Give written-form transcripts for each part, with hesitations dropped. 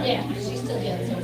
Yeah, she still gets it.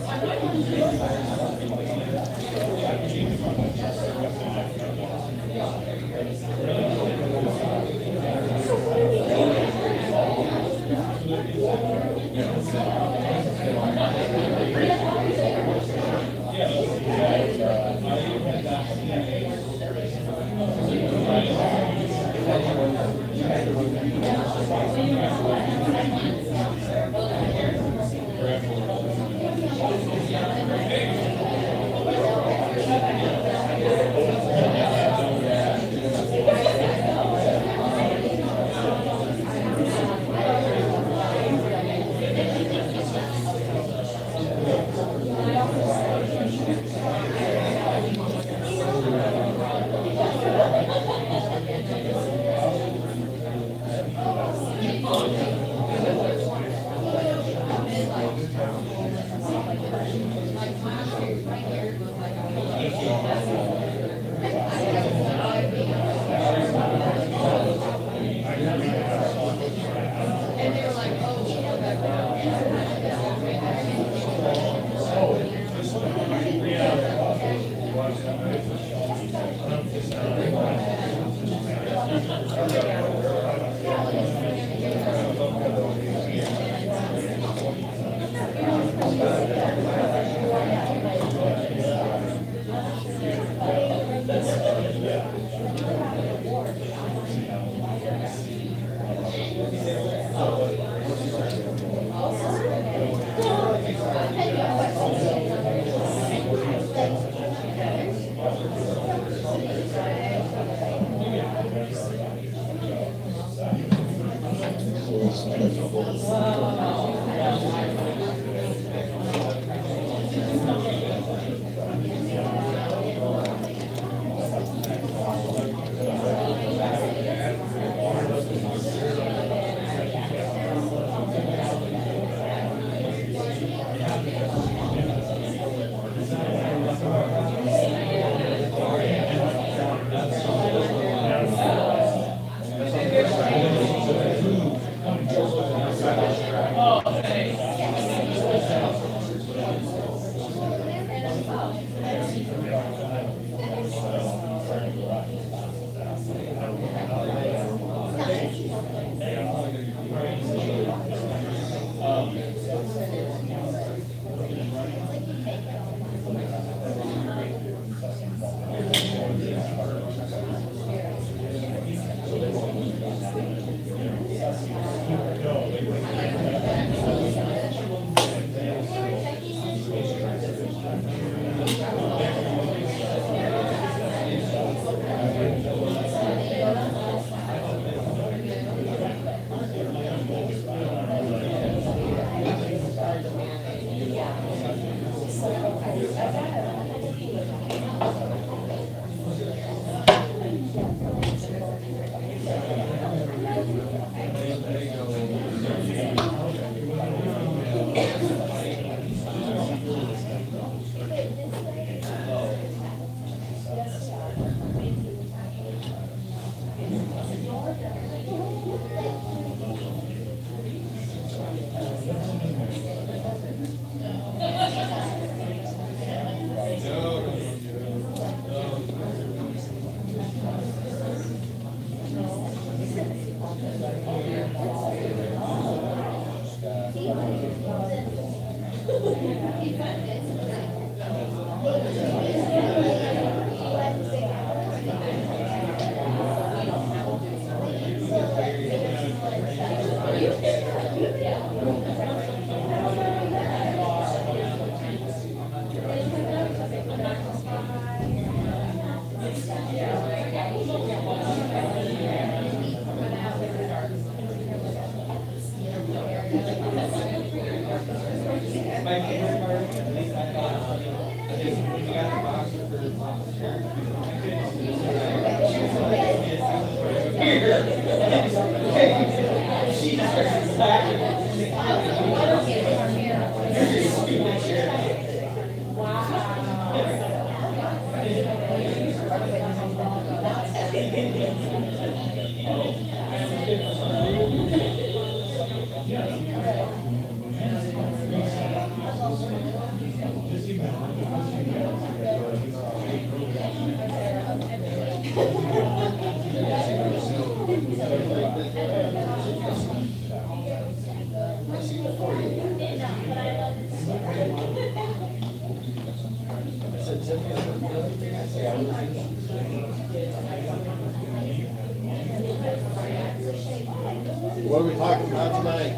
What are we talking about tonight?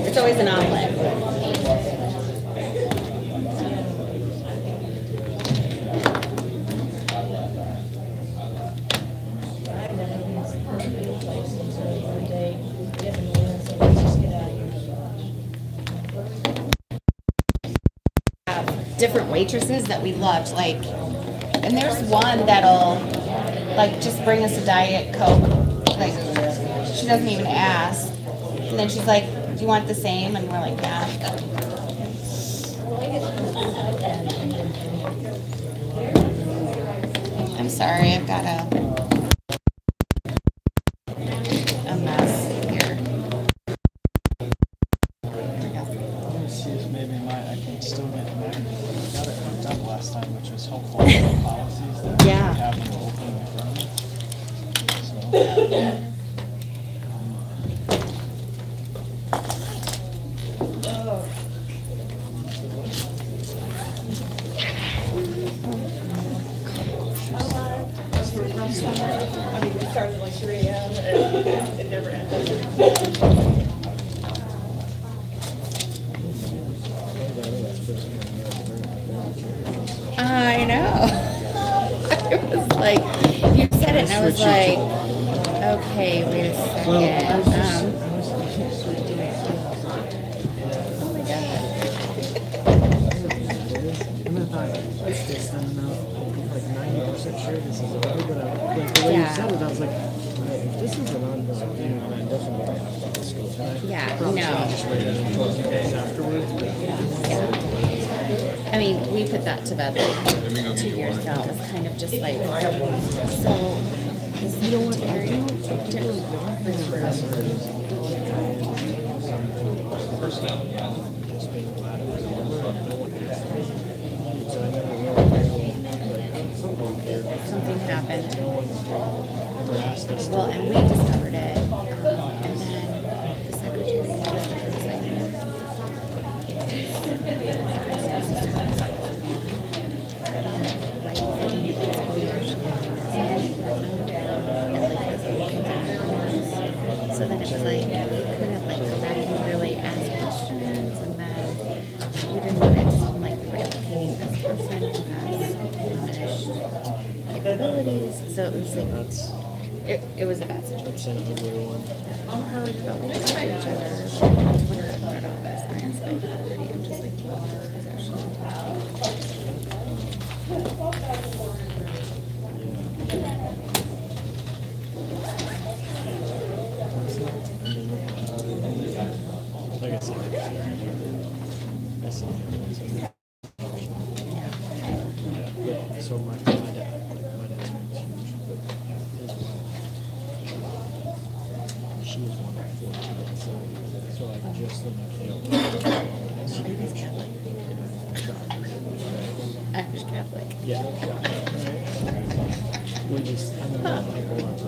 It's always an omelet. Different waitresses that we loved, like, and there's one that'll like just bring us a Diet Coke, like she doesn't even ask, and then she's like, do you want the same? And we're like, yeah. I'm sorry, I've got a mess here. Let me see if maybe I can still get it back. I got it hooked up last time, which was helpful for the policies that Yeah. we have them open in front of me. So, I mean, we started at like 3 a.m. and it never ended. I know. I was like, you said it, and I was like, okay, wait a second. Oh my god. And I thought, what's this? I'm not like 90% sure this is over, but like the way you Yeah. said it, I was like, if this is an ongoing thing, then I definitely have to scope it. Yeah, Probably no. should've just waited until 2 days afterwards, but I mean, we put that to bed like 2 years ago. It was kind of just like, so this you don't want something happened. Well, and we discovered it, and then the secretary was so then it was like we couldn't like go back and really ask questions, and then we didn't want it to seem like we were implicating this person who has diminished capabilities. So it was like it was a bad situation. it's an ugly one. How we felt like each other when we were out of this science like already. I'm just like possession. Like I said, I saw it. Yeah, so my dad's huge, but his wife, she was one of 14, so like just the next She is Catholic. Irish Catholic. yeah. We just, I don't know,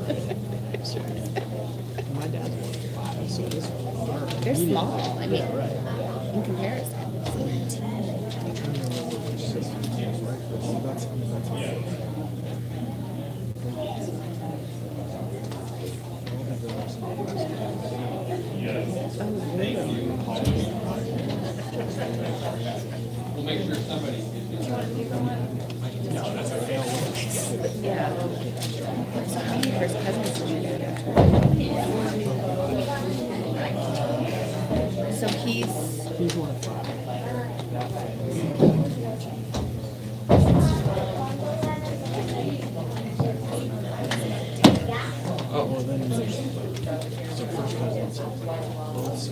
like, my dad's 1 of 5, so this They're small. I mean, yeah, right. in comparison. I'm trying to remember which system it was, right? But that's Yeah. So how many first cousins did you have? So he's 1 of 5. Oh, well then there's so first cousins, both sides,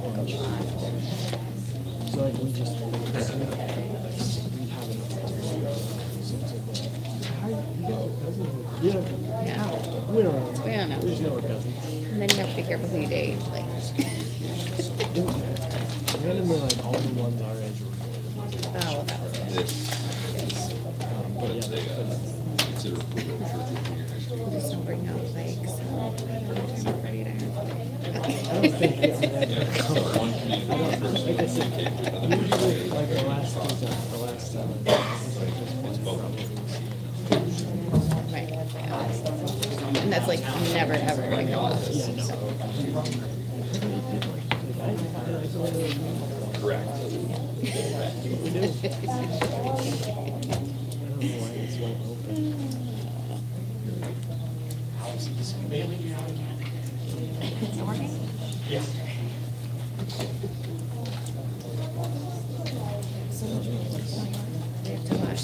a bunch. So like we just we have yeah. we don't know. We don't know. There's no cousins. And then you have to be careful who you date. Like, Randomly, like all the ones our age were oh, well, that was it. but yeah, We just don't bring out like so I'm ready to I don't think it's ever come. Like I said, usually like the last right. Yeah. And that's like never ever gonna go up. yeah, no. Correct. We do. I don't know why it's wide open. Yes. We have to watch.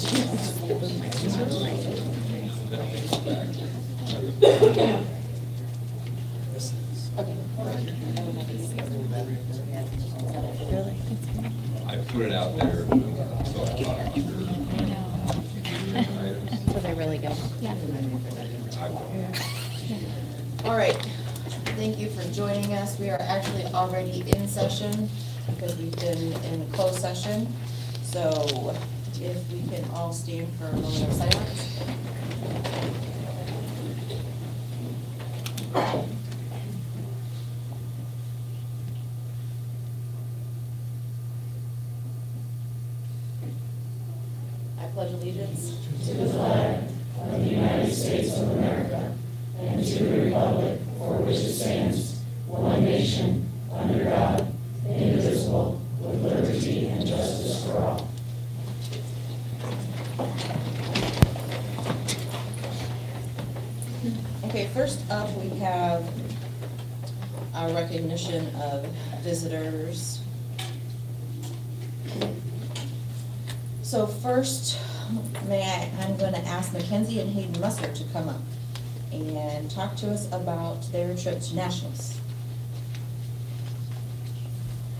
Really? I put it out there, so I thought So they're really good. Yeah. I will. All right, thank you for joining us. We are actually already in session because we've been in closed session. So if we can all stand for a moment of silence. pledge allegiance Okay, first up, we have our recognition of visitors. So first, I'm going to ask Mackenzie and Hayden Musser to come up and talk to us about their trip to nationals.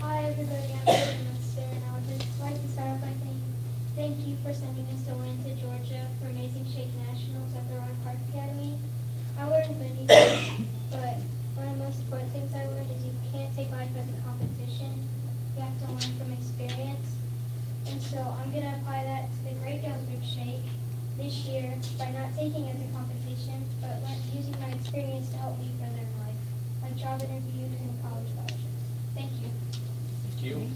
Hi everybody, I'm Hayden Munster, and I would just like to start off by saying thank you for sending us to Atlanta, Georgia for Amazing Shake Nationals at the Roy Park Academy. I learned many things, but one of the most important things I learned is you can't take life as a competition. You have to learn from experience. And so I'm going to apply that to the Great Girls Group Shake this year by not taking it as a competition, but using my experience to help me further in life, like job interviews and college scholarships. Thank you. Thank you.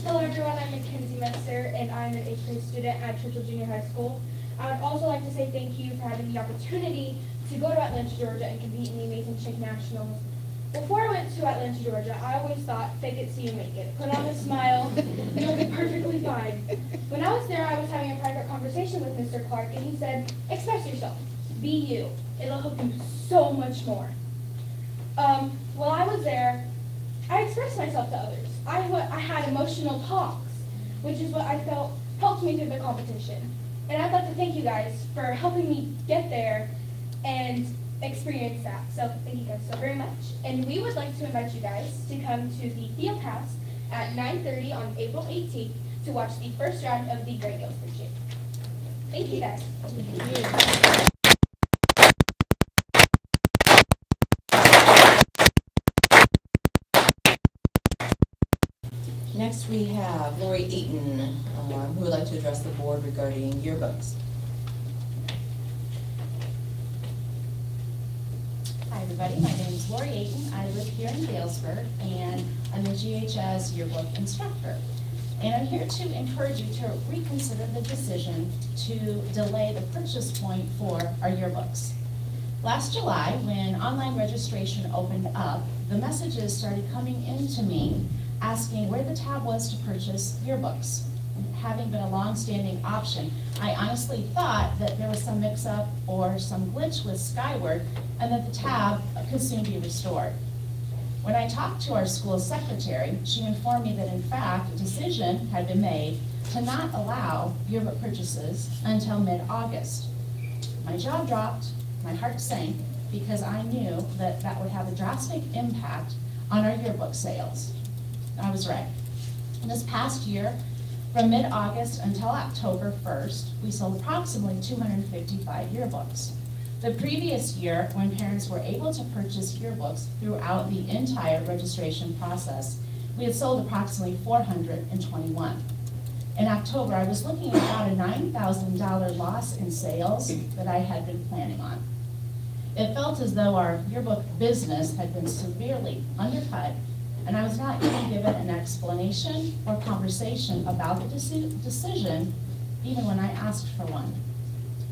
Hello everyone, I'm Mackenzie Messer and I'm an 8th grade student at Churchill Junior High School. I would also like to say thank you for having the opportunity to go to Atlanta, Georgia and compete in the Amazing Shake Nationals. Before I went to Atlanta, Georgia, I always thought, fake it till you make it. Put on a smile, you'll be perfectly fine. When I was there, I was having a private conversation with Mr. Clark and he said, express yourself, be you. It'll help you so much more. While I was there, I expressed myself to others. I had emotional talks, which is what I felt helped me through the competition. And I'd like to thank you guys for helping me get there and experience that. So thank you guys so very much. And we would like to invite you guys to come to the Theo Pass at 9:30 on April 18th to watch the first round of the Great Girls Group Shake. Thank you guys. Next, we have Lori Eaton, who would like to address the board regarding yearbooks. Hi everybody, my name is Lori Ayton. I live here in Galesburg and I'm a GHS yearbook instructor. And I'm here to encourage you to reconsider the decision to delay the purchase point for our yearbooks. Last July, when online registration opened up, the messages started coming in to me asking where the tab was to purchase yearbooks. Having been a long-standing option, I honestly thought that there was some mix-up or some glitch with Skyward and that the tab could soon be restored. When I talked to our school secretary, she informed me that in fact a decision had been made to not allow yearbook purchases until mid-August. My jaw dropped, my heart sank, because I knew that that would have a drastic impact on our yearbook sales. I was right. This past year, from mid-August until October 1st, we sold approximately 255 yearbooks. The previous year, when parents were able to purchase yearbooks throughout the entire registration process, we had sold approximately 421. In October, I was looking at about a $9,000 loss in sales that I had been planning on. It felt as though our yearbook business had been severely undercut, and I was not even given an explanation or conversation about the decision, even when I asked for one.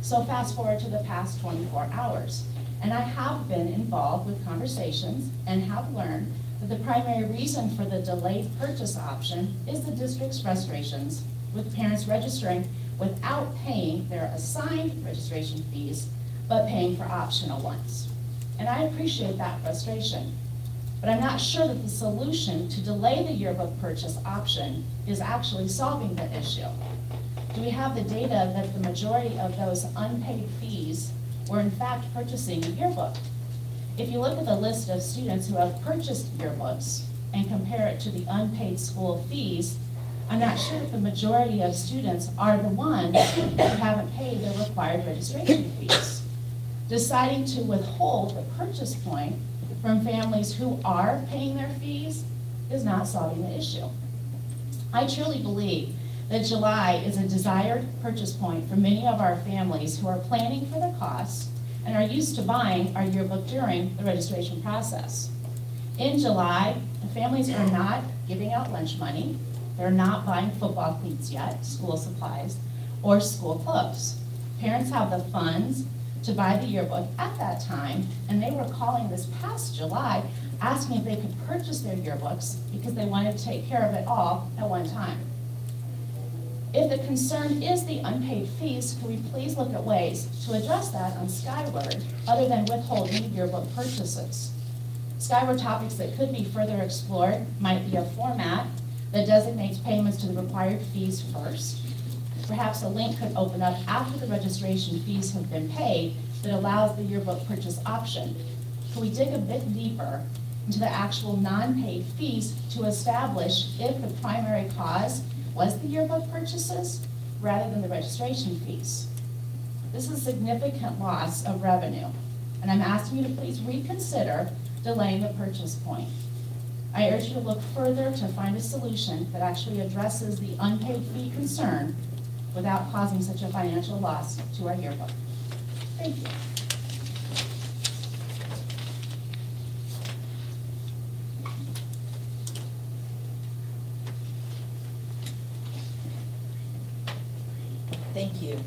So fast forward to the past 24 hours, and I have been involved with conversations and have learned that the primary reason for the delayed purchase option is the district's frustrations with parents registering without paying their assigned registration fees, but paying for optional ones. And I appreciate that frustration. But I'm not sure that the solution to delay the yearbook purchase option is actually solving the issue. Do we have the data that the majority of those unpaid fees were in fact purchasing a yearbook? If you look at the list of students who have purchased yearbooks and compare it to the unpaid school fees, I'm not sure that the majority of students are the ones who haven't paid their required registration fees. Deciding to withhold the purchase point from families who are paying their fees is not solving the issue. I truly believe that July is a desired purchase point for many of our families who are planning for the costs and are used to buying our yearbook during the registration process. In July, the families are not giving out lunch money, they're not buying football cleats yet, school supplies, or school close. Parents have the funds to buy the yearbook at that time, and they were calling this past July, asking if they could purchase their yearbooks because they wanted to take care of it all at one time. If the concern is the unpaid fees, can we please look at ways to address that on Skyward other than withholding yearbook purchases? Skyward topics that could be further explored might be a format that designates payments to the required fees first. Perhaps a link could open up after the registration fees have been paid that allows the yearbook purchase option. Can we dig a bit deeper into the actual non-paid fees to establish if the primary cause was the yearbook purchases rather than the registration fees? This is a significant loss of revenue, and I'm asking you to please reconsider delaying the purchase point. I urge you to look further to find a solution that actually addresses the unpaid fee concern without causing such a financial loss to our yearbook. Thank you. Thank you.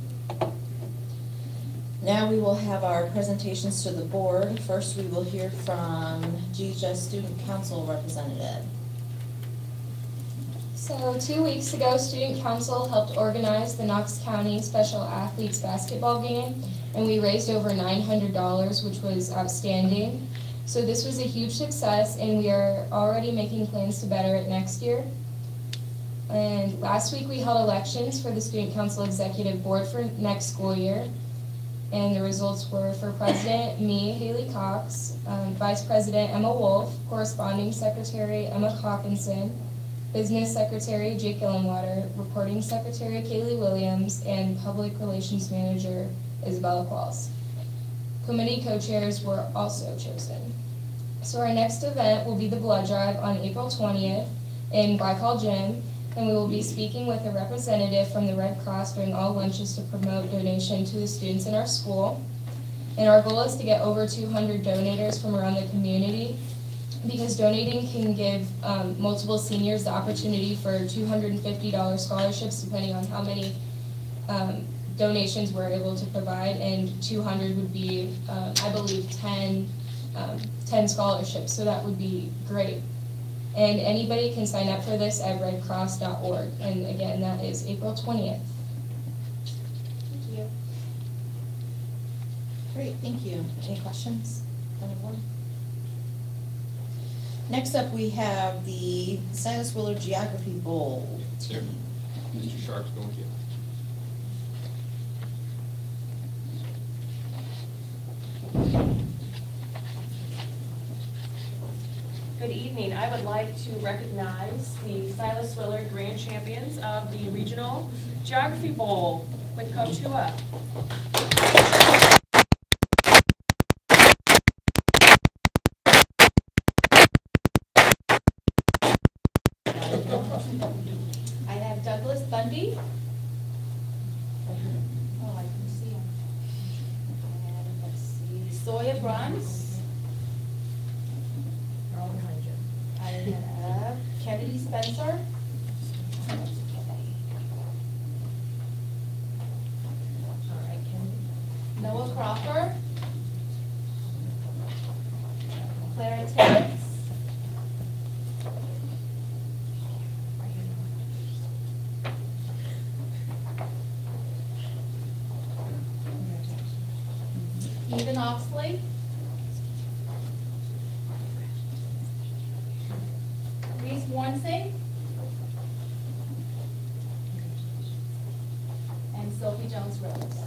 Now we will have our presentations to the board. First, we will hear from GHS Student Council representative. So 2 weeks ago, Student Council helped organize the Knox County Special Athletes basketball game, and we raised over $900, which was outstanding. So this was a huge success, and we are already making plans to better it next year. And last week we held elections for the Student Council Executive Board for next school year. And the results were for President, me, Haley Cox, Vice President, Emma Wolf, Corresponding Secretary, Emma Hawkinson, Business Secretary, Jake Gillenwater, Reporting Secretary, Kaylee Williams, and Public Relations Manager, Isabella Qualls. Committee co-chairs were also chosen. So our next event will be the blood drive on April 20th in Baikal Gym, and we will be speaking with a representative from the Red Cross during all lunches to promote donation to the students in our school. And our goal is to get over 200 donators from around the community, because donating can give multiple seniors the opportunity for $250 scholarships, depending on how many donations we're able to provide, and 200 would be, I believe, 10 scholarships, so that would be great. And anybody can sign up for this at redcross.org, and again, that is April 20th. Thank you. Great, thank you. Any questions from the board? Next up, we have the Silas Willard Geography Bowl Here, team. Mr. Sharp's going to you. Good evening. I would like to recognize the Silas Willard Grand Champions of the Regional Geography Bowl with Coach Hua. I have Douglas Bundy. Oh, I can see him. And let's see, Sawyer Bronze. I have Kennedy Spencer. Noah Crawford. Clarence Harris. Ethan Oxley. Reese Warnsing. And Sophie Jones Rose.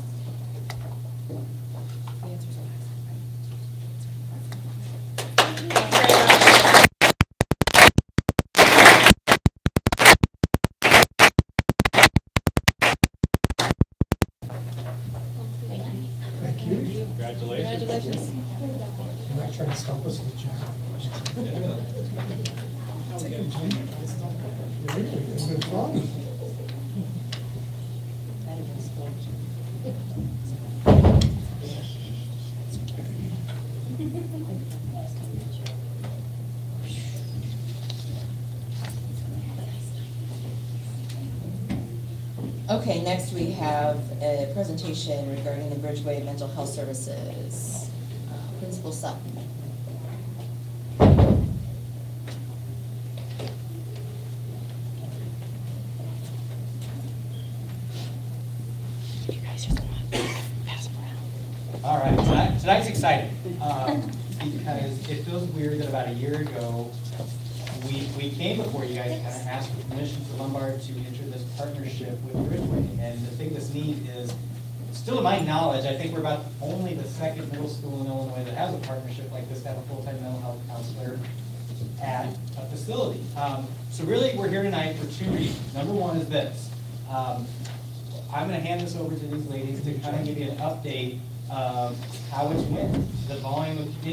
Congratulations. You're not trying to stop us with Jack. Take it, Jim. Really, it's been fun. Okay, next we have a presentation regarding the Bridgeway Mental Health Services. Principal Sutton. All right, tonight's exciting, because it feels weird that about a year ago, we came before you guys and kind of asked for permission for Lombard to enter this partnership with Bridgeway. And the thing that's neat is, still to my knowledge, I think we're about only the second middle school in Illinois that has a partnership like this, to have a full-time mental health counselor at a facility. So really, we're here tonight for two reasons. Number one is this. I'm gonna hand this over to these ladies to kind of give you an update of how it's went, the volume of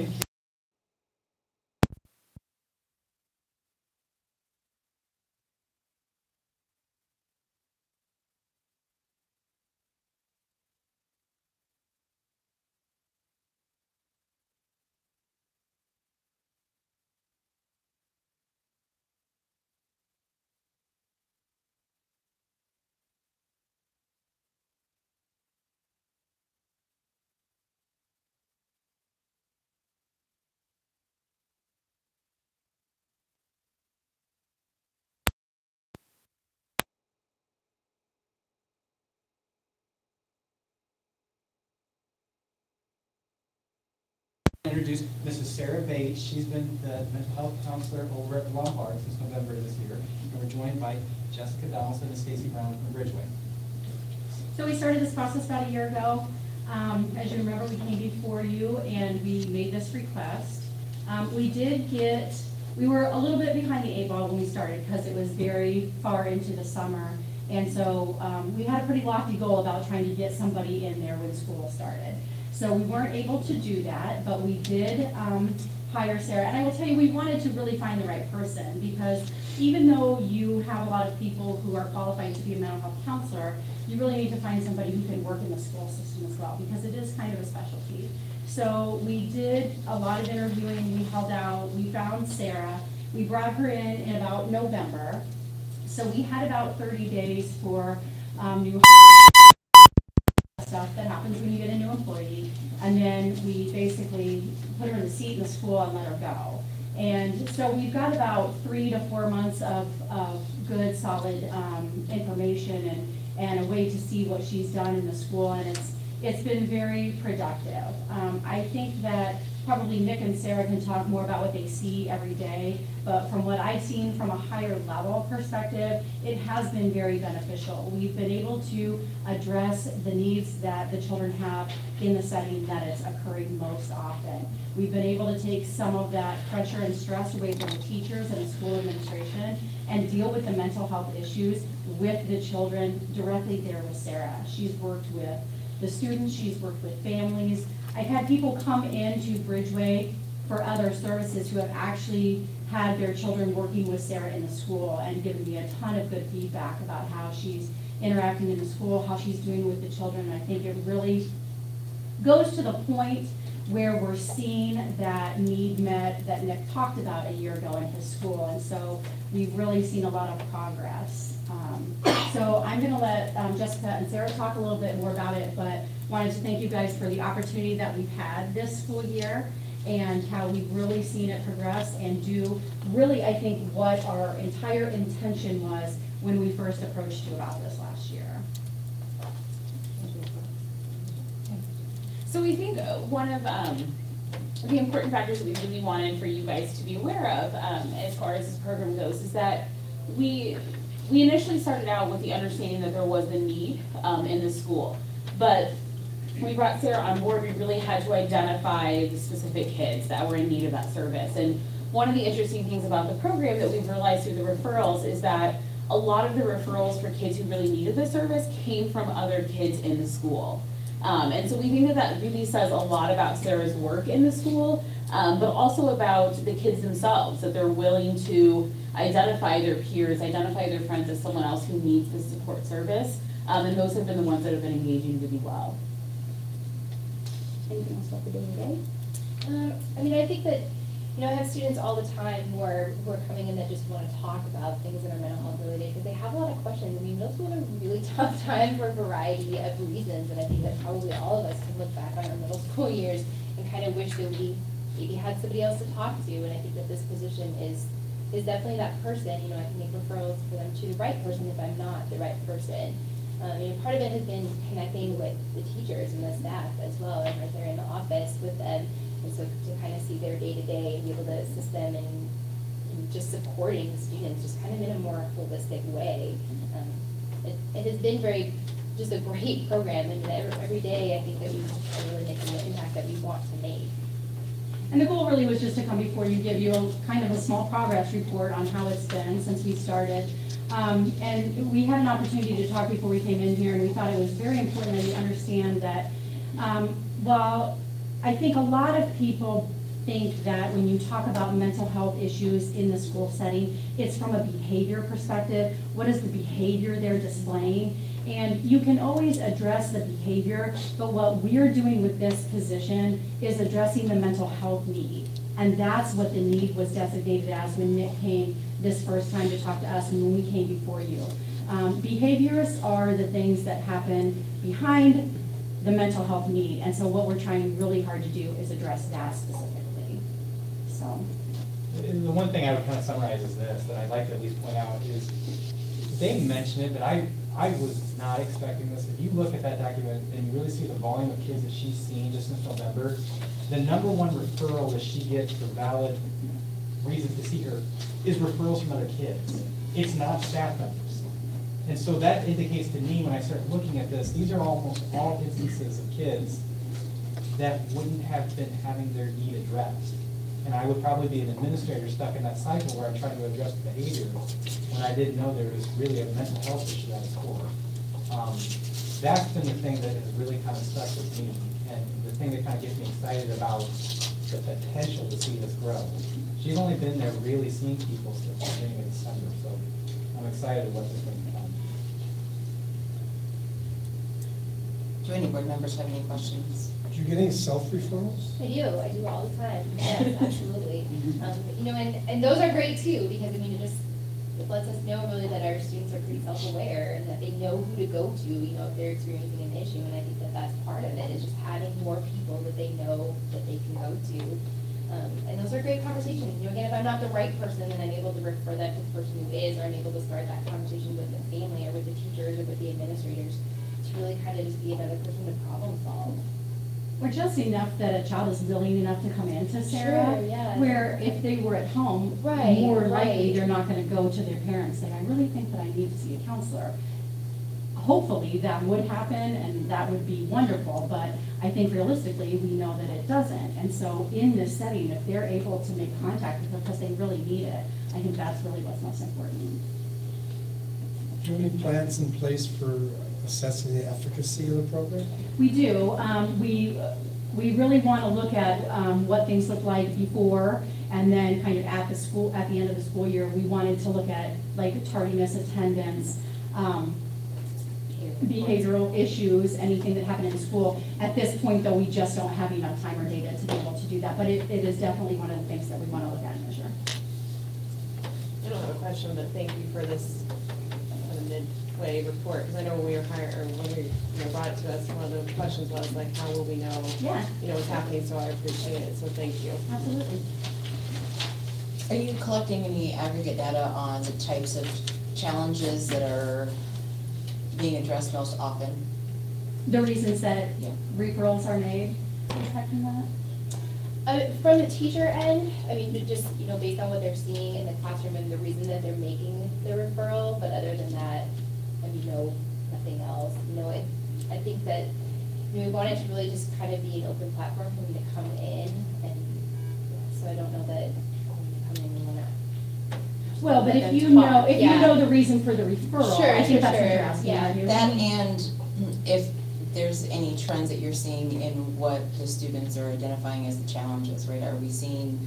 introduce Mrs. Sarah Bates. She's been the mental health counselor over at Lombard since November of this year. And we're joined by Jessica Donaldson and Stacy Brown from Bridgeway. So we started this process about a year ago. As you remember, we came before you and we made this request. We were a little bit behind the eight ball when we started because it was very far into the summer. And so we had a pretty lofty goal about trying to get somebody in there when school started. So we weren't able to do that, but we did hire Sarah. And I will tell you, we wanted to really find the right person, because even though you have a lot of people who are qualified to be a mental health counselor, you really need to find somebody who can work in the school system as well, because it is kind of a specialty. So we did a lot of interviewing, we held out, we found Sarah. We brought her in about November. So we had about 30 days for new stuff that happens when you get a new employee, and then we basically put her in the seat in the school and let her go. And so we've got about 3 to 4 months of good, solid information and a way to see what she's done in the school, and it's been very productive. I think that probably Nick and Sarah can talk more about what they see every day, but from what I've seen from a higher level perspective, it has been very beneficial. We've been able to address the needs that the children have in the setting that it's occurring most often. We've been able to take some of that pressure and stress away from the teachers and the school administration and deal with the mental health issues with the children directly there with Sarah. She's worked with the students, she's worked with families. I've had people come into Bridgeway for other services who have actually had their children working with Sarah in the school and given me a ton of good feedback about how she's interacting in the school, how she's doing with the children. I think it really goes to the point where we're seeing that need met that Nick talked about a year ago in his school. And so we've really seen a lot of progress. So I'm going to let Jessica and Sarah talk a little bit more about it, but wanted to thank you guys for the opportunity that we've had this school year and how we've really seen it progress and do really, I think, what our entire intention was when we first approached you about this last year. So we think one of the important factors that we really wanted for you guys to be aware of as far as this program goes is that we initially started out with the understanding that there was a need in the school, but we brought Sarah on board. We really had to identify the specific kids that were in need of that service. And one of the interesting things about the program that we've realized through the referrals is that a lot of the referrals for kids who really needed the service came from other kids in the school. And so we think that really says a lot about Sarah's work in the school, but also about the kids themselves, that they're willing to identify their peers, identify their friends as someone else who needs the support service. And those have been the ones that have been engaging really well. Anything else about the day-to-day? I mean, I think that You know, I have students all the time who are coming in that just want to talk about things that are mental health related because they have a lot of questions. I mean, middle school is a really tough time for a variety of reasons, and I think that probably all of us can look back on our middle school years and kind of wish that we maybe had somebody else to talk to. And I think that this position is definitely that person. You know, I can make referrals for them to the right person if I'm not the right person. You know, part of it has been connecting with the teachers and the staff as well, and right there in the office with them. And so to kind of see their day-to-day and be able to assist them in just supporting the students just kind of in a more holistic way. It has been just a great program, and every day I think that we are really making the impact that we want to make. And the goal really was just to come before you, give you a kind of a small progress report on how it's been since we started. And we had an opportunity to talk before we came in here, and we thought it was very important that you understand that while I think a lot of people think that when you talk about mental health issues in the school setting, it's from a behavior perspective. What is the behavior they're displaying? And you can always address the behavior, but what we're doing with this position is addressing the mental health need. And that's what the need was designated as when Nick came this first time to talk to us and when we came before you. Behaviors are the things that happen behind the mental health need. And so what we're trying really hard to do is address that specifically. So. And the one thing I would kind of summarize is this, that I'd like to at least point out is, they mentioned it, but I was not expecting this. If you look at that document and you really see the volume of kids that she's seen just since November, the number one referral that she gets for valid reasons to see her is referrals from other kids. It's not staff members. And so that indicates to me when I start looking at this, these are almost all instances of kids that wouldn't have been having their need addressed. And I would probably be an administrator stuck in that cycle where I'm trying to address behavior when I didn't know there was really a mental health issue at its core. That's been the thing that has really kind of stuck with me, and the thing that kind of gets me excited about the potential to see this grow. She's only been there really seeing people since the beginning of December, so I'm excited what this thing can. Do any board members have any questions? Do you get any self-referrals? I do all the time, yes, absolutely. You know, and those are great too, because I mean, it lets us know really that our students are pretty self-aware and that they know who to go to, you know, if they're experiencing an issue, and I think that that's part of it, is just having more people that they know that they can go to. And those are great conversations. You know, again, if I'm not the right person, then I'm able to refer that to the person who is, or I'm able to start that conversation with the family or with the teachers or with the administrators to really kind of just be another person to problem solve. Or just enough that a child is willing enough to come into Sarah, Sure, yeah. where if they were at home, Right, more likely right. they're not going to go to their parents saying, I really think that I need to see a counselor. Hopefully that would happen and that would be wonderful, but I think realistically we know that it doesn't. And so in this setting, if they're able to make contact with them because they really need it, I think that's really what's most important. Do you have any plans in place for assessing the efficacy of the program? We do. We really want to look at what things look like before, and then kind of at the end of the school year, we wanted to look at like tardiness, attendance, behavioral issues, anything that happened in school. At this point, though, we just don't have enough time or data to be able to do that, but it is definitely one of the things that we want to look at and measure. I don't have a question, but thank you for this midway report, because I know when we were hired, or when we brought it to us, one of the questions was like, how will we know, what's happening, so I appreciate it, so thank you. Absolutely. Are you collecting any aggregate data on the types of challenges that are being addressed most often? The reasons that referrals are made, affecting that? From the teacher end, I mean, just, you know, based on what they're seeing in the classroom and the reason that they're making the referral, but other than that, I mean, no, nothing else. You know, I think that, you know, we want it to really just kind of be an open platform for me to come in, and so I don't know that when you come in, you wanna. Well, but if you know the reason for the referral, Sure, I think that's what sure, you're asking. yeah. aren't you? That, and if there's any trends that you're seeing in what the students are identifying as the challenges, right? Are we seeing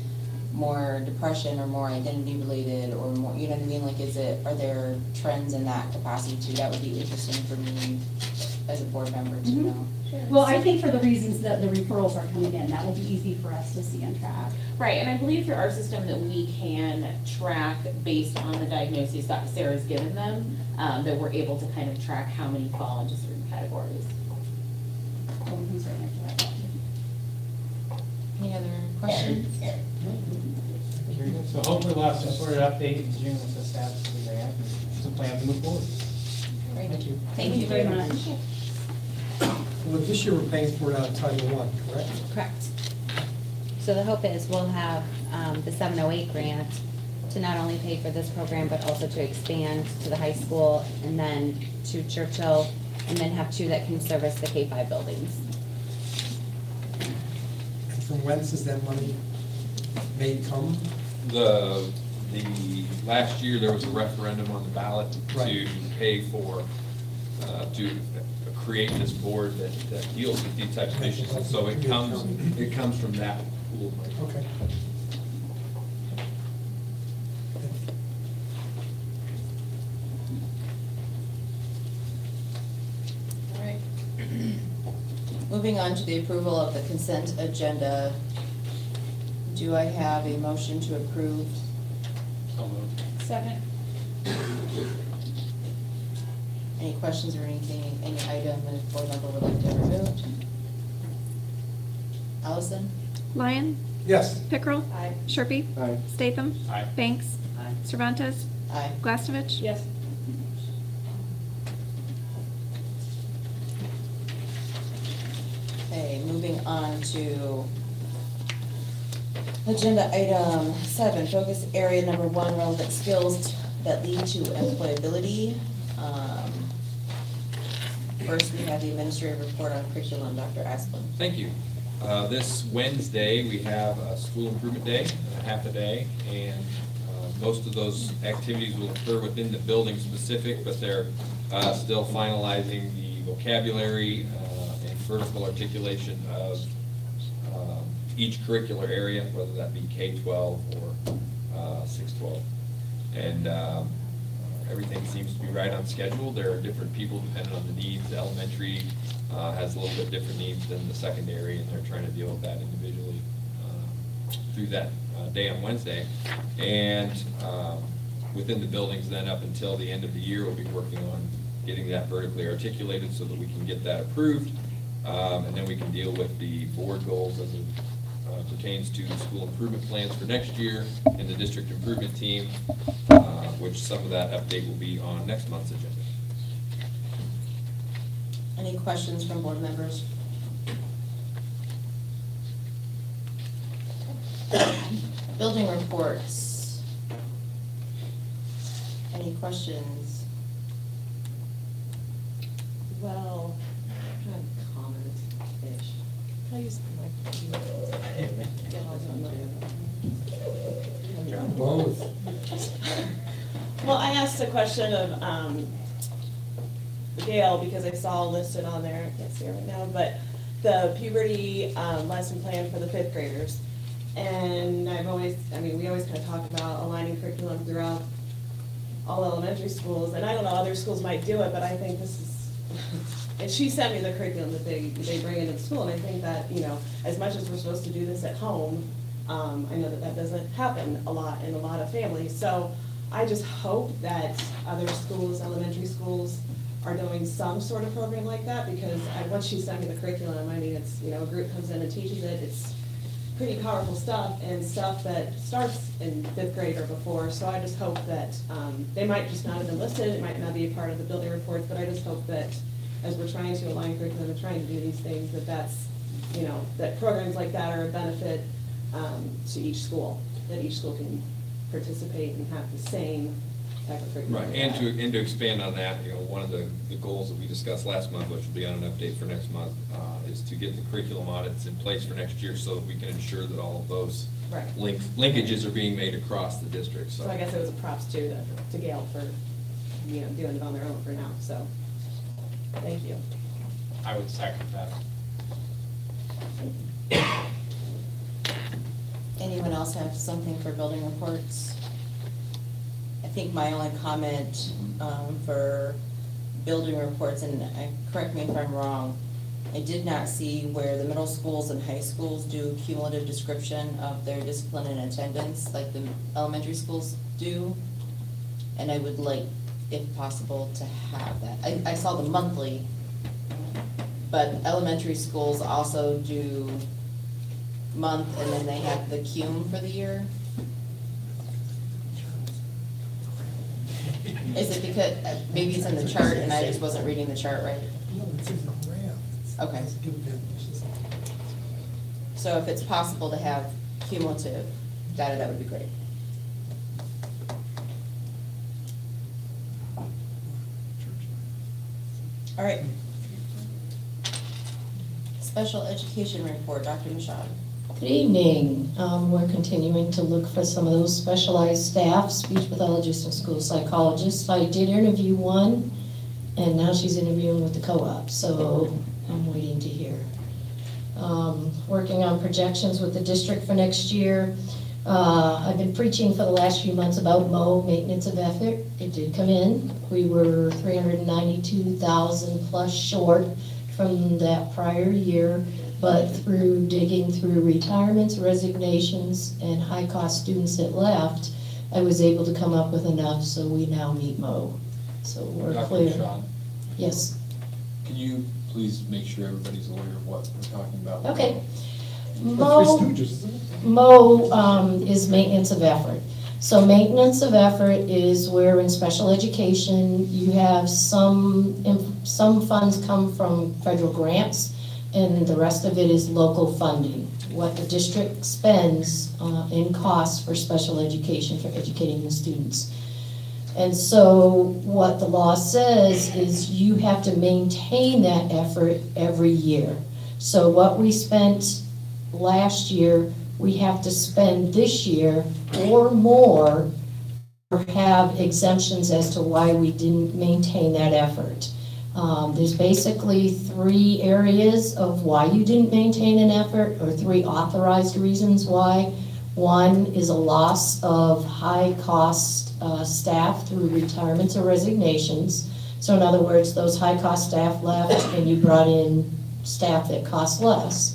more depression or more identity related or more, you know what I mean? Like, are there trends in that capacity too? That would be interesting for me as a board member to Mhm. know. Well, I think for the reasons that the referrals are coming in, that will be easy for us to see and track. Right, and I believe through our system that we can track based on the diagnoses that Sarah's given them, that we're able to kind of track how many fall into certain categories. Any other questions? So hopefully we'll have some sort of update in June with the status of the grant and some plans to move forward. Thank you. Thank you very much. Well, this year we're paying for it out of Title I, correct? Correct. So the hope is we'll have the 708 grant to not only pay for this program, but also to expand to the high school and then to Churchill, and then have 2 that can service the K-5 buildings. And from whence is that money may come? The last year, there was a referendum on the ballot to Right. pay for, to create this board that deals with these types of issues. And so it comes from that pool of money. Okay. All right. Moving on to the approval of the consent agenda. Do I have a motion to approve? Second. Any questions or anything, any item that a board member would like to have removed? Allison? Lyon? Yes. Pickrell? Aye. Sharpie? Aye. Statham? Aye. Banks? Aye. Cervantes? Aye. Glastovich? Yes. Okay, moving on to agenda item 7, focus area number 1, relevant skills that lead to employability. First, we have the administrative report on curriculum, Dr. Asplin. Thank you. This Wednesday, we have a school improvement day, half a day, and most of those activities will occur within the building specific, but they're still finalizing the vocabulary and vertical articulation of each curricular area, whether that be K-12 or 6-12. And everything seems to be right on schedule. There are different people depending on the needs. The elementary has a little bit different needs than the secondary, and they're trying to deal with that individually through that day on Wednesday. And within the buildings then up until the end of the year, we'll be working on getting that vertically articulated so that we can get that approved. And then we can deal with the board goals as it pertains to the school improvement plans for next year and the district improvement team, which some of that update will be on next month's agenda. Any questions from board members? Building reports. Any questions? Well, kind of comment-ish. Can I use the microphone? Get all done. Both. Well, I asked a question of Gail, because I saw listed on there, I can't see it right now, but the puberty lesson plan for the 5th graders. And we always kind of talk about aligning curriculum throughout all elementary schools, and I don't know, other schools might do it, but I think this is, and she sent me the curriculum that they bring into the school, and I think that, as much as we're supposed to do this at home, I know that doesn't happen a lot in a lot of families, so I just hope that other schools, elementary schools, are doing some sort of program like that, because once she sent me the curriculum, it's, a group comes in and teaches it, it's pretty powerful stuff, and stuff that starts in 5th grade or before, so I just hope that, they might just not have been listed, it might not be a part of the building reports, but I just hope that as we're trying to align curriculum and trying to do these things, that programs like that are a benefit to each school, that each school can participate and have the same type of curriculum. Right, and to expand on that, one of the goals that we discussed last month, which will be on an update for next month, is to get the curriculum audits in place for next year so that we can ensure that all of those Right. linkages are being made across the district. So I guess it was a props too to Gail for, doing it on their own for now, so, thank you. I would second that. Anyone else have something for building reports? I think my only comment for building reports, and correct me if I'm wrong, I did not see where the middle schools and high schools do cumulative description of their discipline and attendance, like the elementary schools do. And I would like, if possible, to have that. I saw the monthly, but elementary schools also do month, and then they have the cum for the year. Is it because, maybe it's in the chart and I just wasn't reading the chart right? No, it's in the graph. Okay. So if it's possible to have cumulative data, that would be great. All right. Special education report, Dr. Michaud. Good evening. We're continuing to look for some of those specialized staff, speech pathologists and school psychologists. I did interview one, and now she's interviewing with the co-op, so I'm waiting to hear. Working on projections with the district for next year. I've been preaching for the last few months about MO, maintenance of effort. It did come in. We were 392,000 plus short from that prior year, but through digging through retirements, resignations, and high-cost students that left, I was able to come up with enough, so we now meet MO. So we're Dr. clear. Michaud, Yes. can you please make sure everybody's aware of what we're talking about? Okay. Three Stooges, isn't it? MO is maintenance of effort. So maintenance of effort is where in special education, you have some funds come from federal grants, and the rest of it is local funding. What the district spends in costs for special education, for educating the students. And so what the law says is you have to maintain that effort every year. So what we spent last year, we have to spend this year or more, or have exemptions as to why we didn't maintain that effort. There's basically 3 areas of why you didn't maintain an effort, or 3 authorized reasons why. One is a loss of high-cost staff through retirements or resignations. So in other words, those high-cost staff left and you brought in staff that cost less.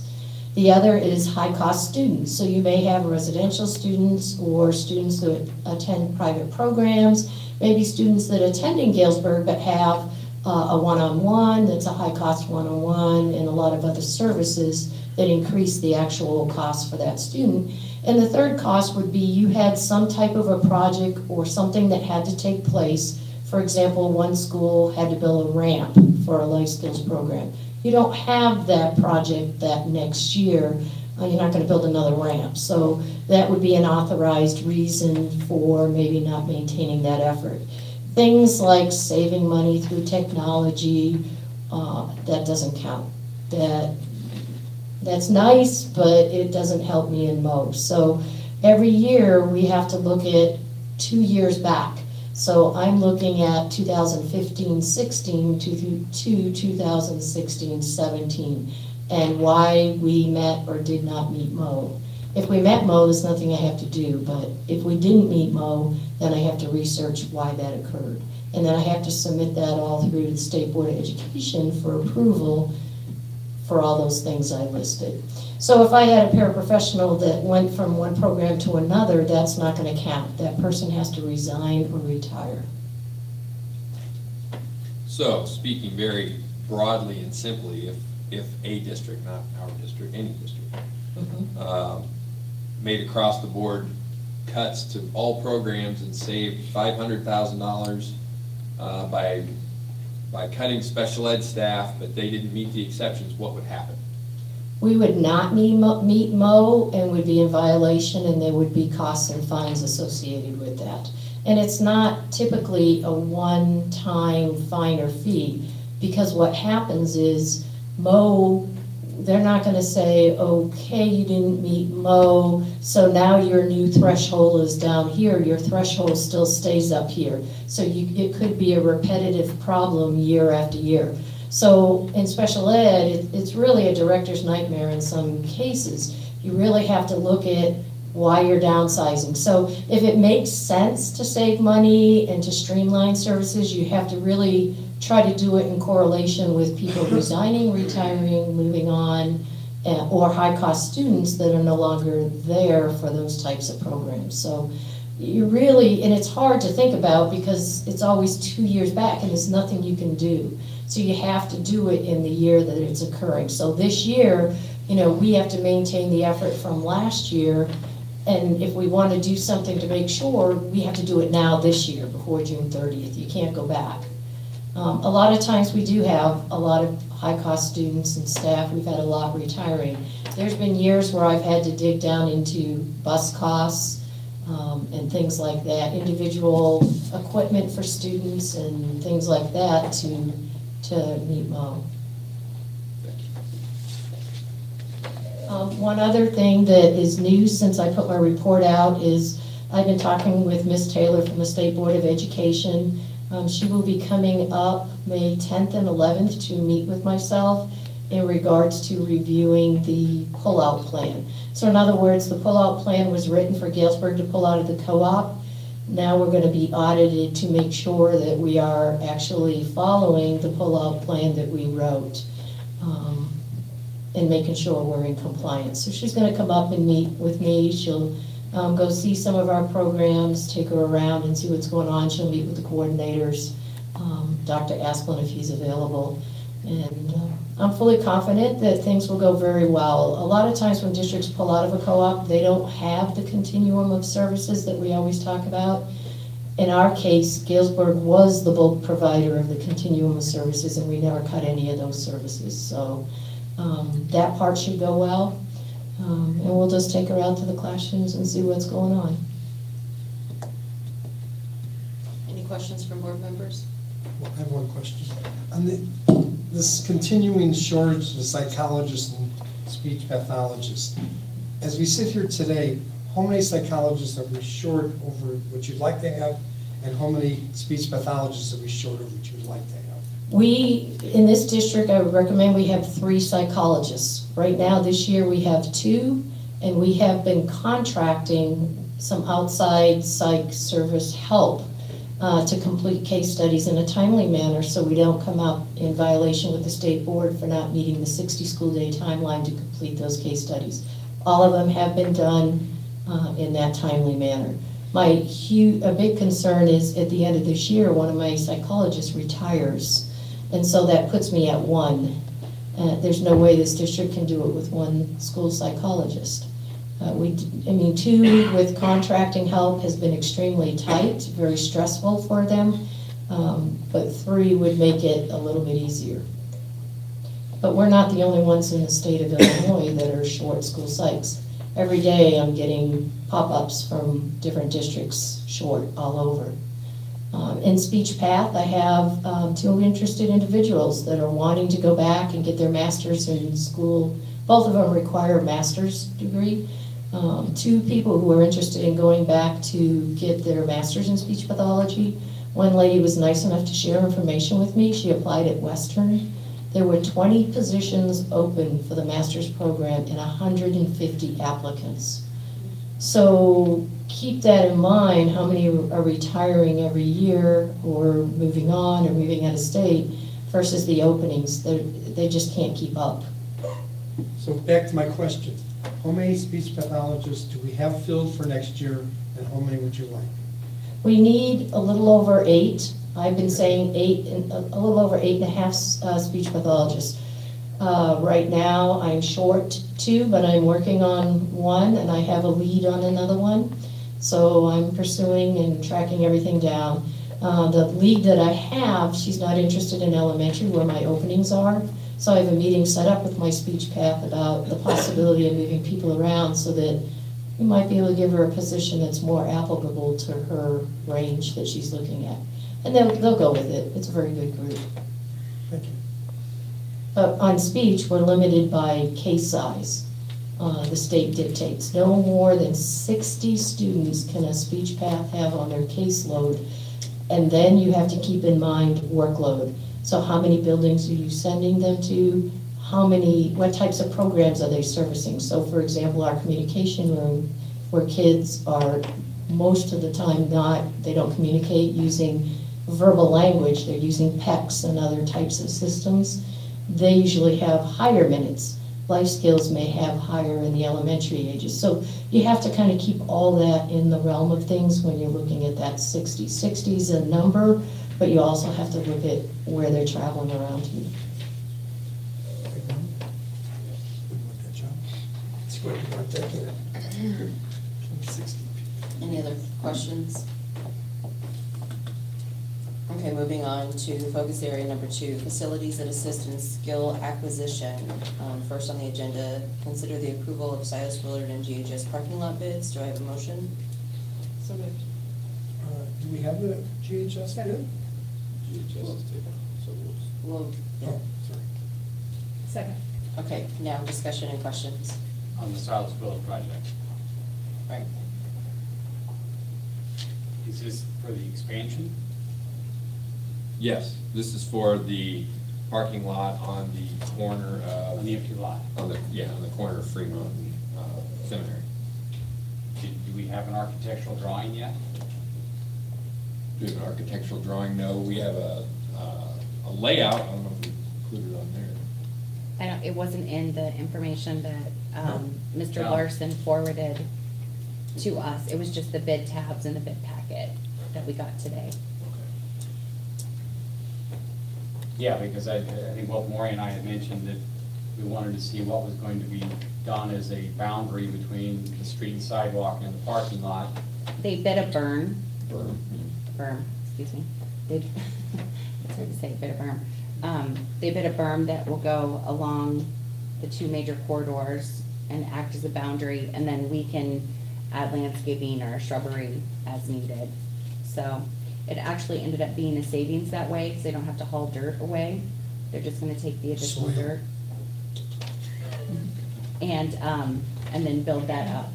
The other is high-cost students. So you may have residential students or students that attend private programs, maybe students that attend in Galesburg but have a one-on-one that's a high-cost one-on-one, and a lot of other services that increase the actual cost for that student. And the third cost would be you had some type of a project or something that had to take place. For example, one school had to build a ramp for a life skills program. You don't have that project that next year. You're not going to build another ramp. So that would be an authorized reason for maybe not maintaining that effort. Things like saving money through technology, that doesn't count. That's nice, but it doesn't help me in most. So every year we have to look at 2 years back. So I'm looking at 2015-16 to 2016-17 and why we met or did not meet MO. If we met MO, there's nothing I have to do, but if we didn't meet MO, then I have to research why that occurred. And then I have to submit that all through to the State Board of Education for approval for all those things I listed. So if I had a paraprofessional that went from one program to another, that's not going to count. That person has to resign or retire. So, speaking very broadly and simply, if a district, not our district, any district, made across the board cuts to all programs and saved $500,000 by cutting special ed staff, but they didn't meet the exceptions, what would happen? We would not meet MO and would be in violation, and there would be costs and fines associated with that. And it's not typically a one-time fine or fee, because what happens is MO, they're not going to say, okay, you didn't meet MO, so now your new threshold is down here, your threshold still stays up here. So it could be a repetitive problem year after year. So in special ed, it's really a director's nightmare in some cases. You really have to look at why you're downsizing. So if it makes sense to save money and to streamline services, you have to really try to do it in correlation with people resigning, retiring, moving on, or high-cost students that are no longer there for those types of programs. So you really, and it's hard to think about because it's always 2 years back and there's nothing you can do. So you have to do it in the year that it's occurring. So this year, we have to maintain the effort from last year, and if we want to do something to make sure, we have to do it now this year before June 30th. You can't go back. A lot of times we do have a lot of high-cost students and staff. We've had a lot retiring. There's been years where I've had to dig down into bus costs and things like that, individual equipment for students and things like that to meet mom. One other thing that is new since I put my report out is I've been talking with Ms. Taylor from the State Board of Education. She will be coming up May 10th and 11th to meet with myself in regards to reviewing the pullout plan. So in other words, the pullout plan was written for Galesburg to pull out of the co-op. Now we're going to be audited to make sure that we are actually following the pullout plan that we wrote. And making sure we're in compliance. So she's going to come up and meet with me. She'll go see some of our programs, take her around and see what's going on. She'll meet with the coordinators, Dr. Asplin if he's available. And I'm fully confident that things will go very well. A lot of times when districts pull out of a co-op, they don't have the continuum of services that we always talk about. In our case, Galesburg was the bulk provider of the continuum of services, and we never cut any of those services. So that part should go well, and we'll just take her out to the classrooms and see what's going on. Any questions from board members? Well, I have one question. On this continuing shortage of psychologists and speech pathologists, as we sit here today, how many psychologists are we short over what you'd like to have, and how many speech pathologists are we short of what you'd like to have? We, in this district, I would recommend we have 3 psychologists. Right now, this year, we have 2, and we have been contracting some outside psych service help to complete case studies in a timely manner so we don't come out in violation with the state board for not meeting the 60 school day timeline to complete those case studies. All of them have been done in that timely manner. A big concern is at the end of this year, one of my psychologists retires. And so that puts me at 1. There's no way this district can do it with 1 school psychologist. 2 with contracting help has been extremely tight, very stressful for them, but 3 would make it a little bit easier. But we're not the only ones in the state of Illinois that are short school psychs. Every day I'm getting pop-ups from different districts short all over. In speech path, I have 2 interested individuals that are wanting to go back and get their master's in school. Both of them require a master's degree. 2 people who are interested in going back to get their master's in speech pathology. One lady was nice enough to share information with me. She applied at Western. There were 20 positions open for the master's program and 150 applicants. So keep that in mind, how many are retiring every year or moving on or moving out of state versus the openings. They just can't keep up. So back to my question. How many speech pathologists do we have filled for next year, and how many would you like? We need a little over 8. I've been saying 8, a little over 8.5 speech pathologists. Right now, I'm short 2, but I'm working on 1, and I have a lead on another one. So I'm pursuing and tracking everything down. The lead that I have, she's not interested in elementary where my openings are. So I have a meeting set up with my speech path about the possibility of moving people around so that we might be able to give her a position that's more applicable to her range that she's looking at. And then they'll go with it. It's a very good group. Thank you. But on speech, we're limited by case size. The state dictates no more than 60 students can a speech path have on their caseload. And then you have to keep in mind workload. So how many buildings are you sending them to? What types of programs are they servicing? So for example, our communication room where kids are most of the time they don't communicate using verbal language, they're using PECs and other types of systems. They usually have higher minutes. Life skills may have higher in the elementary ages. So you have to kind of keep all that in the realm of things when you're looking at that 60's a number, but you also have to look at where they're traveling around to. Any other questions? Okay, moving on to focus area number 2, facilities that assist in skill acquisition. First on the agenda, consider the approval of Silas Willard and GHS parking lot bids. Do I have a motion? So moved. Do we have the GHS bid? GHS is taken, so Well, yeah. Oh, sorry. Second. Okay, now discussion and questions. On the Silas Willard project. Right. Is this for the expansion? Yes, this is for the parking lot on the corner of. On the empty lot? On the corner of Fremont and Seminary. Do we have an architectural drawing yet? Do we have an architectural drawing? No, we have a layout, I don't know if we included it on there. It wasn't in the information that Mr. No. Larson forwarded to us. It was just the bid tabs in the bid packet that we got today. Yeah, because I think both Maury and I had mentioned that we wanted to see what was going to be done as a boundary between the street and sidewalk and the parking lot. They bid a berm, excuse me. It's hard to say, bid a berm. They bid a berm that will go along the 2 major corridors and act as a boundary, and then we can add landscaping or shrubbery as needed. So it actually ended up being a savings that way, because they don't have to haul dirt away. They're just gonna take the additional Soil. dirt and then build that up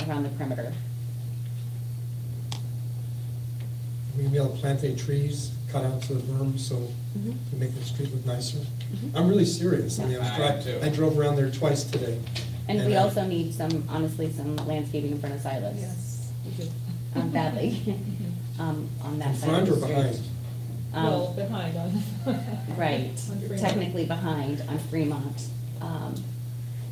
around the perimeter. We'll be able to plant any trees, cut out to the berm, so to make the street look nicer. I'm really serious. I mean, I drove around there twice today. And we also need honestly, some landscaping in front of Silas. Yes, we do. Badly, on that In side front of or the behind? street. Well, behind on. Right, On Fremont. technically behind on Fremont.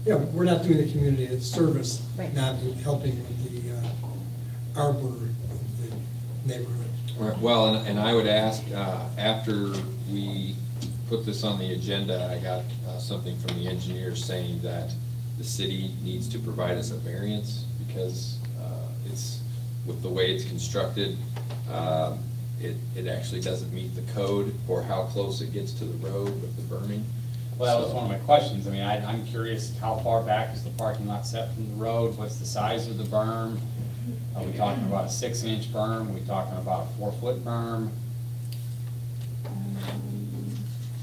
Yeah, we're not doing the community a service, Right. not helping with the arbor of the neighborhood. Right, well, and I would ask, after we put this on the agenda, I got something from the engineer saying that the city needs to provide us a variance because it's, with the way it's constructed, it actually doesn't meet the code for how close it gets to the road with the berming. Well, that was one of my questions. I mean, I'm curious, how far back is the parking lot set from the road? What's the size of the berm? Are we talking about a 6-inch berm? Are we talking about a 4-foot berm?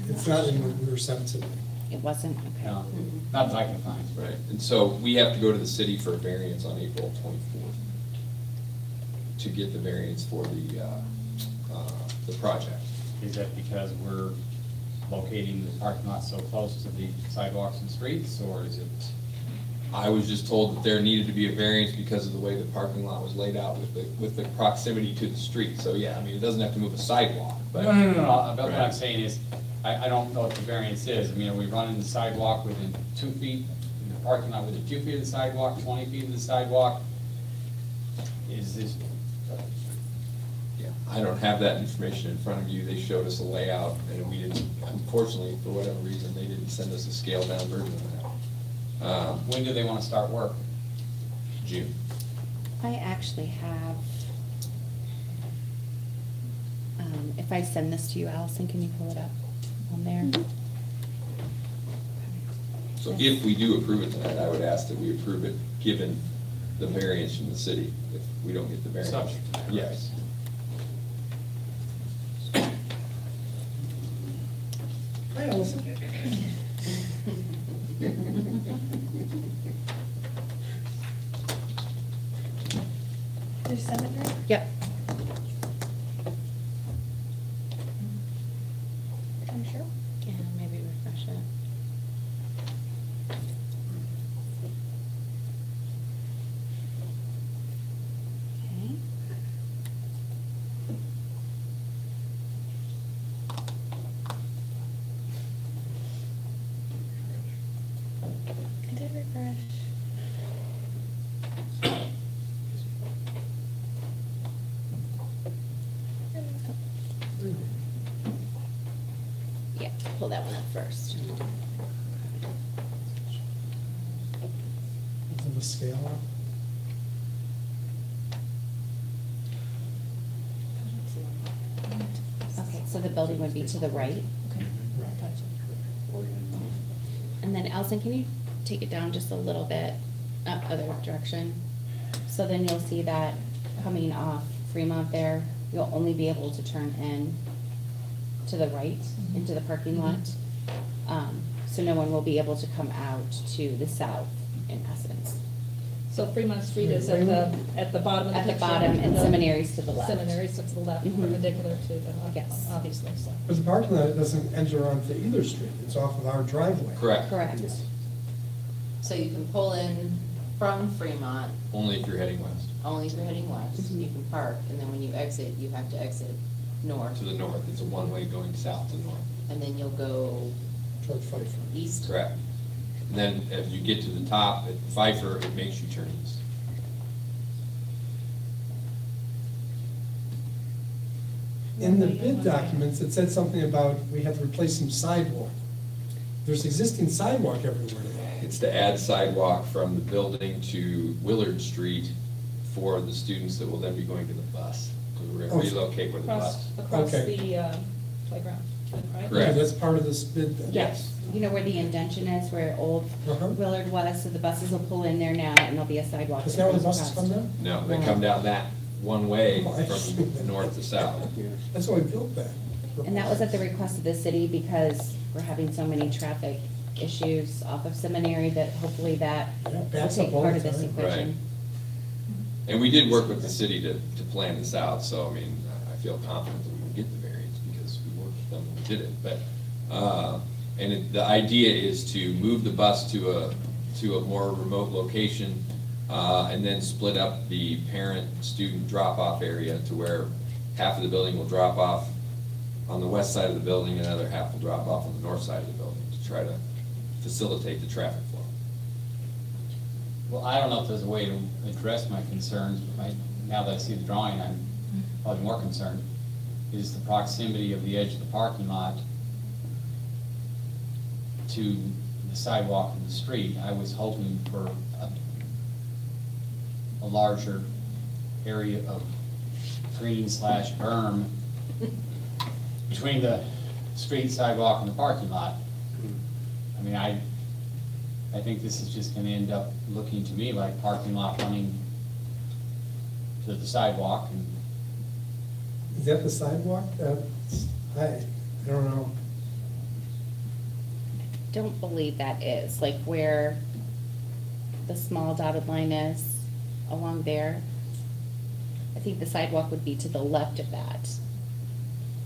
It's not in what we were sent today. It wasn't, okay. No, not that I can find. Right, and so we have to go to the city for a variance on April 24th to get the variance for the project. Is that because we're locating the parking lot so close to the sidewalks and streets, or is it? I was just told that there needed to be a variance because of the way the parking lot was laid out with the proximity to the street. So, yeah, I mean, it doesn't have to move a sidewalk, but. No. But what Right. I'm saying is, I don't know what the variance is. I mean, are we running the sidewalk within 2 feet, the parking lot within 2 feet of the sidewalk, 20 feet of the sidewalk? Is this? Yeah, I don't have that information in front of you. They showed us a layout, and we didn't, unfortunately, for whatever reason, they didn't send us a scaled down version of that. When do they want to start work? June. I actually have, if I send this to you, Allison, can you pull it up on there? So if we do approve it tonight, I would ask that we approve it, given the variance from the city, if we don't get the variance. Subject to that, right? Yes. Hi, Allison. There's cemetery? Yep. I'm sure. Yeah, maybe refresh it. pull that one up first. Is it a scale? Okay, so the building would be to the right. And then Allison, can you take it down just a little bit, other direction? So then you'll see that coming off Fremont there, you'll only be able to turn in to the right into the parking lot. So no one will be able to come out to the south in essence. So Fremont Street is at the bottom of the At the picture? bottom and Seminary's to the left. Seminary's to the left, Mhm. perpendicular to the, Yes. obviously, so. But the parking lot doesn't enter onto either street, it's off of our driveway. Correct. Correct. So you can pull in from Fremont, Only if you're heading west. only if you're heading west, you can park, and then when you exit, you have to exit north, To the north, it's a one-way going south to north. and then you'll go Toward Pfeiffer. east. Correct. And then as you get to the top at Pfeiffer, it makes you turn east. In the bid documents, it said something about we have to replace some sidewalk. There's existing sidewalk everywhere. It's to add sidewalk from the building to Willard Street for the students that will then be going to the bus. So we're Oh. gonna relocate where the bus. Across Okay. the playground, right? Correct. Okay, that's part of this bid then? Yes, you know where the indention is, where old Uh-huh. Willard was, so the buses will pull in there now and there'll be a sidewalk. Is that where the that goes buses across. come down? No, they come down that one way Oh, I see. from north to south. That's why we built that. And that was at the request of the city because we're having so many traffic issues off of Seminary that hopefully that Yeah, will backs take up all part the of this time. equation. And we did work with the city to plan this out, so I mean, I feel confident that we can get the variance because we worked with them and we did it. But, the idea is to move the bus to a more remote location, and then split up the parent-student drop-off area to where half of the building will drop off on the west side of the building, and another half will drop off on the north side of the building to try to facilitate the traffic flow. Well, I don't know if there's a way to address my concerns, but now that I see the drawing, I'm probably more concerned, is the proximity of the edge of the parking lot to the sidewalk and the street. I was hoping for a larger area of green / berm between the street, sidewalk, and the parking lot. I mean, I think this is just gonna end up looking to me like parking lot running to the sidewalk, and Is that the sidewalk? I don't know. Don't believe that is, like where the small dotted line is along there. I think the sidewalk would be to the left of that.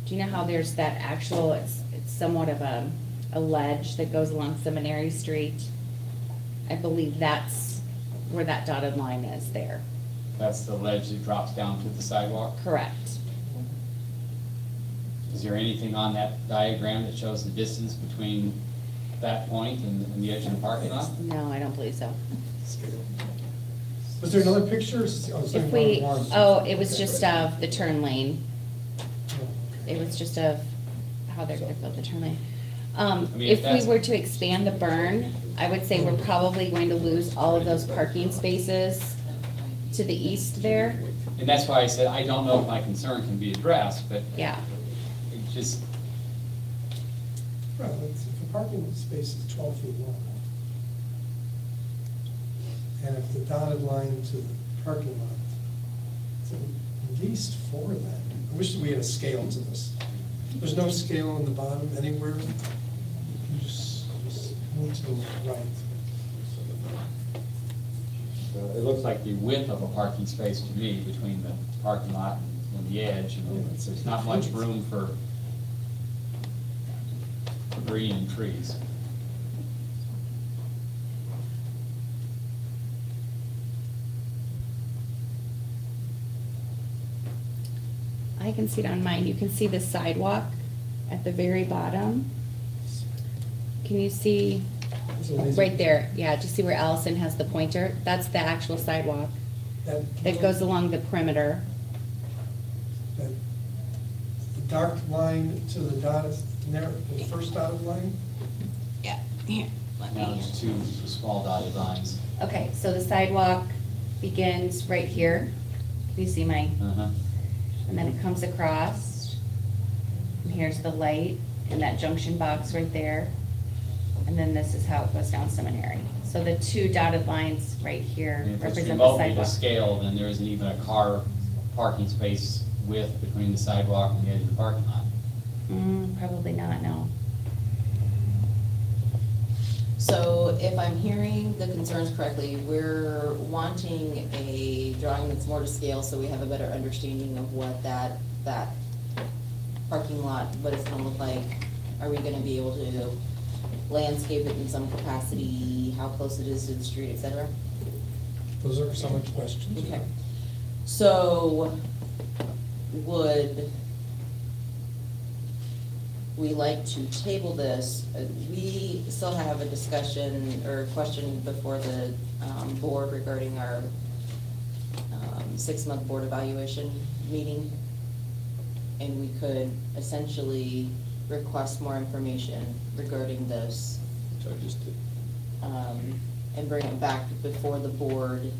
Do you know how there's that actual, it's somewhat of a ledge that goes along Seminary Street? I believe that's where that dotted line is there. that's the ledge that drops down to the sidewalk. Correct. Is there anything on that diagram that shows the distance between that point and the edge of the parking lot? No, I don't believe so. Was there another picture? If we, it was just of the turn lane. It was just of how they're gonna build the turn lane. mean, if If we that's- were to expand the burn, I would say we're probably going to lose all of those parking spaces to the east there. And that's why I said, I don't know if my concern can be addressed, but Yeah, it just, Well, if the parking space is 12 feet long, and if the dotted line to the parking lot, it's at least 4 then. I wish we had a scale to this. There's no scale on the bottom anywhere. You just move to the right. it looks like the width of a parking space to me between the parking lot and the edge. And there's not much room for green and trees. I can see it on mine. You can see the sidewalk at the very bottom. Can you see, right there, yeah, do you see where Allison has the pointer? That's the actual sidewalk that goes along the perimeter. The dark line to the dotted, the first dotted line? Yeah, here, let Now me. there's two small dotted lines. Okay, so the sidewalk begins right here. You see my, Uh-huh. and then it comes across. And here's the light and that junction box right there. And then this is how it goes down Seminary. So the two dotted lines right here And if it's represent the remotely to sidewalk. scale, then there isn't even a car parking space width between the sidewalk and the edge of the parking lot. Probably not, no. So if I'm hearing the concerns correctly, we're wanting a drawing that's more to scale so we have a better understanding of what that parking lot, what it's gonna look like. Are we gonna be able to landscape it in some capacity, how close it is to the street, et cetera? Those are some of the questions. Okay. So would we like to table this? We still have a discussion or question before the board regarding our 6-month board evaluation meeting. And we could essentially request more information regarding this. Which I just did. And bring it back before the board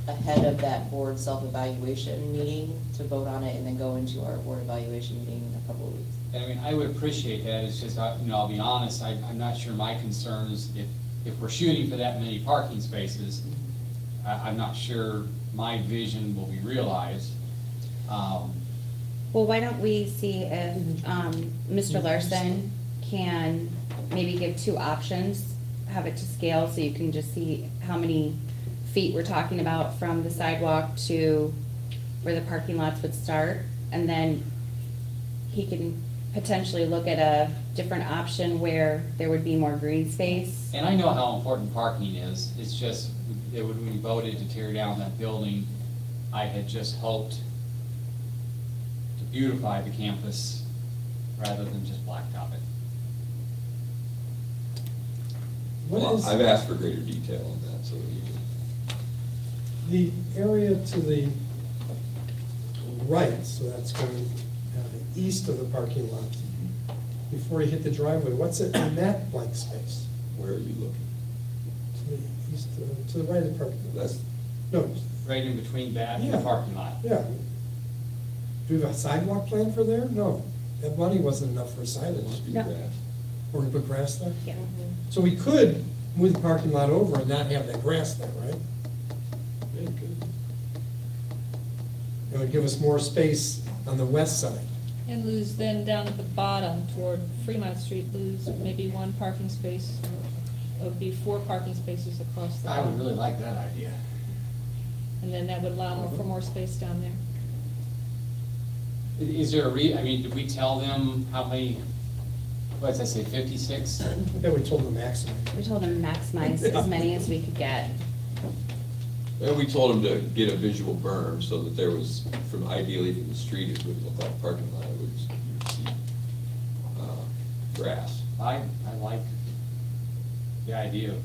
ahead of that board self-evaluation meeting to vote on it and then go into our board evaluation meeting in a couple of weeks. And I mean, I would appreciate that, it's just, I'll be honest, I'm not sure my concern is if we're shooting for that many parking spaces, I'm not sure my vision will be realized. Well, why don't we see if Mr. Larson can maybe give two options, have it to scale so you can just see how many feet we're talking about from the sidewalk to where the parking lots would start. And then he can potentially look at a different option where there would be more green space. And I know how important parking is, it's just, that when we voted to tear down that building, I had just hoped to beautify the campus rather than just blacktop it. Well, I've asked for greater detail on that, so that you can. The area to the right, so that's going east of the parking lot, before you hit the driveway, what's it in that blank space? Where are you looking? To the east, to the right of the parking lot. That's. No. Right in between that and the Yeah. parking lot. Yeah. Do we have a sidewalk plan for there? No. That money wasn't enough for a sidewalk. Must be No. grass. Or we put grass there? Yeah. So we could move the parking lot over and not have that grass there, right? Yeah, good. It would give us more space on the west side. And lose then down at the bottom toward Fremont Street, lose maybe one parking space. It would be 4 parking spaces across the I would bottom. really like that idea. And then that would allow for more space down there. Is there a I mean, did we tell them how many, what did I say, 56? Yeah, we told them maximum. We told him to maximize as many as we could get. And we told him to get a visual berm so that there was, from ideally from the street, it would look like a parking lot, it would you would see grass. I like the idea of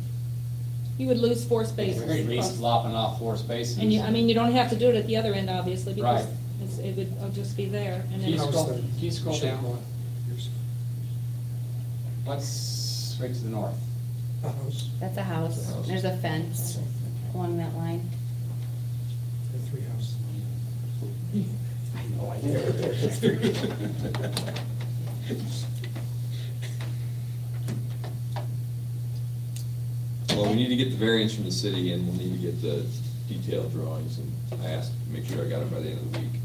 You would lose 4 spaces. at least across- lopping off 4 spaces. And you, I mean, you don't have to do it at the other end, obviously, because Right. it would just be there. And Can you then scroll down? What's right to the north? A house. That's a house. There's a fence along that line. There are 3 houses. I know, I Well, we need to get the variance from the city and we'll need to get the detailed drawings, and I asked to make sure I got them by the end of the week,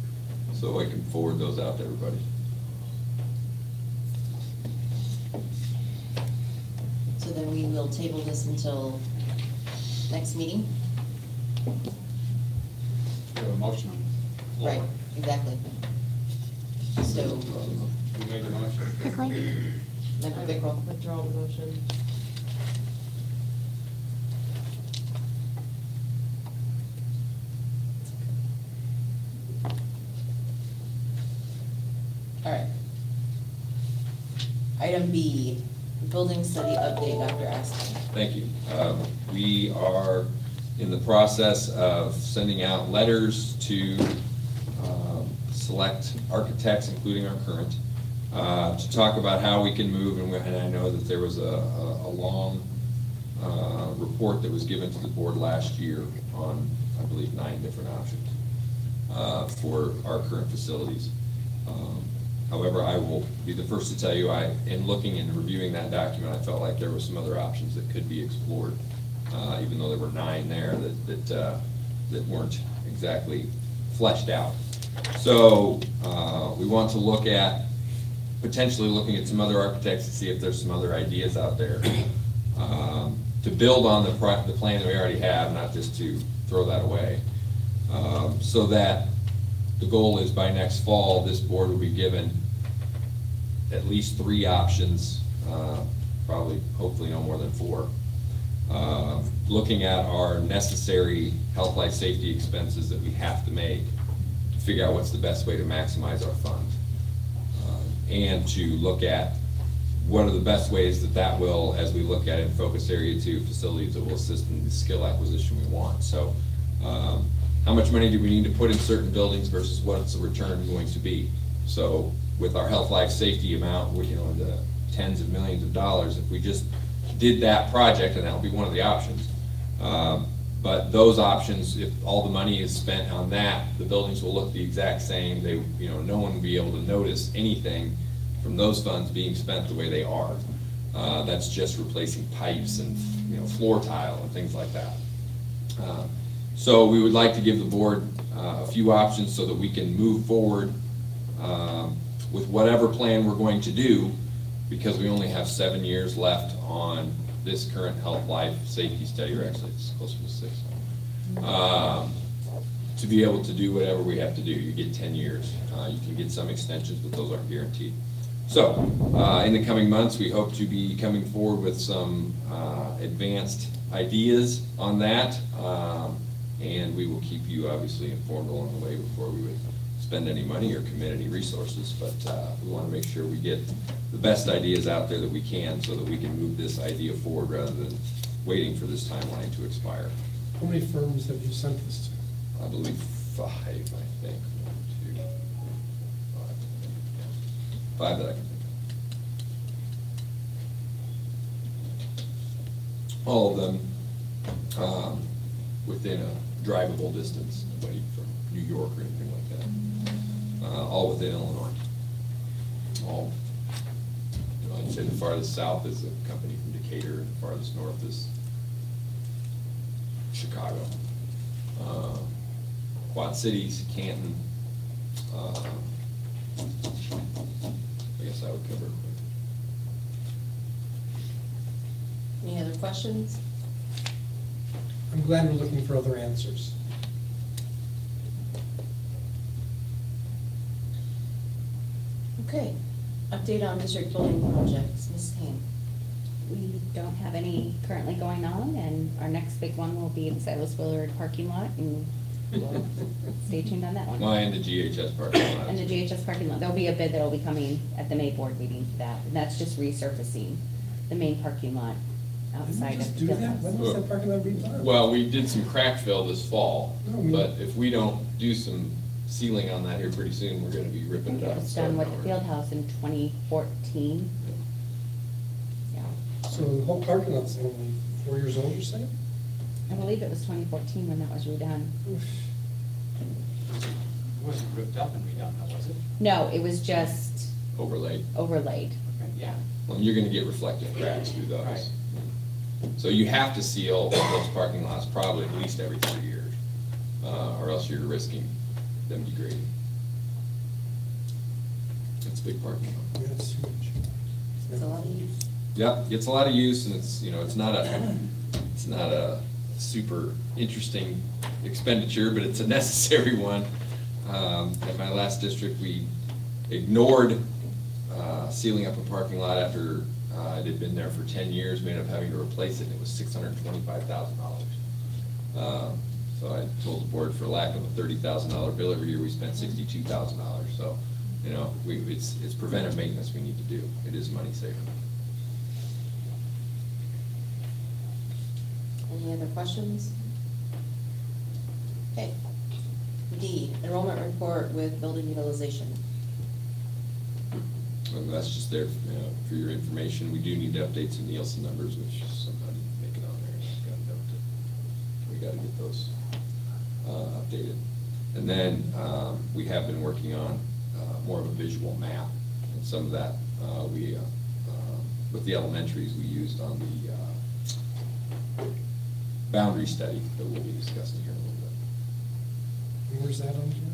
so I can forward those out to everybody. So then we will table this until next meeting? We have a motion on it. Right, exactly. So, You made the motion? Member Bickrell. Withdraw the motion. All right. Item B, building study update, Dr. Aston. Thank you. We are in the process of sending out letters to select architects, including our current, to talk about how we can move, and I know that there was a long report that was given to the board last year on, I believe, 9 different options for our current facilities. However, I will be the first to tell you, in looking and reviewing that document, I felt like there were some other options that could be explored, even though there were 9 there that weren't exactly fleshed out. So we want to look at, potentially looking at some other architects to see if there's some other ideas out there to build on the plan that we already have, not just to throw that away. So that the goal is by next fall, this board will be given at least 3 options, probably, hopefully no more than 4. Looking at our necessary health, life, safety expenses that we have to make to figure out what's the best way to maximize our funds. And to look at what are the best ways that will, as we look at in focus area 2, facilities that will assist in the skill acquisition we want. So how much money do we need to put in certain buildings versus what's the return going to be? So with our health, life, safety amount, we're, in the tens of millions of dollars, if we just did that project, and that'll be one of the options. But those options, if all the money is spent on that, the buildings will look the exact same. They, no one will be able to notice anything from those funds being spent the way they are. That's just replacing pipes and floor tile and things like that. So we would like to give the board a few options so that we can move forward with whatever plan we're going to do, because we only have 7 years left on this current health, life, safety study, or actually it's closer to 6, to be able to do whatever we have to do. You get 10 years. You can get some extensions, but those aren't guaranteed. So in the coming months, we hope to be coming forward with some advanced ideas on that, and we will keep you obviously informed along the way before we would spend any money or commit any resources, but we want to make sure we get the best ideas out there that we can so that we can move this idea forward rather than waiting for this timeline to expire. How many firms have you sent this to? I believe 5, I think. 1, 2, 5. 5 that I can think of. All of them within a drivable distance away from New York or anything like that. All within Illinois. All, I'd say the farthest south is a company from Decatur, and the farthest north is Chicago. Quad Cities, Canton. I guess I would cover it. Any other questions? I'm glad we're looking for other answers. Okay, update on district building projects, Ms. Hamm. We don't have any currently going on, and our next big one will be the Silas Willard parking lot, and we'll stay tuned on that one. Well, and the GHS parking lot. And the GHS parking lot, there'll be a bid that'll be coming at the May board meeting for that, and that's just resurfacing the main parking lot outside of the field house. When was that parking lot redone? Well, we did some crack fill this fall, No, we- but if we don't do some sealing on that here pretty soon, we're gonna be I ripping think it it up. was done with the field house in 2014. Yeah, So the whole parking lot's only 4 years old, you're saying? I believe it was 2014 when that was redone. It wasn't ripped up and redone, though, was it? No, it was just Overlaid. overlaid. Okay, yeah. Well, you're gonna get reflective cracks through those. Right. So you have to seal those parking lots probably at least every 3 years, or else you're risking them degrading. It's a big parking lot. Yeah, it's huge. It's a lot of use. Yep, gets a lot of use, and it's, it's not a super interesting expenditure, but it's a necessary one. At my last district, we ignored sealing up a parking lot after it had been there for 10 years. We ended up having to replace it, and it was $625,000. So I told the board, for lack of a $30,000 bill every year, we spent $62,000. So, it's preventive maintenance we need to do. It is money saver. Any other questions? Okay. D, enrollment report with building utilization. And that's just there, for your information. We do need to update some Nielsen numbers, which somehow didn't make it on there. We gotta get those updated. And then we have been working on more of a visual map, and some of that with the elementaries we used on the boundary study that we'll be discussing here in a little bit. Where's that on here?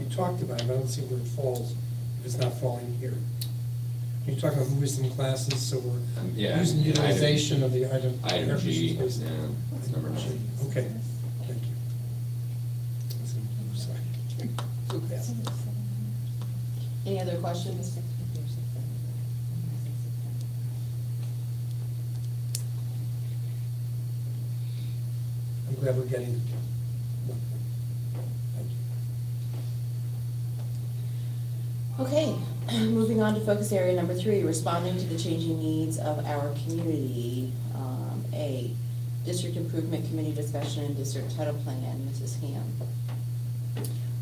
You talked about it, but I don't see where it falls, if it's not falling here. You talk about wisdom classes, so we're Yeah, using yeah, utilization of the item. Item G, air yeah, that's number 9. Okay, thank you. Sorry. Any other questions? I'm glad we're getting. Okay, moving on to focus area number 3, responding to the changing needs of our community. A, District Improvement Committee discussion and District Title Plan, Mrs.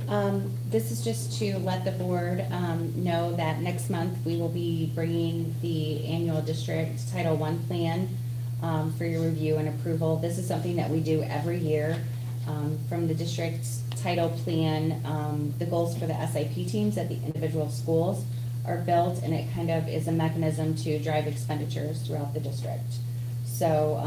Ham. This is just to let the board know that next month we will be bringing the annual district Title I plan for your review and approval. This is something that we do every year. From the district's title plan, the goals for the SIP teams at the individual schools are built, and it kind of is a mechanism to drive expenditures throughout the district. So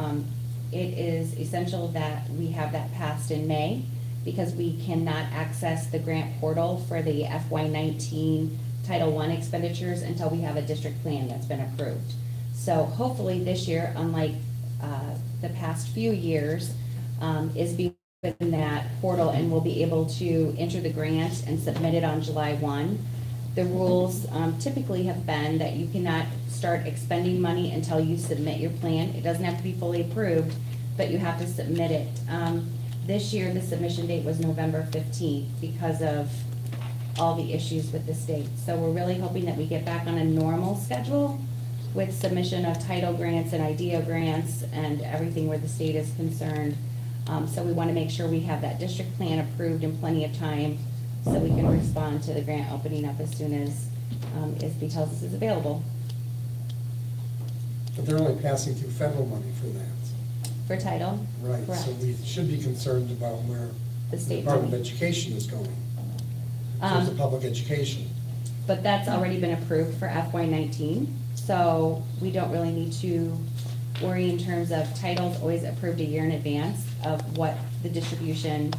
it is essential that we have that passed in May, because we cannot access the grant portal for the FY19 Title I expenditures until we have a district plan that's been approved. So hopefully this year, unlike the past few years, is being in that portal, and we'll be able to enter the grant and submit it on July 1. The rules typically have been that you cannot start expending money until you submit your plan. It doesn't have to be fully approved, but you have to submit it. This year, the submission date was November 15th because of all the issues with the state. So we're really hoping that we get back on a normal schedule with submission of title grants and idea grants and everything where the state is concerned. So we want to make sure we have that district plan approved in plenty of time so we can respond to the grant opening up as soon as ISB tells us is available. But they're only passing through federal money for that. For title? Right, Correct. so we should be concerned about where The state Department of money. Education is going, in terms of public education. But that's already been approved for FY19, so we don't really need to worry in terms of titles always approved a year in advance of what the distribution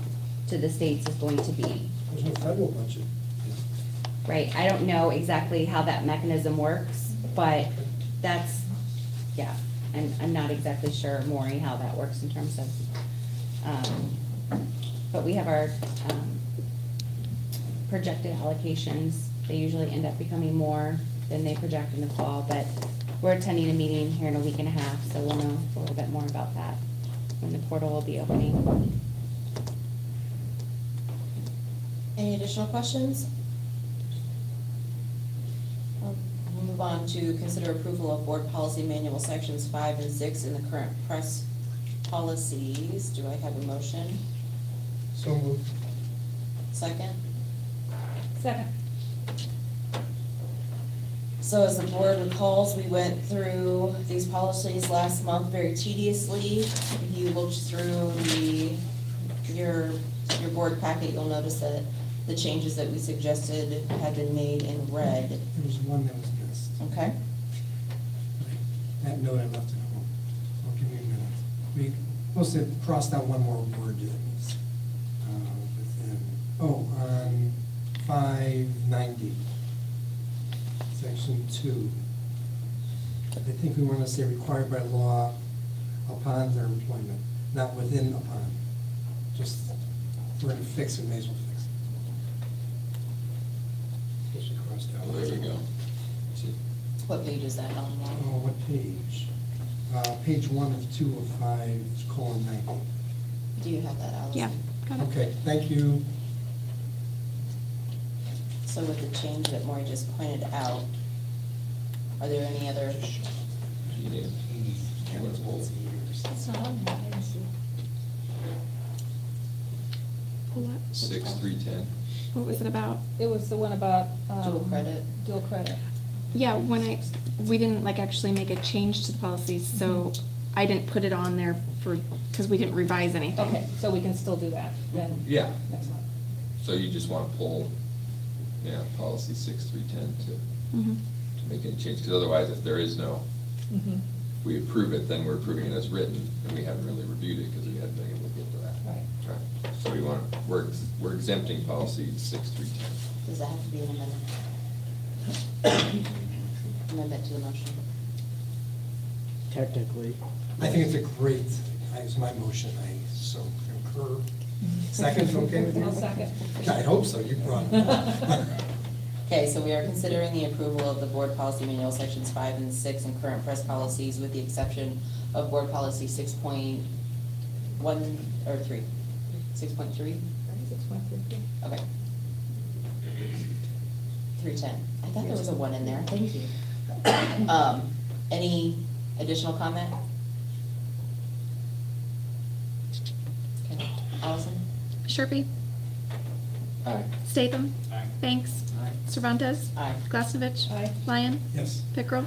to the states is going to be. There's no federal budget. Right, I don't know exactly how that mechanism works, but that's, yeah, and I'm not exactly sure, Maury, how that works in terms of, but we have our projected allocations. They usually end up becoming more than they project in the fall, but we're attending a meeting here in a week and a half, so we'll know a little bit more about that when the portal will be opening. Any additional questions? We'll move on to consider approval of board policy manual sections 5 and 6 in the current press policies. Do I have a motion? So moved. Second? Second. So as the board recalls, we went through these policies last month very tediously. If you looked through your board packet, you'll notice that the changes that we suggested had been made in red. There was one that was missed. Okay? That note I left at home. I'll give you a minute. We must have crossed out one more word that was within, on 590, section 2. I think we want to say required by law upon their employment, not within upon. Just, if we're going to fix it, may as well fix it. Guess we crossed out. There we go. What page is that on? Oh, what page? Page 1 of 2 of 5:90. Do you have that, Allison? Yeah, got it. Okay, thank you. So with the change that Maury just pointed out, are there any other? It's not on there, I didn't see. pull up. 6310. What was it about? It was the one about. Dual credit. Dual credit. Yeah, we didn't like actually make a change to the policies, so I didn't put it on there because we didn't revise anything. Okay, so we can still do that then. Yeah. Next month. So you just want to pull, policy 6310 Mhm. to make any change, because otherwise, if there is no, Mhm. if we approve it, then we're approving it as written, and we haven't really reviewed it because we hadn't been able to get to that. Right. So we're exempting policy 6310. Does that have to be an amendment? Amendment to the motion. Technically. I think it's a great, it's my motion, I so concur. Second, okay with you? I'll second. I hope so, you brought it up. Okay, so we are considering the approval of the board policy manual, sections 5 and 6, and current press policies, with the exception of board policy 6.1 or 3? 6.3? 6.3. Okay. 310. I thought there was a 1 in there, thank you. Any additional comment? Okay, Allison? Sharpie? Aye. Statham? Aye. Banks? Aye. Cervantes? Aye. Glasnovich? Aye. Lyon? Yes. Pickrell?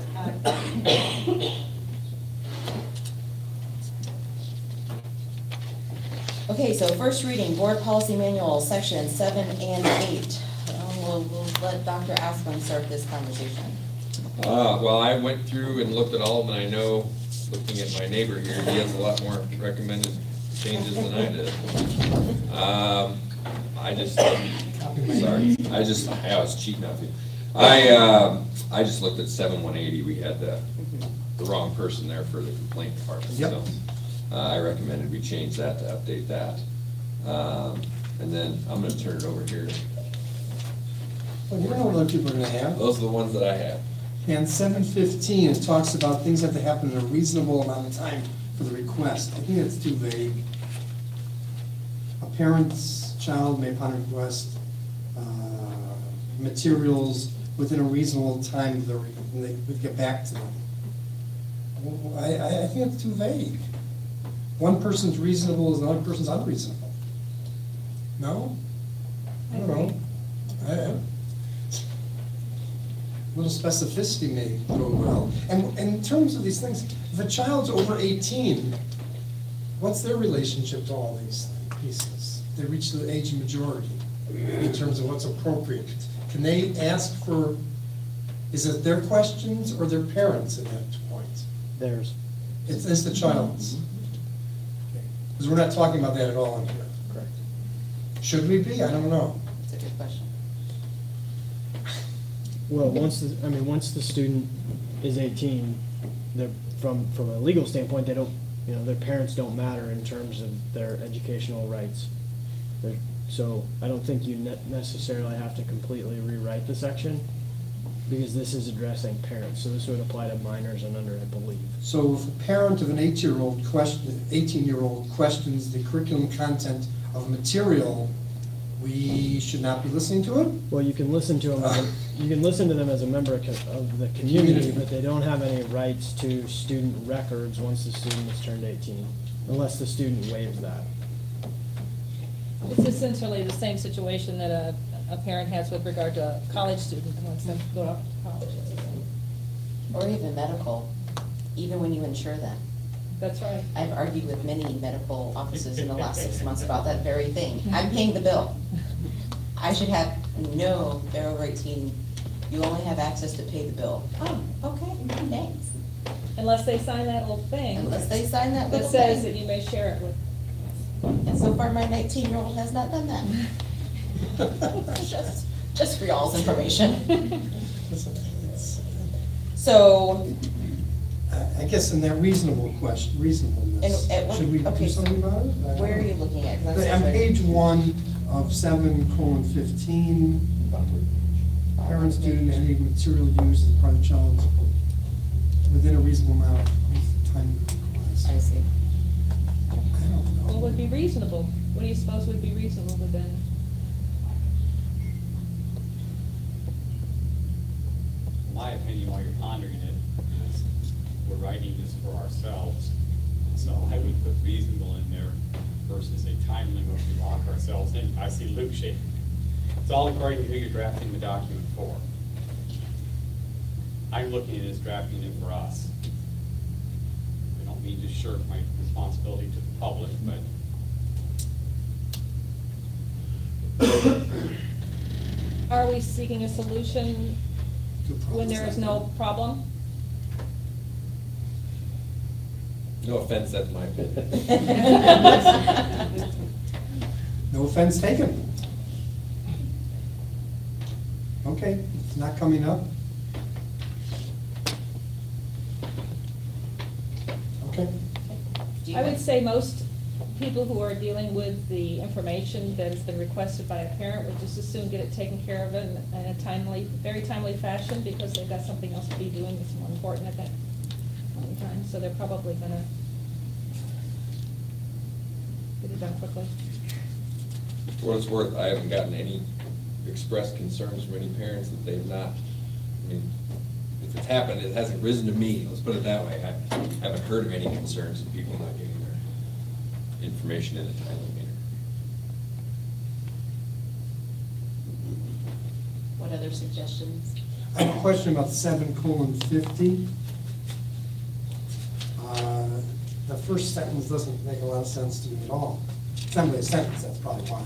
Okay, so first reading, board policy manual, section 7 and 8. We'll let Dr. Asplin start this conversation. Well, I went through and looked at all of them, and I know, looking at my neighbor here, he has a lot more recommended changes than I did. I was cheating off you. I just looked at 7180, we had the wrong person there for the complaint department. Yep. So I recommended we change that to update that. And then I'm gonna turn it over here. Well, you know what other people are gonna have? Those are the ones that I have. And 715, it talks about things that have to happen in a reasonable amount of time for the request. I think it's too vague. A parent's child may upon request materials within a reasonable time they would get back to them. I think it's too vague. One person's reasonable is another person's unreasonable. No? I don't know. A little specificity may go well. And in terms of these things, if a child's over 18, what's their relationship to all these pieces? They reach the age of majority in terms of what's appropriate. Can they ask for, is it their questions or their parents at that point? Theirs. It's the child's. Because we're not talking about that at all in here. Correct. Should we be? I don't know. That's a good question. Well, once the student is 18, they're from a legal standpoint, they don't, their parents don't matter in terms of their educational rights. So I don't think you necessarily have to completely rewrite the section, because this is addressing parents, so this would apply to minors and under, I believe. So if a parent of an 18-year-old questions the curriculum content of material, we should not be listening to it? Well, you can listen to them, you can listen to them as a member of the community, but they don't have any rights to student records once the student has turned 18, unless the student waives that. It's essentially the same situation that a parent has with regard to a college student who wants them to go off to college. Or even medical, even when you insure them. That's right. I've argued with many medical offices in the last 6 months about that very thing. I'm paying the bill. I should have, no, they're over 18, you only have access to pay the bill. Oh, okay, thanks. Unless they sign that little thing. Unless they sign that little That says thing. that you may share it with. And so far, my 19-year-old has not done that. Just for y'all's information. So. I guess in that reasonableness, should we do something about it? Where are you looking at? On page 1 of 7:15, parent, student, any material used as part of the child's within a reasonable amount of time. I see. What would be reasonable? What do you suppose would be reasonable within? In my opinion, while you're pondering it, is we're writing this for ourselves, so I would put reasonable in there. versus a time limit we lock ourselves in. I see Luke shaking. It's all according to who you're drafting the document for. I'm looking at it as drafting it for us. I don't mean to shirk my responsibility to the public, but Are we seeking a solution when there is no problem? No offense, that's my opinion. No offense taken. Okay, it's not coming up. Okay. I would say most people who are dealing with the information that has been requested by a parent would just as soon get it taken care of in a timely, very timely fashion, because they've got something else to be doing that's more important at that point in time, so they're probably gonna get it done quickly. For what it's worth, I haven't gotten any expressed concerns from any parents that they've not, I mean, if it's happened, it hasn't risen to me, let's put it that way. I haven't heard of any concerns of people not getting their information in a timely manner. What other suggestions? I have a question about 7:50. The first sentence doesn't make a lot of sense to me at all. It's not really a sentence, that's probably why.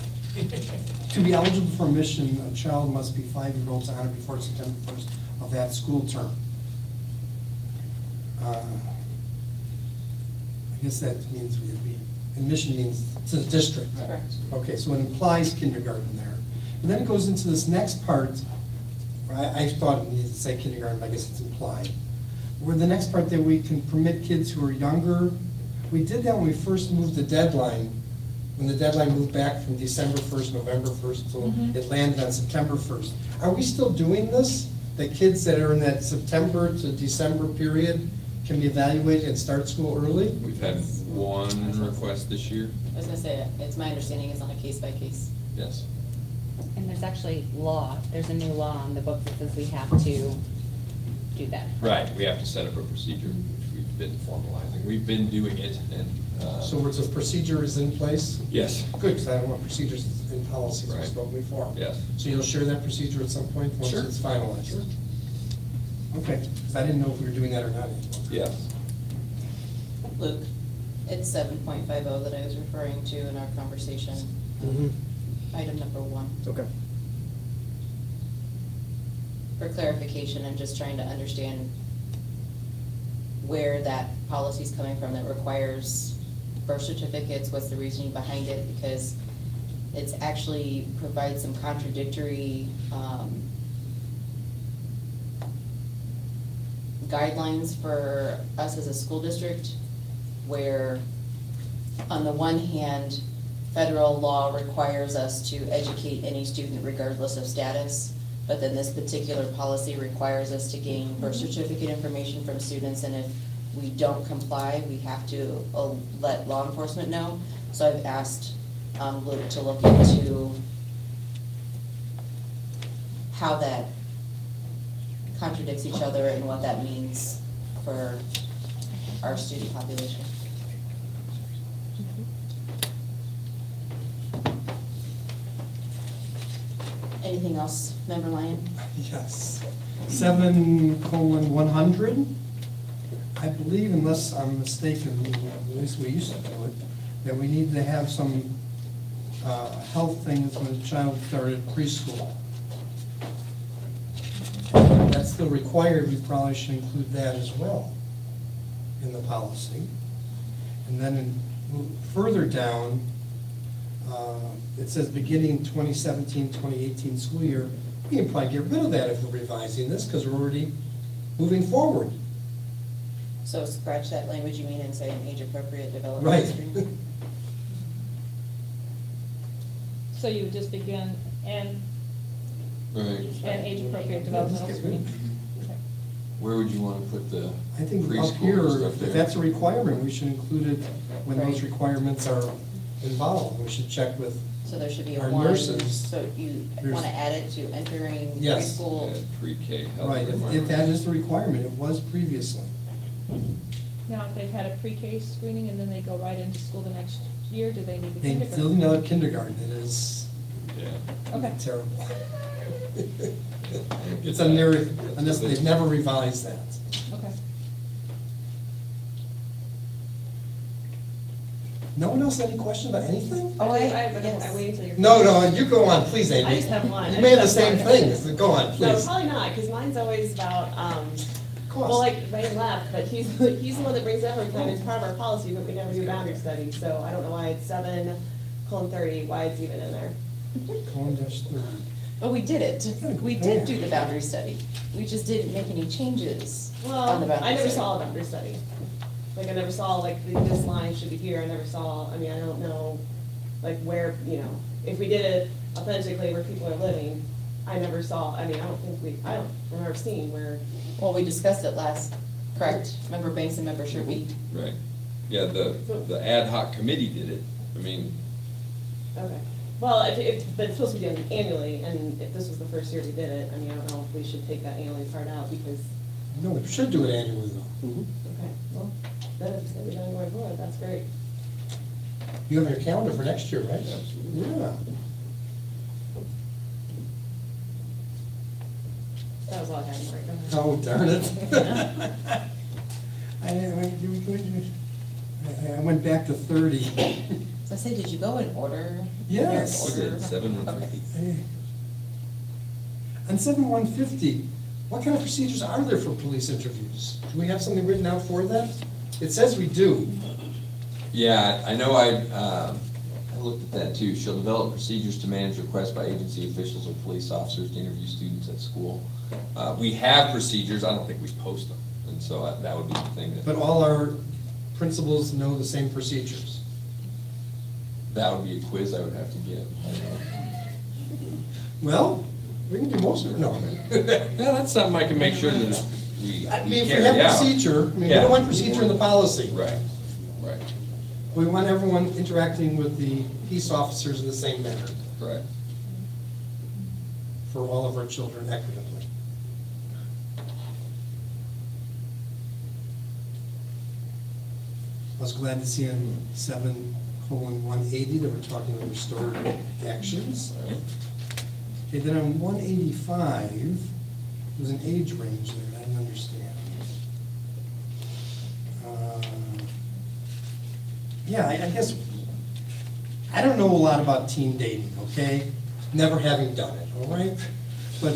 To be eligible for admission, a child must be 5 years old on or before September 1st of that school term. I guess that means admission means to the district. Correct. Okay, so it implies kindergarten there. And then it goes into this next part, I thought it needed to say kindergarten, but I guess it's implied. Where the next part that we can permit kids who are younger, we did that when we first moved the deadline, when the deadline moved back from December 1st, November 1st, so it landed on September 1st. Are we still doing this? That kids that are in that September to December period can be evaluated and start school early? We've had one request this year. I was gonna say, it's my understanding it's on a case by case. Yes. And there's actually there's a new law on the book that says we have to do that. Right, we have to set up a procedure, which we've been formalizing. We've been doing it, and So it's a procedure is in place? yes. Good, because I don't want procedures in policies we Right. spoke before. Yes. So you'll share that procedure at some point once Sure. it's finalized? Sure. Okay, because I didn't know if we were doing that or not anymore. Yes. Luke, it's 7.50 that I was referring to in our conversation. Item number 1. Okay. For clarification, I'm just trying to understand where that policy is coming from that requires birth certificates, what's the reasoning behind it? Because it's actually provides some contradictory guidelines for us as a school district, where on the one hand, federal law requires us to educate any student regardless of status, but then this particular policy requires us to gain birth certificate information from students, and if we don't comply, we have to let law enforcement know. So I've asked Luke to look into how that contradicts each other and what that means for our student population. Anything else, Member Lyon? Yes. 7:100. I believe, unless I'm mistaken, at least we used to do it, that we need to have some health things when a child started preschool. That's still required, we probably should include that as well in the policy. And then further down, it says beginning 2017-2018 school year. We can probably get rid of that if we're revising this, because we're already moving forward. So scratch that language, you mean, and say an age-appropriate development Right. history? So you would just begin and age-appropriate developmental screening. Where would you want to put the I think up preschool here, stuff if there? that's a requirement, we should include it when those requirements are involved. We should check with So there should be a our one, nurses. so you There's- want to add it to entering Yes. preschool? Yeah, pre-K health Right, if requirements. that is the requirement, it was previously. Now, if they've had a pre-K screening and then they go right into school the next year? Do they need the They kindergarten? still need another kindergarten. It is Okay. terrible. It's a near, unless they've never revised that. Okay. No one else any question about anything? Oh, I waited till you're. No, you go on, please, Amy. I just have one. You may have the same thing, so go on, No, please. probably not, because mine's always about, well, like, Wayne left, but he's the one that brings everything, it's part of our policy, but we never do boundary studies, so I don't know why it's 7:30, why it's even in there. But we did it. We did do the boundary study. We just didn't make any changes on the Well, boundary I never study. saw a boundary study. Like, I never saw, like, this line should be here, I never saw, I mean, I don't know, like, where, you know, if we did it authentically where people are living, I never saw, I mean, I don't remember seeing where. Well, we discussed it last, correct? Member Banks and Member Sherby. Right. Yeah, the ad hoc committee did it. I mean, Okay. Well, but it's supposed to be done annually, and if this was the first year we did it, I mean, I don't know if we should take that annually part out, because. No, we should do it annually though. Okay, well, then it's gonna be done going forward, that's great. You have your calendar for next year, right? Yeah. That was all I had, Mark. Go ahead. Oh, darn it. I went back to 30. So I say, did you go in order? Yes. I did 7:50. On 7150, what kind of procedures are there for police interviews? Do we have something written out for that? It says we do. Yeah, I know I looked at that too. She'll develop procedures to manage requests by agency officials or police officers to interview students at school. We have procedures, I don't think we post them, and so that would be the thing. But all our principals know the same procedures. That would be a quiz I would have to get. Well, we can do most of it, no. Yeah, that's something I can make sure that we I mean, if we carry have out. procedure, I mean, we Yeah. don't want procedure in the policy. Right. We want everyone interacting with the peace officers in the same manner. Correct. For all of our children equitably. I was glad to see in 7:180 that we're talking about restored actions. Okay, then on 185, there's an age range there, I didn't understand. Yeah, I guess, I don't know a lot about teen dating, okay? Never having done it, all right? But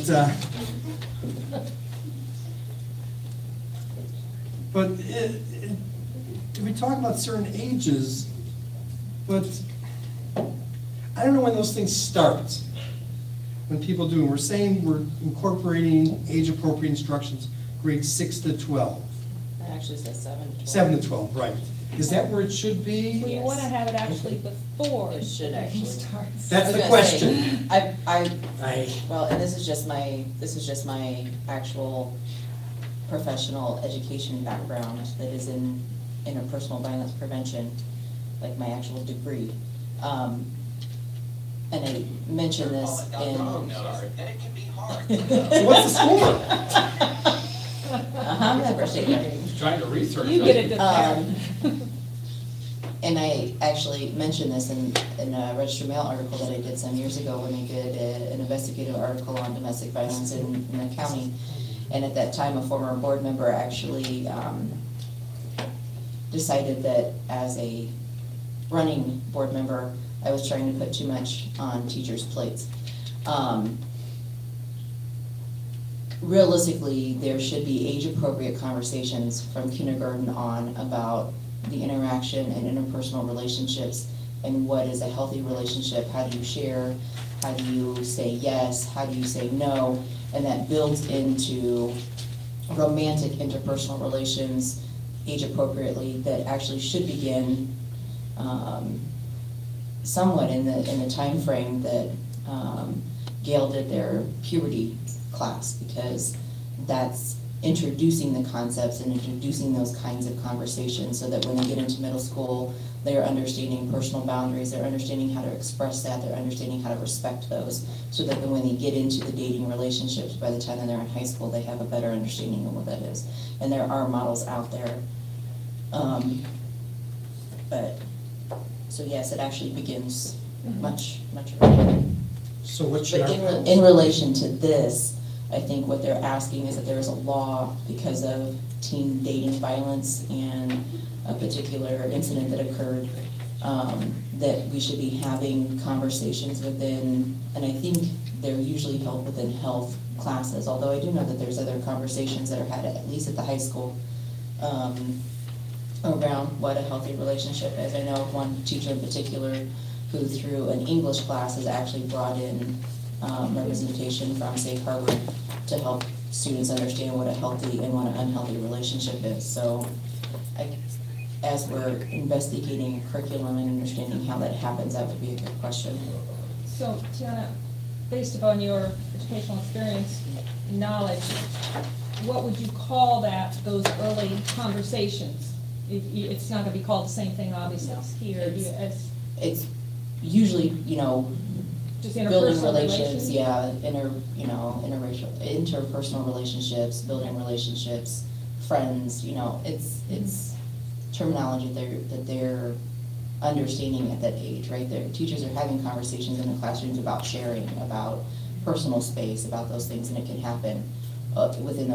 if we talk about certain ages, but I don't know when those things start. When people do, we're saying we're incorporating age-appropriate instructions, grades 6 to 12. It actually says 7 to 12. 7 to 12, right. Is that where it should be? We want to have it actually before. It should actually. That's the question. Well, and this is just my actual professional education background that is in interpersonal violence prevention, like my actual degree. And I mentioned this in. So what's the score? Member statement. Trying to research. You get it to And I actually mentioned this in a Register Mail article that I did some years ago when I did an investigative article on domestic violence in the county. And at that time, a former board member actually decided that as a running board member, I was trying to put too much on teachers' plates. Realistically, there should be age-appropriate conversations from kindergarten on about the interaction and interpersonal relationships and what is a healthy relationship, how do you share, how do you say yes, how do you say no, and that builds into romantic interpersonal relations age-appropriately that actually should begin somewhat in the time frame that Gail did their puberty class, because that's introducing the concepts and introducing those kinds of conversations so that when they get into middle school, they're understanding personal boundaries, they're understanding how to express that, they're understanding how to respect those, so that then when they get into the dating relationships, by the time that they're in high school, they have a better understanding of what that is. And there are models out there. So yes, it actually begins much, much earlier. So what But in relation to this, I think what they're asking is that there is a law because of teen dating violence and a particular incident that occurred, that we should be having conversations within, and I think they're usually held within health classes, although I do know that there's other conversations that are had at least at the high school, around what a healthy relationship is. I know of one teacher in particular who through an English class has actually brought in representation from Safe Harbor to help students understand what a healthy and what an unhealthy relationship is. So as we're investigating curriculum and understanding how that happens, that would be a good question. So, Tiana, based upon your educational experience, knowledge, what would you call those early conversations? It's not gonna be called the same thing, obviously, here. It's usually, just building interpersonal relations, yeah, interpersonal relationships, building relationships, friends, it's terminology that they're understanding at that age, right? Their teachers are having conversations in the classrooms about sharing, about personal space, about those things, and it can happen within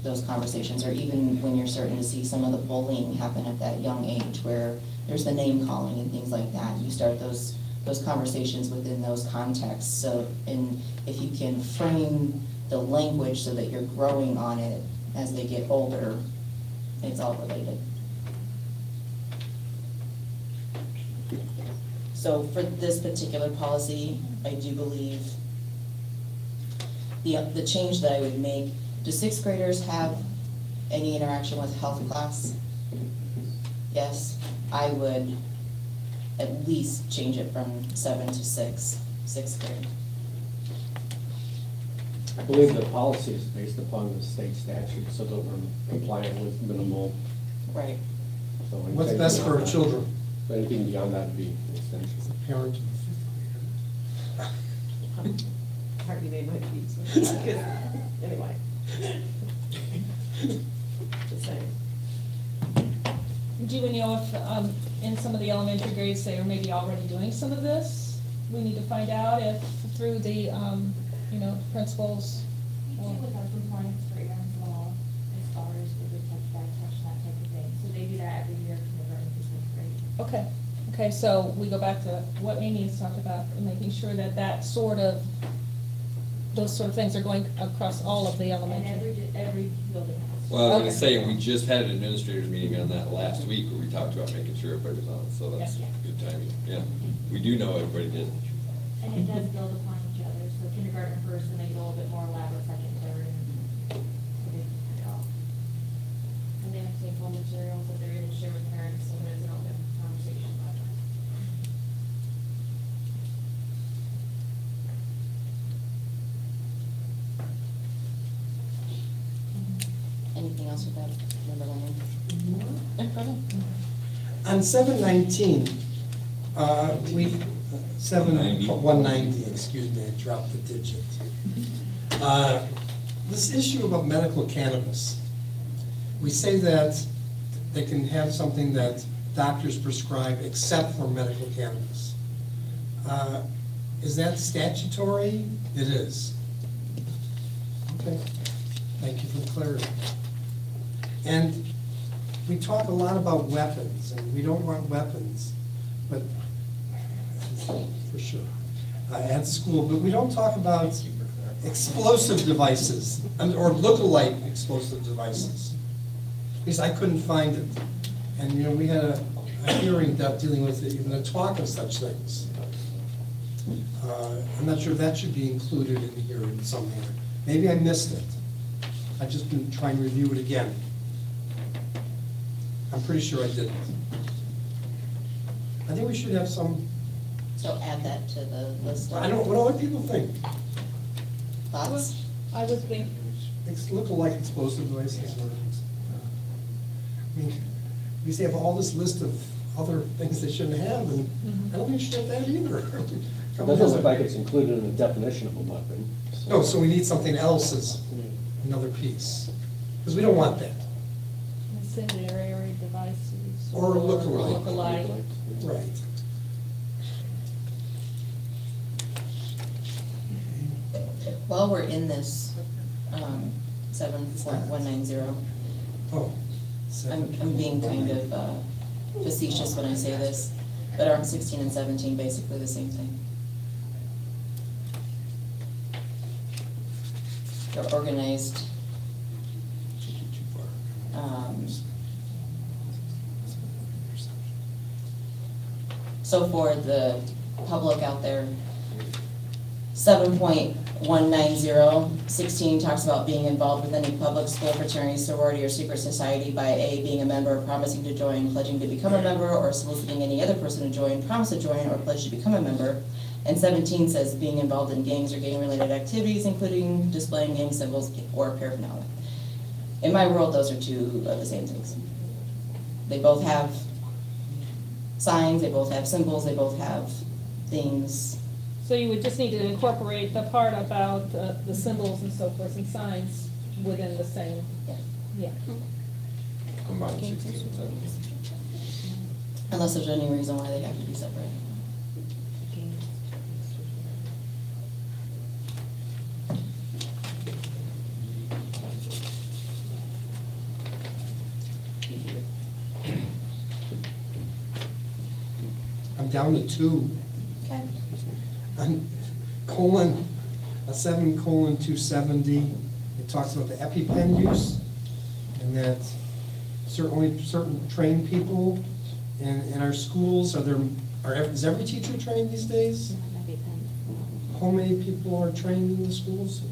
those conversations, or even when you're starting to see some of the bullying happen at that young age where there's the name calling and things like that. You start those conversations within those contexts. So, and if you can frame the language so that you're growing on it as they get older, it's all related. So for this particular policy, I do believe the change that I would make, do sixth graders have any interaction with health class? Yes, I would at least change it from 7 to 6, sixth grade. I believe the policy is based upon the state statute, so that we're compliant with minimal. Right. So what's best for our children? So anything beyond that would be an extension. Parent. Hardly made my peace. Anyway. Just saying. Do you know if in some of the elementary grades they are maybe already doing some of this? We need to find out if through the, principals. We do with our compliance programs as well, as far as the touch, back touch, that type of thing. So they do that every year for the fifth grade. Okay, so we go back to what Amy has talked about, making sure that those sort of things are going across all of the elementary. And every building has. Well, I was gonna say, we just had an administrators meeting on that last week where we talked about making sure everybody was on, so that's good timing, yeah. We do know everybody did. And it does build upon each other, so kindergarten first, and they get a little bit more elaborate second, third, and so they can put it all. And they have take home materials that they're able to share with parents, so there's an open conversation about it. Anything else with that? Number one? On 719, 190, excuse me, I dropped the digit. This issue about medical cannabis, we say that they can have something that doctors prescribe except for medical cannabis. Is that statutory? It is. Okay, thank you for the clarity. And we talk a lot about weapons, and we don't want weapons, but for sure, at school, but we don't talk about explosive devices, or look-alike explosive devices, because I couldn't find it. And, we had a hearing dealing with it, even a talk of such things. I'm not sure if that should be included in here in some manner. Maybe I missed it. I've just been trying to review it again. I'm pretty sure I didn't. I think we should have some. So add that to the list. I don't, what do other people think? Thoughts? I would think. Look-alike explosive devices. We used to have all this list of other things they shouldn't have, and I don't think you should have that either. It doesn't look like it's included in the definition of a weapon. No, so we need something else as another piece, because we don't want that. Incendiary devices. Or look-alike. Look-alike. Right. While we're in this, 7.190. Oh. I'm being kind of facetious when I say this, but aren't 16 and 17 basically the same thing? They're organized. So for the public out there, 7.190, 16 talks about being involved with any public school fraternity, sorority, or secret society by A, being a member, promising to join, pledging to become a member, or soliciting any other person to join, promise to join, or pledge to become a member. And 17 says being involved in gangs or gang-related activities, including displaying gang symbols or paraphernalia. In my world, those are two of the same things. They both have signs, they both have symbols, they both have things. So you would just need to incorporate the part about the symbols and so forth and signs within the same. Yeah. Combine 16 and 17. Unless there's any reason why they have to be separate. I'm down to 2. Okay. On a 7:270, it talks about the EpiPen use, and that certain trained people in our schools, is every teacher trained these days? How many people are trained in the schools?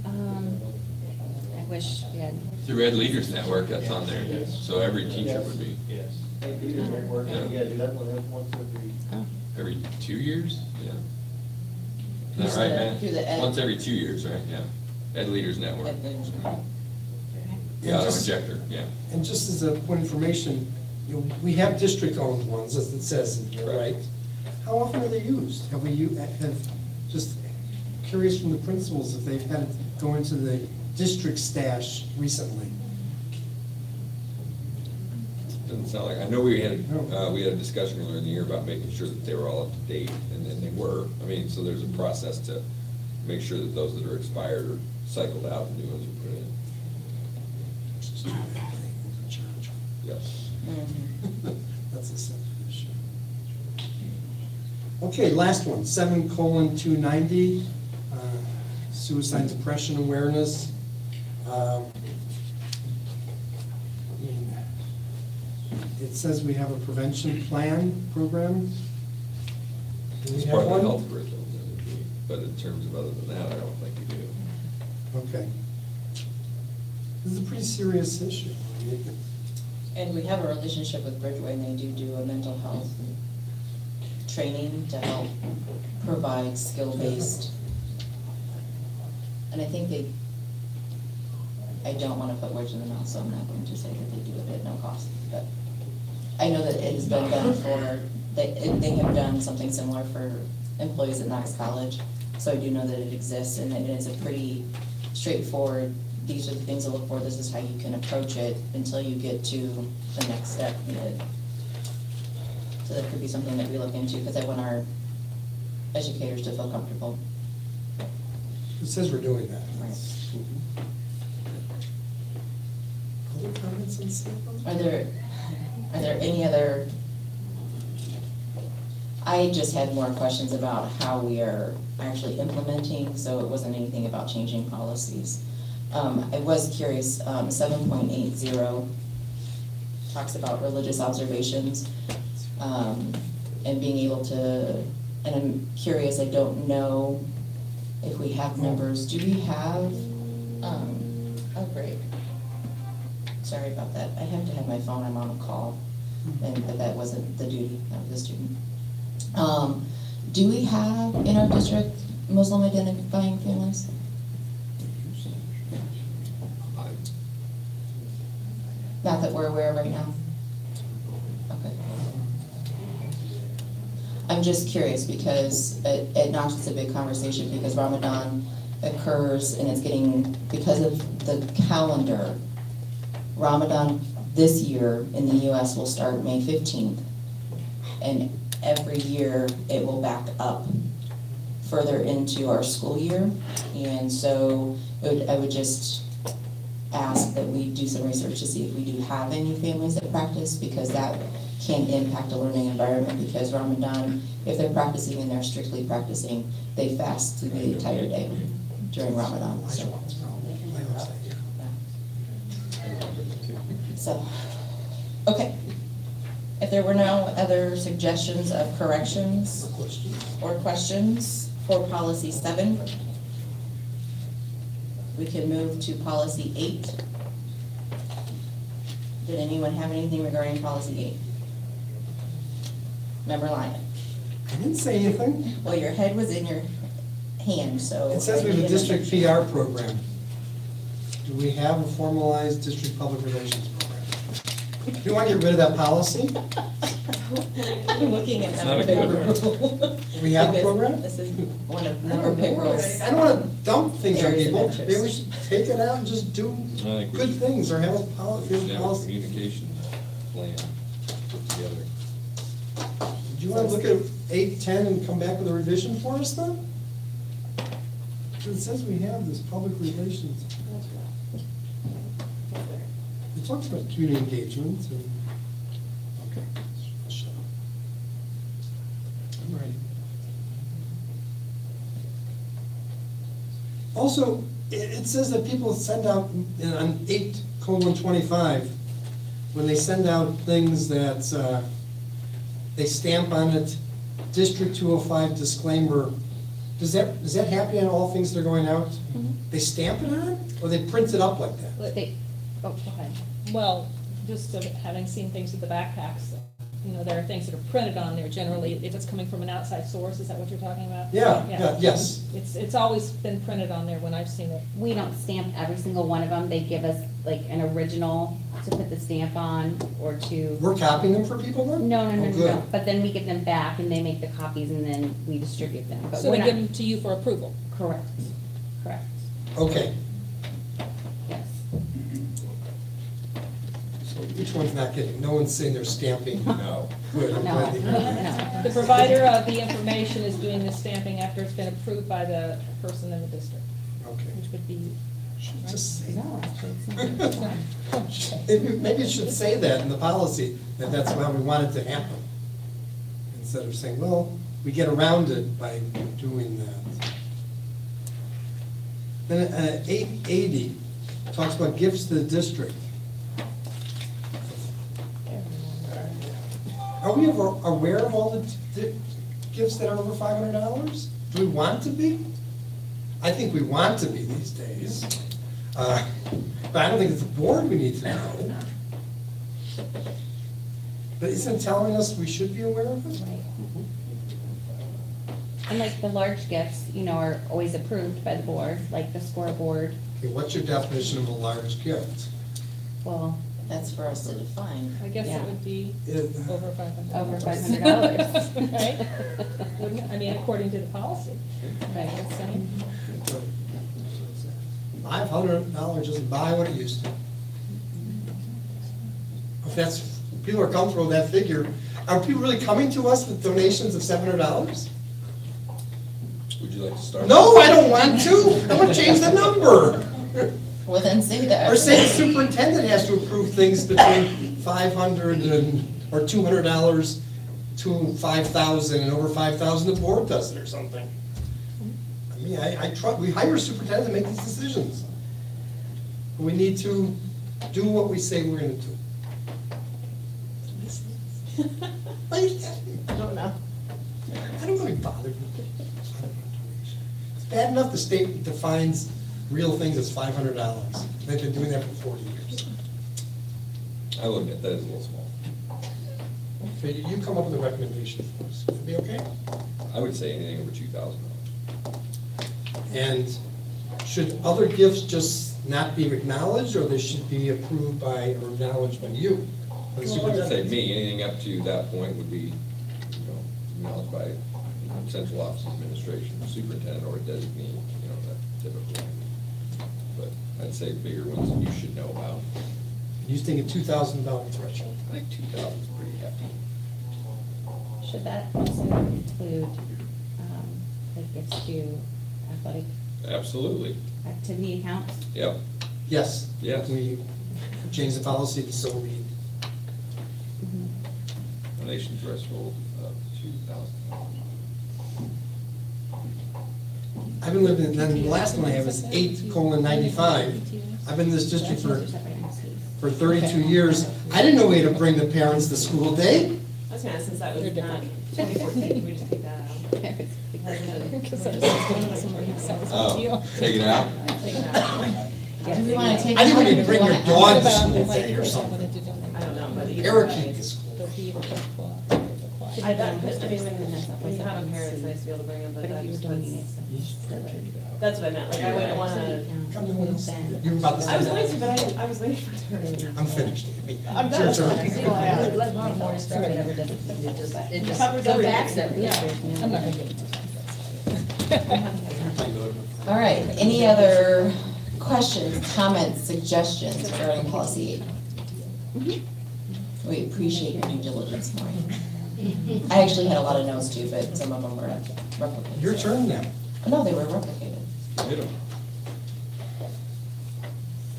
I wish we had. Through Ed Leaders Network, that's on there, so every teacher would be. Yes. Yeah, do that once Every 2 years? Yeah. Is that right, man? Through the Ed- Once every 2 years, right? Yeah. Ed Leaders Network. Ed Leaders. Yeah, auto injector, yeah. And just as a point of information, we have district-owned ones, as it says in here, right? How often are they used? Have just curious from the principals if they've had it go into the district stash recently? Doesn't sound like, I know we had a discussion earlier in the year about making sure that they were all up to date, and they were. I mean, so there's a process to make sure that those that are expired are cycled out and new ones are put in. Yes. That's a separate issue. Okay, last one, 7:290, suicide and depression awareness. It says we have a prevention plan program. Do we It's have part of the one? health curriculum, but in terms of other than that, I don't think we do. Okay. This is a pretty serious issue. And we have a relationship with Bridgeway, and they do a mental health training to help provide skill-based. And I think I don't want to put words in the mouth, so I'm not going to say that they do it at no cost. But I know that it has been done they have done something similar for employees at Knox College. So I do know that it exists, and it is a pretty straightforward, these are the things to look for, this is how you can approach it until you get to the next step needed. So that could be something that we look into, because I want our educators to feel comfortable. It says we're doing that. Right. Other comments on sample? Are there any other, I just had more questions about how we are actually implementing, so it wasn't anything about changing policies. I was curious, 7.80 talks about religious observations, and being able to, and I'm curious, I don't know if we have numbers. Do we have, oh great. Sorry about that. I have to have my phone, I'm on a call, but that wasn't the duty of the student. Do we have in our district Muslim identifying families? Not that we're aware of right now? Okay. I'm just curious because at Knox it's a big conversation because Ramadan occurs and it's getting, because of the calendar, Ramadan this year in the US will start May 15th. And every year it will back up further into our school year. And so I would just ask that we do some research to see if we do have any families that practice, because that can impact a learning environment, because Ramadan, if they're practicing and they're strictly practicing, they fast through the entire day during Ramadan. So, okay. If there were no other suggestions of corrections or questions for policy 7, we can move to policy 8. Did anyone have anything regarding policy 8? Member Lyon? I didn't say anything. Well, your head was in your hand, so. It says we have a district PR program. Do we have a formalized district public relations program? Do you want to get rid of that policy? I'm looking at It's not a number good rule. We have a program? This is one of number pick rules. I don't want to dump things on Areas of people. interest. Maybe we should take it out and just do good things, or have a We should policy. have a communication plan put together. Do you want to look at 8, 10 and come back with a revision for us then? It says we have this public relations. It talks about community engagement and, okay, I'll shut up. I'm ready. Also, it says that people send out, on 8:25, when they send out things that they stamp on it, District 205 disclaimer, does that happen in all things that are going out? They stamp it on, or they print it up like that? Go ahead. Well, just having seen things with the backpacks, there are things that are printed on there generally, if it's coming from an outside source, is that what you're talking about? Yes. It's always been printed on there when I've seen it. We don't stamp every single one of them. They give us like an original to put the stamp on or to. We're copying them for people then? No. Oh, good. But then we give them back and they make the copies and then we distribute them. But So we're we not. give them to you for approval? Correct. Okay. Yes. So which one's not getting, no one's saying they're stamping? No. Good, I'm glad to hear that. The provider of the information is doing the stamping after it's been approved by the person in the district. Okay. Which would be. Just say No, Maybe it should say that in the policy, that that's why we want it to happen. Instead of saying, well, we get around it by doing that. Then 880 talks about gifts to the district. Are we ever aware of all the gifts that are over $500? Do we want to be? I think we want to be these days. But I don't think it's the board we need to know. But isn't it telling us we should be aware of it? Right. And like the large gifts, are always approved by the board, like the scoreboard. Okay, what's your definition of a large gift? Well, That's for us to define. I guess it would be over $500. Over $500. Right? Wouldn't it? I mean, according to the policy. Right. It's saying. $500 doesn't buy what it used to. If people are comfortable with that figure, are people really coming to us with donations of $700? Would you like to start? No, I don't want to. I want to change the number. Well, then say that. Or say the superintendent has to approve things between $500 or $200 to $5,000, and over $5,000 the board does it or something. I mean, we hire a superintendent to make these decisions. We need to do what we say we're going to do. I don't know. I don't really bother. It's bad enough the state defines real things as $500. They've been doing that for 40 years. I will admit that is a little small. Okay, you come up with a recommendation for us. Would that be okay? I would say anything over $2,000. And should other gifts just not be acknowledged, or they should be approved by or acknowledged by you? Well, I would say me, anything up to that point would be, acknowledged by central office administration, superintendent, or a designee, that typical. But I'd say bigger ones that you should know about. You think a $2,000 threshold? I think 2,000 is pretty hefty. Should that also include like gifts to athletic Absolutely. activity accounts? Yep. Yes. Yes. We changed the policy, so we, Donation threshold of $2,000. I've been living, and then the last one I have is 8:95. I've been in this district for 32 years. I didn't know we had to bring the parents to school day. I was gonna ask, since that was not 2014, we just take that out. Oh, take it out? Do we wanna take? I think we need to it bring out? your dog to school day or something. I don't know, but either Parakeet way. to school. I mean, when you have them here, it's nice to be able to bring them, but that's what I meant, like, I wouldn't wanna. You're about to I was say going to, that. but I was waiting for it to. I'm finished. I'm It's your done. turn. It just covers everything. Yeah. I'm not gonna get All right, any other questions, comments, suggestions regarding policy 8? We appreciate your due diligence, Maureen. I actually had a lot of notes too, but some of them were replicated. Your turn now. No, they were replicated. Hit 'em.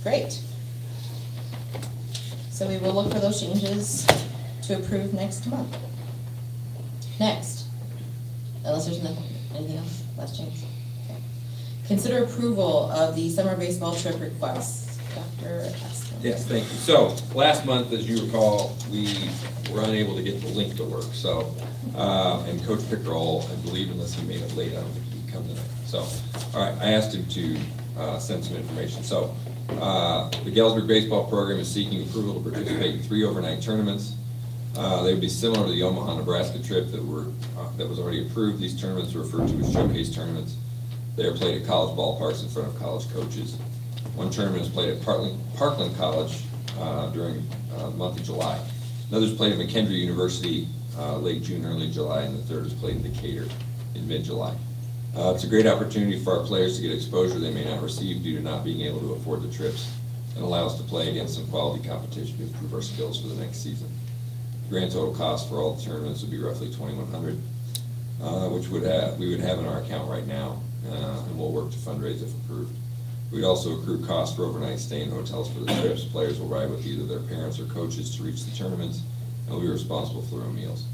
Great. So we will look for those changes to approve next month. Next, unless there's anything else, last change. Okay. Consider approval of the summer baseball trip request. Dr. Tascam. Yes, thank you. So, last month, as you recall, we were unable to get the link to work, so, and Coach Pickerel, I believe, unless he made it late, I don't think he can come tonight. So, all right, I asked him to send some information. So, the Galesburg baseball program is seeking approval to participate in 3 overnight tournaments. They would be similar to the Omaha, Nebraska trip that was already approved. These tournaments are referred to as showcase tournaments. They are played at college ballparks in front of college coaches. One tournament is played at Parkland College during the month of July. Another is played at McKendree University late June, early July, and the third is played in Decatur in mid-July. It's a great opportunity for our players to get exposure they may not receive due to not being able to afford the trips, and allow us to play against some quality competition to improve our skills for the next season. The grand total cost for all the tournaments would be roughly $2,100, which we would have in our account right now, and we'll work to fundraise if approved. We'd also accrue costs for overnight stay in hotels for the trips. Players will ride with either their parents or coaches to reach the tournaments, and will be responsible for their own meals.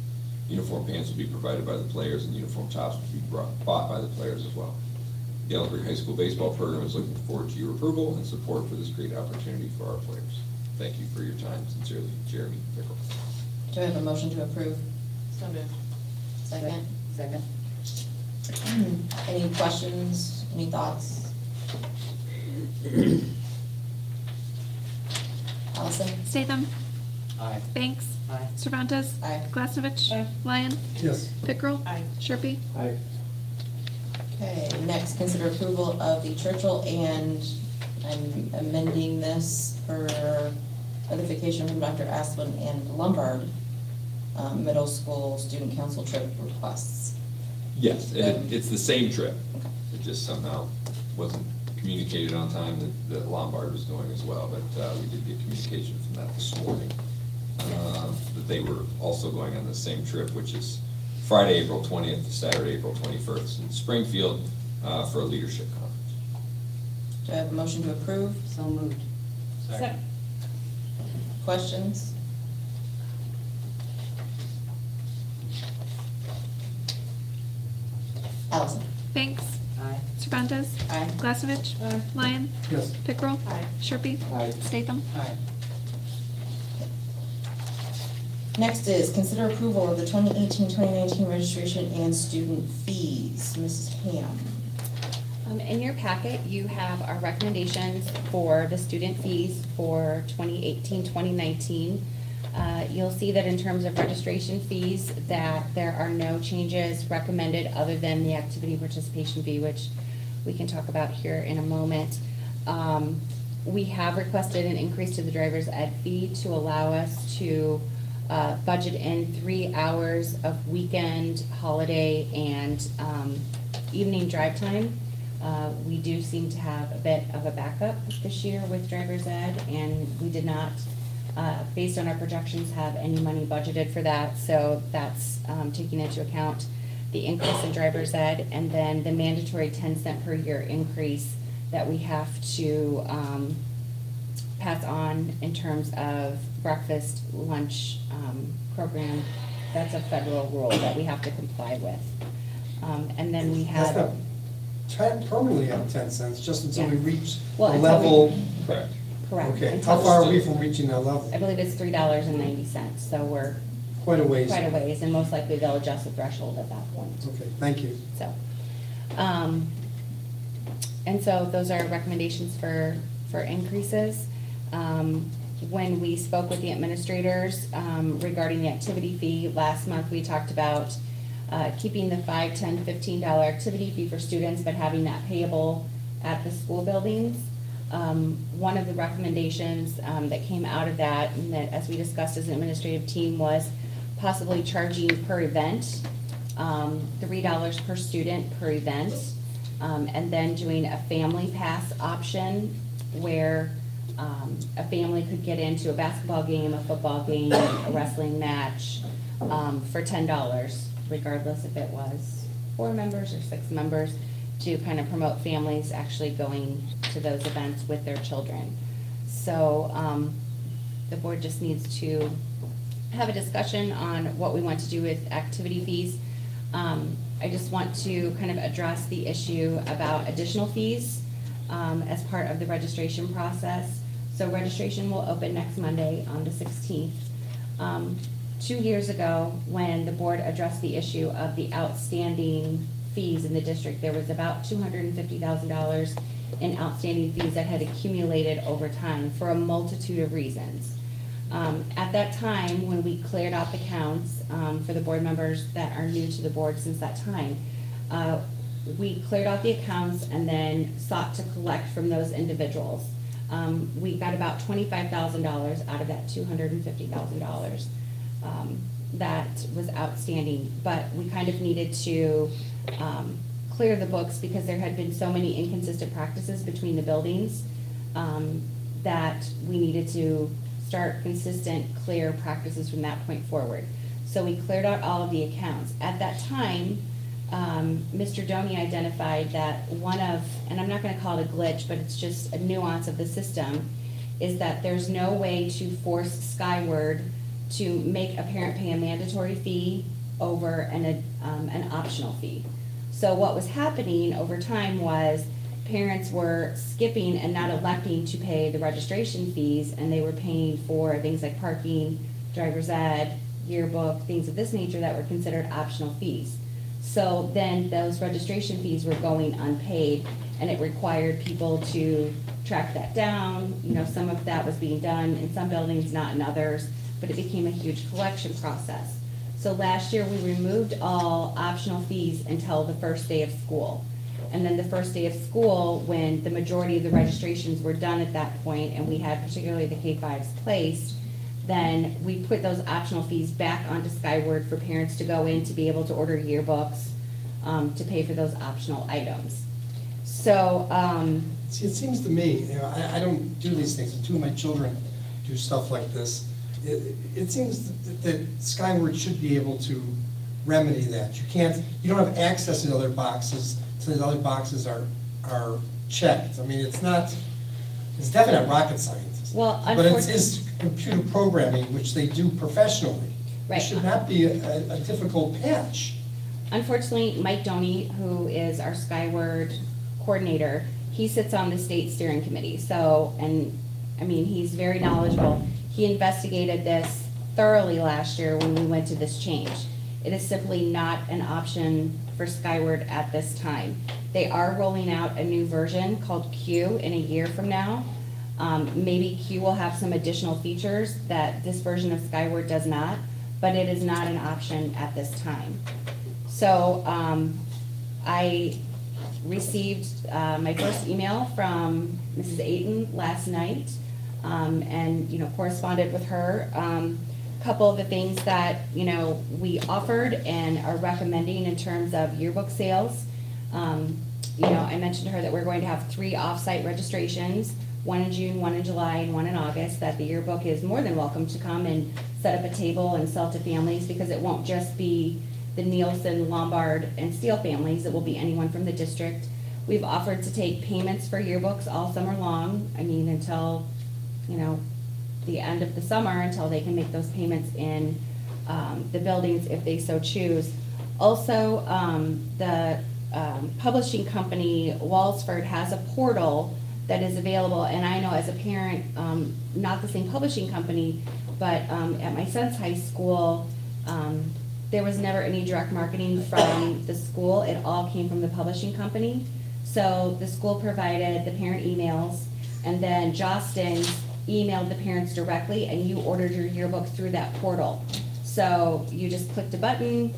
Uniform pants will be provided by the players, and uniform tops will be bought by the players as well. The Galesburg High School baseball program is looking forward to your approval and support for this great opportunity for our players. Thank you for your time. Sincerely, Jeremy Pickle. Do I have a motion to approve? So moved. Second? Second. Any questions, any thoughts? Allison? Statham? Aye. Banks? Aye. Cervantes? Aye. Glasnovich? Lyon? Yes. Pickrell? Aye. Sharpie? Aye. Okay, next, consider approval of the Churchill, and I'm amending this for notification from Dr. Asplin and Lombard, middle school student council trip requests. Yes, and it's the same trip. It just somehow wasn't communicated on time that Lombard was going as well, but we did get communication from that this morning, that they were also going on the same trip, which is Friday, April 20th to Saturday, April 21st in Springfield for a leadership conference. Do I have a motion to approve? So moved. Second. Questions? Allison? Banks? Aye. Cervantes? Aye. Glasnovich? Aye. Lyon? Yes. Pickrell? Aye. Sharpie? Aye. Statham? Aye. Next is consider approval of the 2018-2019 registration and student fees. Mrs. Ham. In your packet, you have our recommendations for the student fees for 2018-2019. You'll see that in terms of registration fees, that there are no changes recommended other than the activity participation fee, which we can talk about here in a moment. We have requested an increase to the driver's ed fee to allow us to budget in 3 hours of weekend, holiday, and evening drive time. We do seem to have a bit of a backup this year with driver's ed, and we did not, based on our projections, have any money budgeted for that, so that's taking into account the increase in driver's ed, and then the mandatory 10-cent per year increase that we have to pass on in terms of breakfast, lunch program. That's a federal rule that we have to comply with. And then we have. That's not permanently at 10 cents, just until we reach the Well, until level. Correct. Correct. Okay, Until how far are we from reaching that level? I believe it's $3.90, so we're. Quite a ways. Quite a ways, and most likely they'll adjust the threshold at that point. Okay, thank you. So, and so those are recommendations for increases. When we spoke with the administrators regarding the activity fee, last month we talked about keeping the $5, $10, $15 activity fee for students, but having that payable at the school buildings. One of the recommendations that came out of that, and that as we discussed as an administrative team, was possibly charging per event, $3 per student per event, and then doing a family pass option where a family could get into a basketball game, a football game, a wrestling match for $10, regardless if it was 4 members or 6 members, to kind of promote families actually going to those events with their children. So the board just needs to have a discussion on what we want to do with activity fees. I just want to kind of address the issue about additional fees as part of the registration process. So registration will open next Monday on the 16th. 2 years ago, when the board addressed the issue of the outstanding fees in the district, there was about $250,000 in outstanding fees that had accumulated over time for a multitude of reasons. At that time, when we cleared out the counts, for the board members that are new to the board since that time, we cleared out the accounts and then sought to collect from those individuals. We got about $25,000 out of that $250,000 that was outstanding, but we kind of needed to clear the books because there had been so many inconsistent practices between the buildings that we needed to start consistent, clear practices from that point forward. So we cleared out all of the accounts. At that time, Mr. Doney identified that one of, and I'm not going to call it a glitch, but it's just a nuance of the system, is that there's no way to force Skyward to make a parent pay a mandatory fee over an optional fee. So what was happening over time was parents were skipping and not electing to pay the registration fees, and they were paying for things like parking, driver's ed, yearbook, things of this nature that were considered optional fees. So then those registration fees were going unpaid, and it required people to track that down. You know, some of that was being done in some buildings, not in others, but it became a huge collection process. So last year, we removed all optional fees until the first day of school. And then the first day of school, when the majority of the registrations were done at that point, and we had particularly the K-5s placed, then we put those optional fees back onto Skyward for parents to go in to be able to order yearbooks, to pay for those optional items. So, See, it seems to me, you know, I don't do these things, but 2 of my children do stuff like this. It seems that Skyward should be able to remedy that. You don't have access to other boxes, so the other boxes are checked. I mean, it's definitely not rocket science. Well, but it is computer programming, which they do professionally. Right. It should not be a difficult patch. Unfortunately, Mike Doney, who is our Skyward coordinator, he sits on the state steering committee. So, and I mean, he's very knowledgeable. He investigated this thoroughly last year when we went to this change. It is simply not an option for Skyward at this time. They are rolling out a new version called Q in a year from now. Maybe Q will have some additional features that this version of Skyward does not, but it is not an option at this time. So I received my first email from Mrs. Ayton last night, and corresponded with her. A couple of the things that we offered and are recommending in terms of yearbook sales. I mentioned to her that we're going to have 3 off-site registrations, 1 in June, 1 in July, and 1 in August, that the yearbook is more than welcome to come and set up a table and sell to families, because it won't just be the Nielsen, Lombard, and Steele families. It will be anyone from the district. We've offered to take payments for yearbooks all summer long. I mean, until, you know, the end of the summer, until they can make those payments in the buildings if they so choose. Also, the publishing company, Walsford, has a portal that is available, and I know as a parent, not the same publishing company, but at my son's high school, there was never any direct marketing from the school. It all came from the publishing company. So the school provided the parent emails, and then Jostens emailed the parents directly, and you ordered your yearbook through that portal. So you just clicked a button,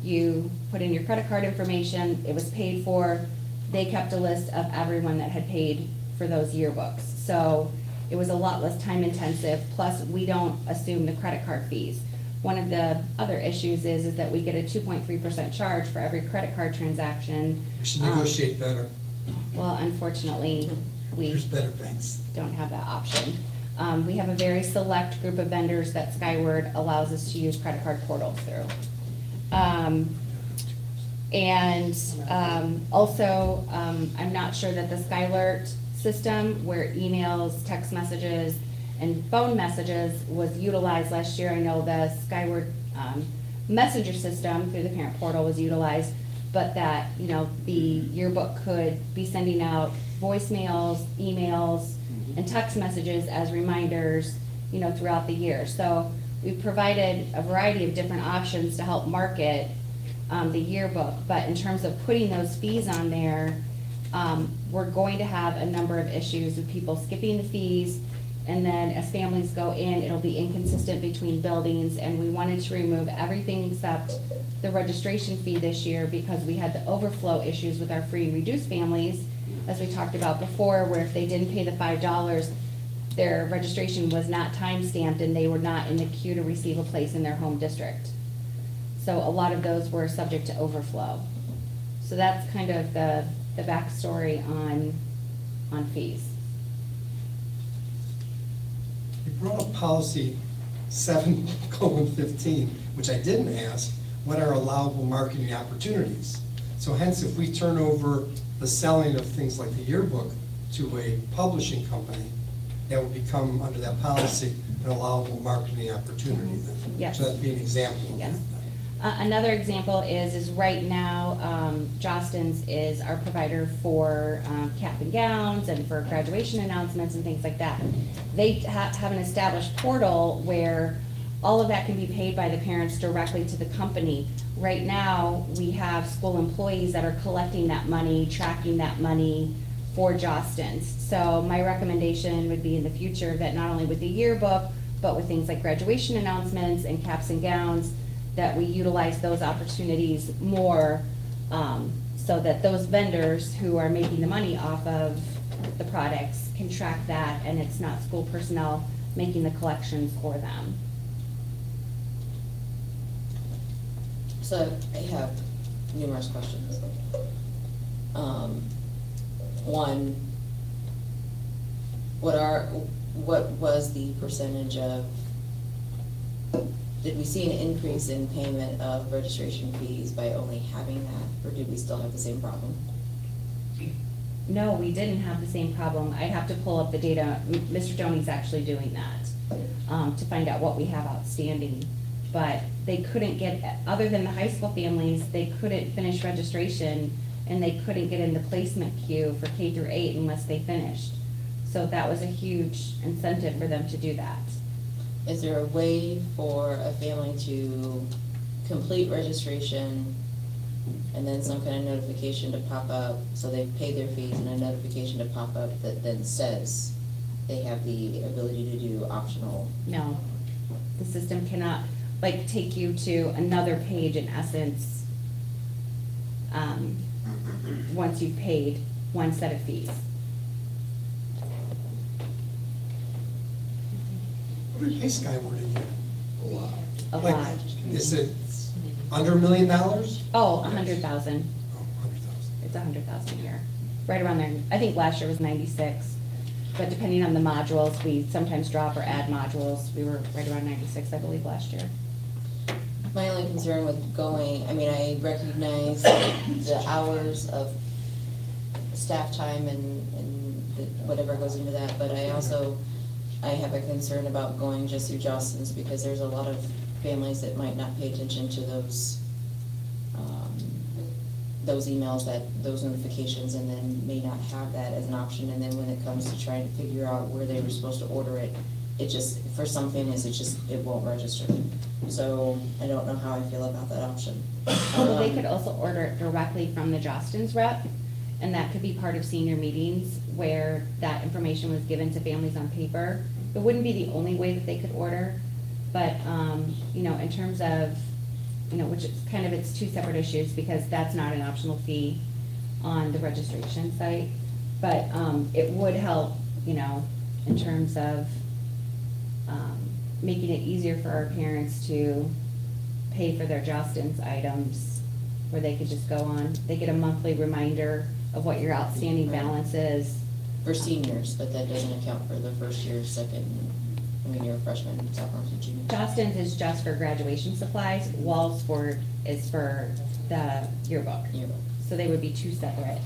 you put in your credit card information, it was paid for. They kept a list of everyone that had paid for those yearbooks. So it was a lot less time intensive, plus we don't assume the credit card fees. One of the other issues is that we get a 2.3% charge for every credit card transaction. We should negotiate better. Well, unfortunately, we There's better banks. don't have that option. We have a very select group of vendors that Skyward allows us to use credit card portals through. Also, I'm not sure that the Skylert system, where emails, text messages, and phone messages was utilized last year. I know the Skyward messenger system through the parent portal was utilized, but that, you know, the yearbook could be sending out voicemails, emails, and text messages as reminders, you know, throughout the year. So we've provided a variety of different options to help market the yearbook, but in terms of putting those fees on there, we're going to have a number of issues with people skipping the fees, and then as families go in, it'll be inconsistent between buildings, and we wanted to remove everything except the registration fee this year because we had the overflow issues with our free and reduced families, as we talked about before, where if they didn't pay the $5, their registration was not time-stamped and they were not in the queue to receive a place in their home district. So a lot of those were subject to overflow. So that's kind of the backstory on fees. You brought up policy 7:15, which I didn't ask, what are allowable marketing opportunities? So hence, if we turn over the selling of things like the yearbook to a publishing company, that would become, under that policy, an allowable marketing opportunity then? Yes. So that'd be an example of Yes. that. Another example is right now, Jostens is our provider for cap and gowns and for graduation announcements and things like that. They have an established portal where all of that can be paid by the parents directly to the company. Right now, we have school employees that are collecting that money, tracking that money for Jostens. So my recommendation would be in the future that not only with the yearbook, but with things like graduation announcements and caps and gowns, that we utilize those opportunities more, so that those vendors who are making the money off of the products can track that, and it's not school personnel making the collections for them. So I have numerous questions. One, what was the percentage of, did we see an increase in payment of registration fees by only having that, or did we still have the same problem? No, we didn't have the same problem. I'd have to pull up the data. Mr. Doney's actually doing that, to find out what we have outstanding. But they couldn't get, other than the high school families, they couldn't finish registration, and they couldn't get in the placement queue for K through 8 unless they finished. So that was a huge incentive for them to do that. Is there a way for a family to complete registration and then some kind of notification to pop up, so they've paid their fees, and a notification to pop up that then says they have the ability to do optional? No, the system cannot, like, take you to another page in essence, once you've paid one set of fees. What do you pay Skyward a year? A lot. Is it under $1 million? Oh, 100,000. Oh, 100,000. It's 100,000 a year, right around there. I think last year was 96, but depending on the modules, we sometimes drop or add modules. We were right around 96, I believe, last year. My only concern with going, I mean, I recognize the hours of staff time and whatever goes into that, but I have a concern about going just through Justin's because there's a lot of families that might not pay attention to those emails, those notifications, and then may not have that as an option. And then when it comes to trying to figure out where they were supposed to order it, for some families, it won't register. So I don't know how I feel about that option. Well, they could also order it directly from the Jostens rep, and that could be part of senior meetings where that information was given to families on paper. It wouldn't be the only way that they could order, but, in terms of, which is kind of, it's two separate issues because that's not an optional fee on the registration site. But it would help, in terms of making it easier for our parents to pay for their Jostens items, where they could just go on, they get a monthly reminder of what your outstanding balance is. For seniors, but that doesn't account for the first year, second, you're a freshman, sophomore, junior. Jostens is just for graduation supplies, Wallsport is for the yearbook. So they would be two separate.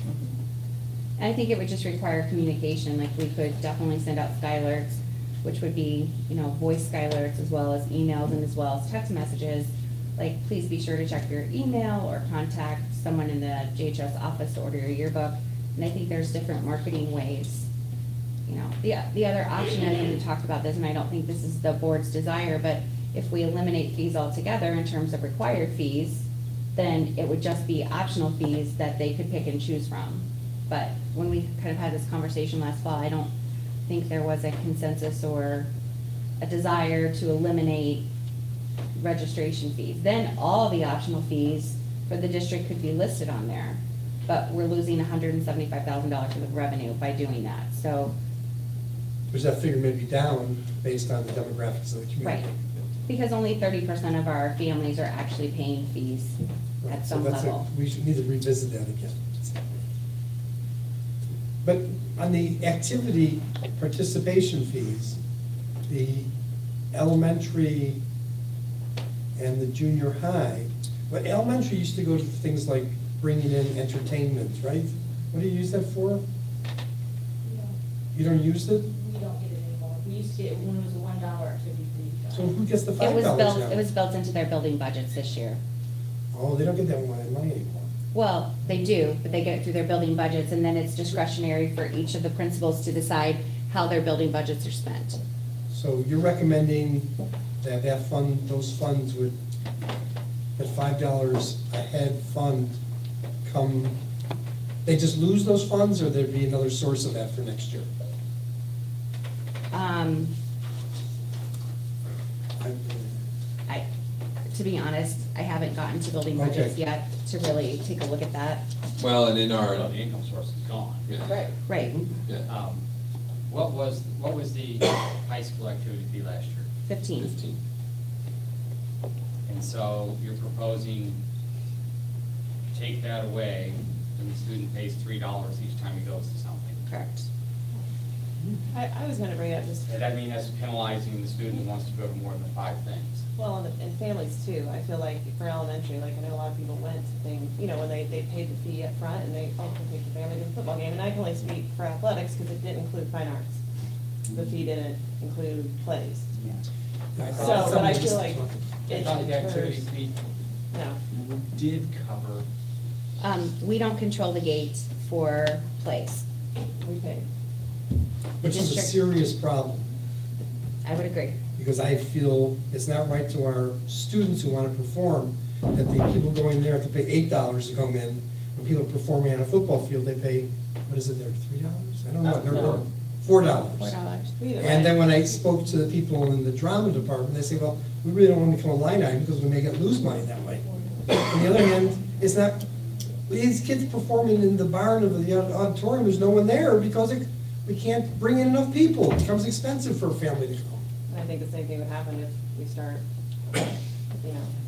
And I think it would just require communication, like we could definitely send out skylarks, which would be, voice skylarks as well as emails and as well as text messages. Like, please be sure to check your email or contact someone in the JHS office to order your yearbook. And I think there's different marketing ways. The other option, and we talked about this, and I don't think this is the board's desire, but if we eliminate fees altogether in terms of required fees, then it would just be optional fees that they could pick and choose from. But when we kind of had this conversation last fall, I don't think there was a consensus or a desire to eliminate registration fees. Then all the optional fees for the district could be listed on there, but we're losing $175,000 worth of revenue by doing that, so. Which that figure may be down based on the demographics of the community. Right, because only 30% of our families are actually paying fees at some level. We should need to revisit that again. But on the activity participation fees, the elementary and the junior high, but elementary used to go to things like bringing in entertainment, right? What do you use that for? You don't use it? We don't get it anymore. We used to get it when it was a $1 activity fee. So who gets the $5 now? It was built into their building budgets this year. Oh, they don't get that money anymore. Well, they do, but they get it through their building budgets, and then it's discretionary for each of the principals to decide how their building budgets are spent. So you're recommending that those funds would, that $5 a head fund come, they just lose those funds, or there'd be another source of that for next year? To be honest, I haven't gotten to building budgets yet to really take a look at that. Well, and in our. The income source is gone. Right. Yeah. What was the high school activity fee last year? 15. And so you're proposing to take that away, and the student pays $3 each time he goes to something. Correct. I was gonna bring up just. And I mean, that's penalizing the student who wants to go to more than 5 things. Well, and families too. I feel like for elementary, like I know a lot of people went to things, when they paid the fee up front and they also take the family to the football game. And I can only speak for athletics because it didn't include fine arts. The fee didn't include plays. So, but I feel like I thought the activity fee did cover. We don't control the gate for plays. We pay. Which is a serious problem. I would agree. Because I feel it's not right to our students who want to perform, that the people going there have to pay $8 to come in. When people are performing on a football field, they pay, what is it there, $3? I don't know. No. $4. $4. And then when I spoke to the people in the drama department, they say, well, we really don't want to become a line item because we may lose money that way. On the other hand, it's not, these kids performing in the barn of the auditorium, there's no one there because we can't bring in enough people. It becomes expensive for a family to come. I think the same thing would happen if we start,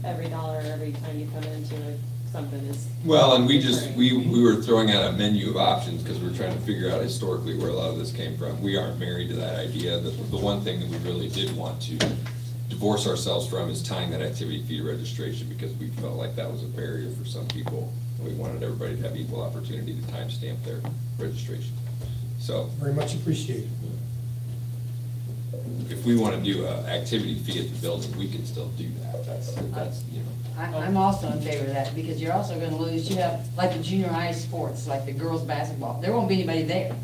every dollar, every time you come into something is. Well, and we were throwing out a menu of options because we're trying to figure out historically where a lot of this came from. We aren't married to that idea. The one thing that we really did want to divorce ourselves from is tying that activity fee to registration, because we felt like that was a barrier for some people. We wanted everybody to have equal opportunity to timestamp their registration. So. Very much appreciated. If we want to do an activity fee at the building, we can still do that. That's, you know. I'm also in favor of that, because you're also gonna lose, you have, like the junior high sports, like the girls' basketball, there won't be anybody there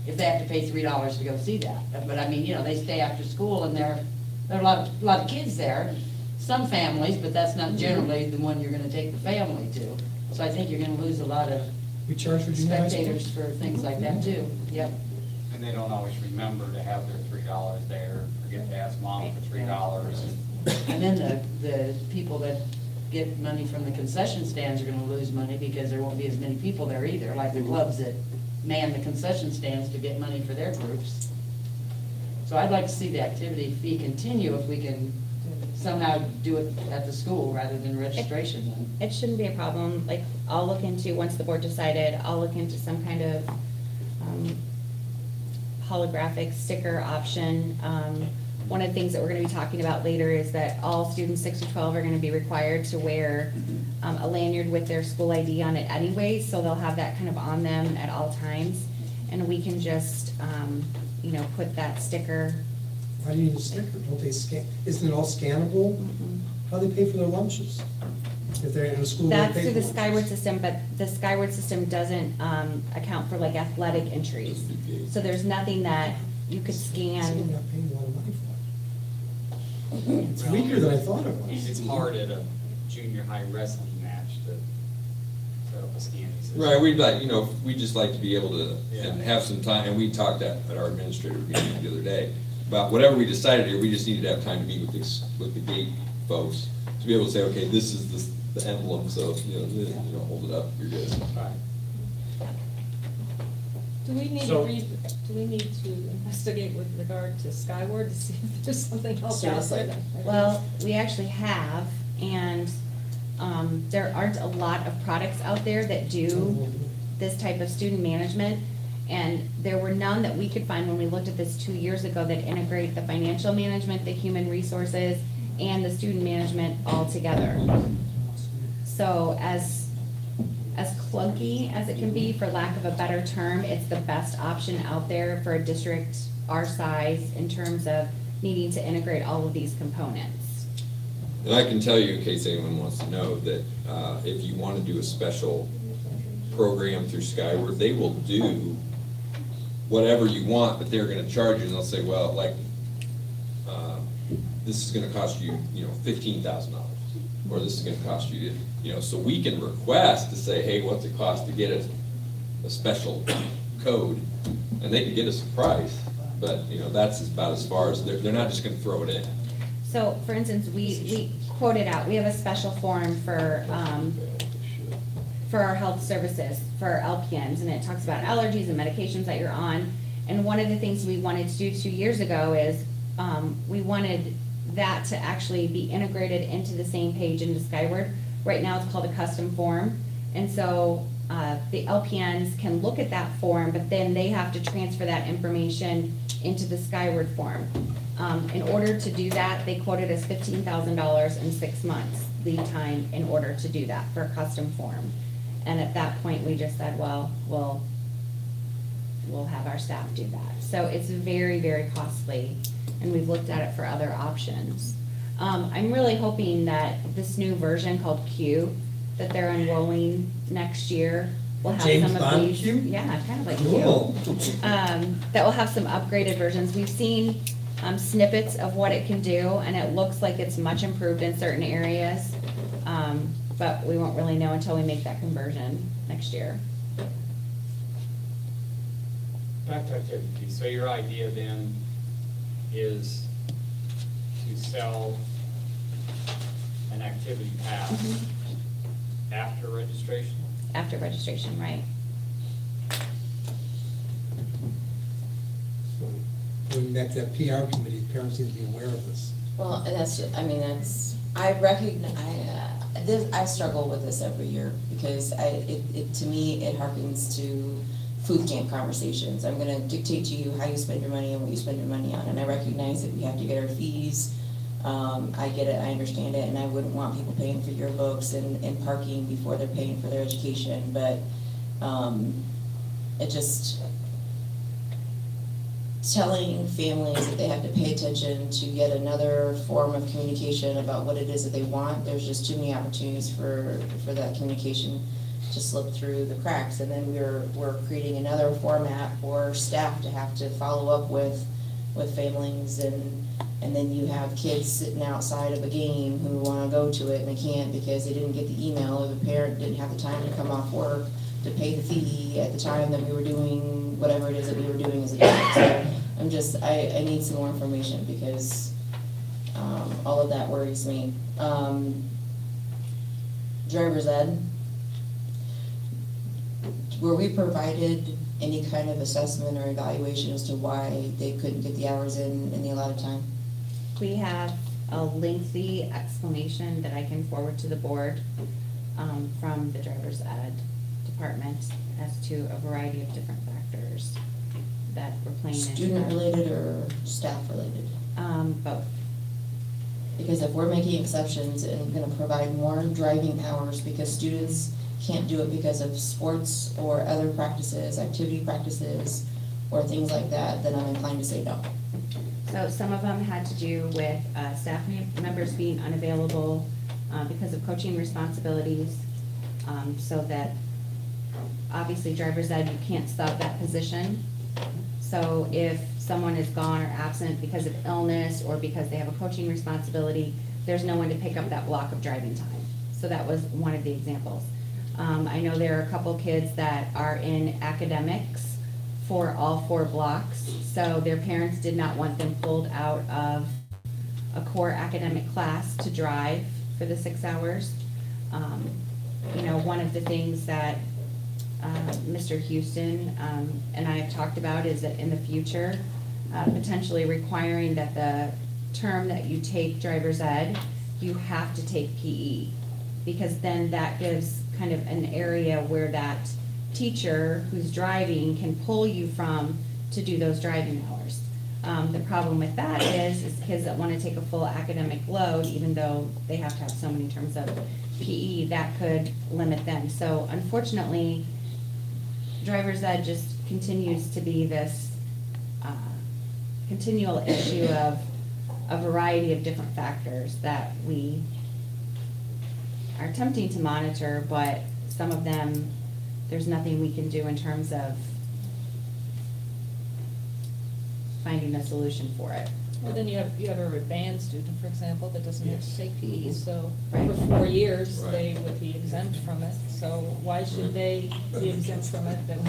if they have to pay $3 to go see that. But I mean, you know, they stay after school, and there are a lot of kids there, some families, but that's not generally the one you're gonna take the family to. So I think you're gonna lose a lot of We charge for junior high spectators sports? for things like that too, yep. And they don't always remember to have their $3 there, forget to ask mom for $3. And then the people that get money from the concession stands are gonna lose money, because there won't be as many people there either, like the clubs that man the concession stands to get money for their groups. So I'd like to see the activity fee continue if we can somehow do it at the school rather than registration then. It shouldn't be a problem. Like, I'll look into, once the board decided, I'll look into some kind of holographic sticker option. One of the things that we're gonna be talking about later is that all students 6 to 12 are gonna be required to wear a lanyard with their school ID on it anyway, so they'll have that kind of on them at all times. And we can just, you know, put that sticker. Why do you need a sticker? Don't they scan, isn't it all scannable? How do they pay for their lunches? If they're in a school, they That's pay through the for Skyward system, but the Skyward system doesn't account for like athletic entries. So there's nothing that you could So scan. we're not paying a lot of money for it. It's weaker than I thought it was. It's hard at a junior high wrestling match to set up a scanning system. Right, we'd like, you know, we'd just like to be able to Yeah. and have some time, and we talked at our administrative meeting the other day, about whatever we decided here, we just needed to have time to meet with the gate folks, to be able to say, okay, this is the emblem, so, you know, hold it up, you're good. Right. Do we need So- do we need to investigate with regard to Skyward to see if there's something else out there? Well, we actually have, and there aren't a lot of products out there that do this type of student management. And there were none that we could find when we looked at this 2 years ago that integrate the financial management, the human resources, and the student management all together. So as clunky as it can be, for lack of a better term, it's the best option out there for a district our size in terms of needing to integrate all of these components. And I can tell you, in case anyone wants to know, that if you want to do a special program through Skyward, they will do whatever you want, but they're gonna charge you, and they'll say, well, like, this is gonna cost you, you know, $15,000, or this is gonna cost you, you know, so we can request to say, hey, what's it cost to get a special code, and they can get us a price, but, you know, that's about as far as, they're not just gonna throw it in. So, for instance, we quoted out, we have a special form for our health services, for our LPNs, and it talks about allergies and medications that you're on. And one of the things we wanted to do 2 years ago is, we wanted that to actually be integrated into the same page into Skyward. Right now, it's called a custom form. And so, the LPNs can look at that form, but then they have to transfer that information into the Skyward form. In order to do that, they quoted us $15,000 in 6 months lead time in order to do that for a custom form. And at that point, we just said, well, we'll have our staff do that. So it's very, very costly, and we've looked at it for other options. I'm really hoping that this new version called Q, that they're enrolling next year, will have James some of Bond these. Q? Yeah, kind of like Cool. Q. That will have some upgraded versions. We've seen snippets of what it can do, and it looks like it's much improved in certain areas. But we won't really know until we make that conversion next year. Back to activity. So your idea then is to sell an activity pass after registration? After registration, right. Going back to that PR committee, parents need to be aware of this. Well, and I recognize, I struggle with this every year, because to me, it harkens to food camp conversations. I'm gonna dictate to you how you spend your money and what you spend your money on, and I recognize that we have to get our fees I get it, I understand it, and I wouldn't want people paying for yearbooks and parking before they're paying for their education, but, it just, telling families that they have to pay attention to yet another form of communication about what it is that they want, there's just too many opportunities for that communication to slip through the cracks, and then we're creating another format for staff to have to follow up with families, and then you have kids sitting outside of a game who wanna go to it and they can't because they didn't get the email, or the parent didn't have the time to come off work to pay the fee at the time that we were doing whatever it is that we were doing as a district. So I need some more information because, all of that worries me. Driver's ed. Were we provided any kind of assessment or evaluation as to why they couldn't get the hours in the allotted time? We have a lengthy explanation that I can forward to the board from the driver's ed department as to a variety of different factors that were playing into that. Student related or staff related? Both. Because if we're making exceptions and gonna provide more driving hours because students can't do it because of sports or other practices, activity practices, or things like that, then I'm inclined to say no. So some of them had to do with staff members being unavailable because of coaching responsibilities, so that obviously driver's ed, you can't sub that position. So if someone is gone or absent because of illness or because they have a coaching responsibility, there's no one to pick up that block of driving time. So that was one of the examples. I know there are a couple kids that are in academics for all 4 blocks, so their parents did not want them pulled out of a core academic class to drive for the 6 hours. You know, one of the things that Mr. Houston and I have talked about is that in the future, potentially requiring that the term that you take driver's ed, you have to take PE, because then that gives kind of an area where that teacher who's driving can pull you from to do those driving hours. The problem with that is kids that want to take a full academic load, even though they have to have so many terms of PE, that could limit them. So unfortunately, driver's ed just continues to be this continual issue of a variety of different factors that we are attempting to monitor, but some of them, there's nothing we can do in terms of finding a solution for it. Well, then you have a band student, for example, that doesn't have to take PE, so Right. for 4 years, Right. they would be exempt from it, so why should they be exempt from it then?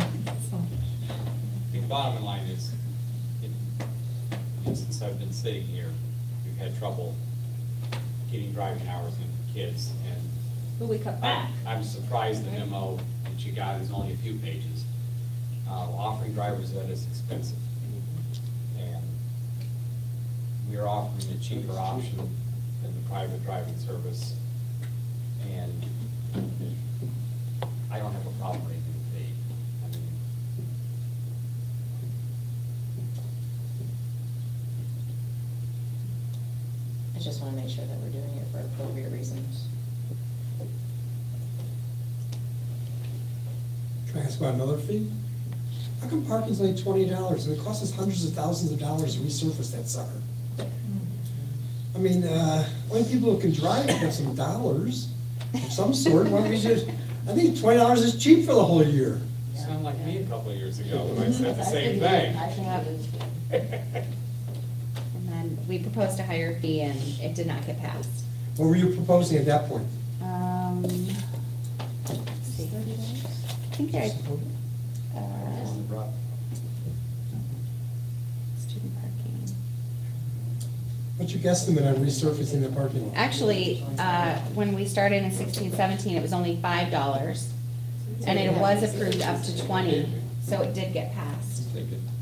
The bottom line is, since I've been sitting here, we've had trouble getting driving hours in for kids, and Who we cut back? I'm surprised the memo that you got is only a few pages. Offering driver's ed is expensive, and we are offering a cheaper option than the private driving service, and I don't have a problem raising the fee. I mean, I just wanna make sure that we're doing it for appropriate reasons. Can I ask about another fee? How come parking's only $20 and it costs us hundreds of thousands of dollars to resurface that sucker? I mean, only people who can drive have some dollars of some sort. Why don't we just, I think $20 is cheap for the whole year. you sound like me a couple of years ago when I said the same thing. I can have it. And then we proposed a higher fee and it did not get passed. What were you proposing at that point? Let's see. I think I, student parking. What's your guesstimate on resurfacing the parking lot? Actually, when we started in 16-17, it was only $5, and it was approved up to 20, so it did get passed.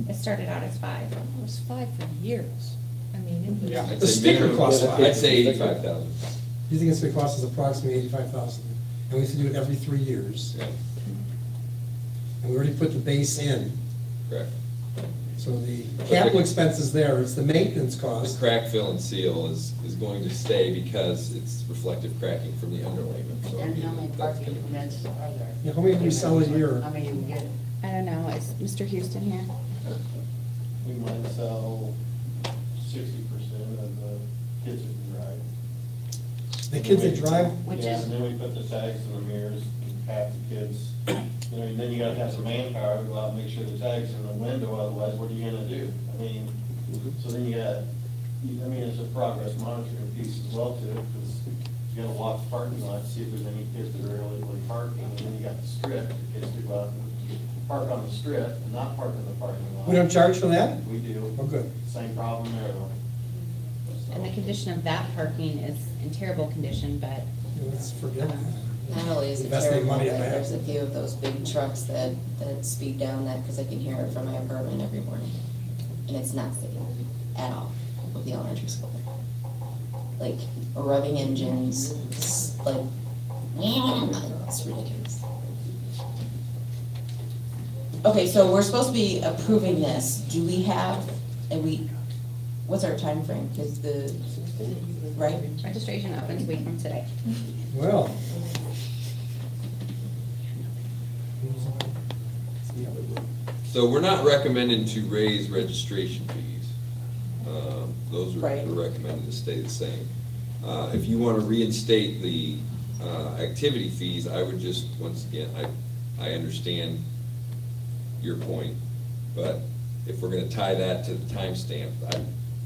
It started out as 5. It was 5 for years. I mean, it was. Yeah, I'd The say sticker minimum, costs $5. I'd say 85,000. You think it's gonna cost us approximately 85,000, and we have to do it every 3 years? Yeah. And we already put the base in. Correct. So the capital expense is there, it's the maintenance The cost. crack, fill, and seal is going to stay because it's reflective cracking from the underlayment. So, And how many that's parking gonna- permits are there? Yeah, how many do we sell a year? How many do we get? I don't know, is Mr. Houston here? We might sell 60% of the kids that drive. The kids that drive? Yeah, and then we put the tags in the mirrors, half the kids, you know, and then you gotta have some manpower to go out and make sure the tags in the window, otherwise what are you gonna do? I mean, so then I mean, it's a progress monitoring piece as well too, because you gotta walk the parking lot, see if there's any kids that are illegally parking, and then you got the strip, the kids to go out and park on the strip and not park in the parking lot. We don't charge for that? We do. Oh, good. Same problem there though. And the condition of that parking is in terrible condition, but. Let's forget that. Not only is it Investing terrible, money but in that. there's a few of those big trucks that speed down that, because I can hear it from my apartment every morning. And it's not safe at all with the elementary school. Like revving engines, like, it's ridiculous. Okay, so we're supposed to be approving this. Do we have, what's our time frame? Because right? Registration opens a week from today. Well. So we're not recommending to raise registration fees. Those are Right. we're recommending to stay the same. If you want to reinstate the activity fees, I would just, once again, I understand your point, but if we're going to tie that to the timestamp,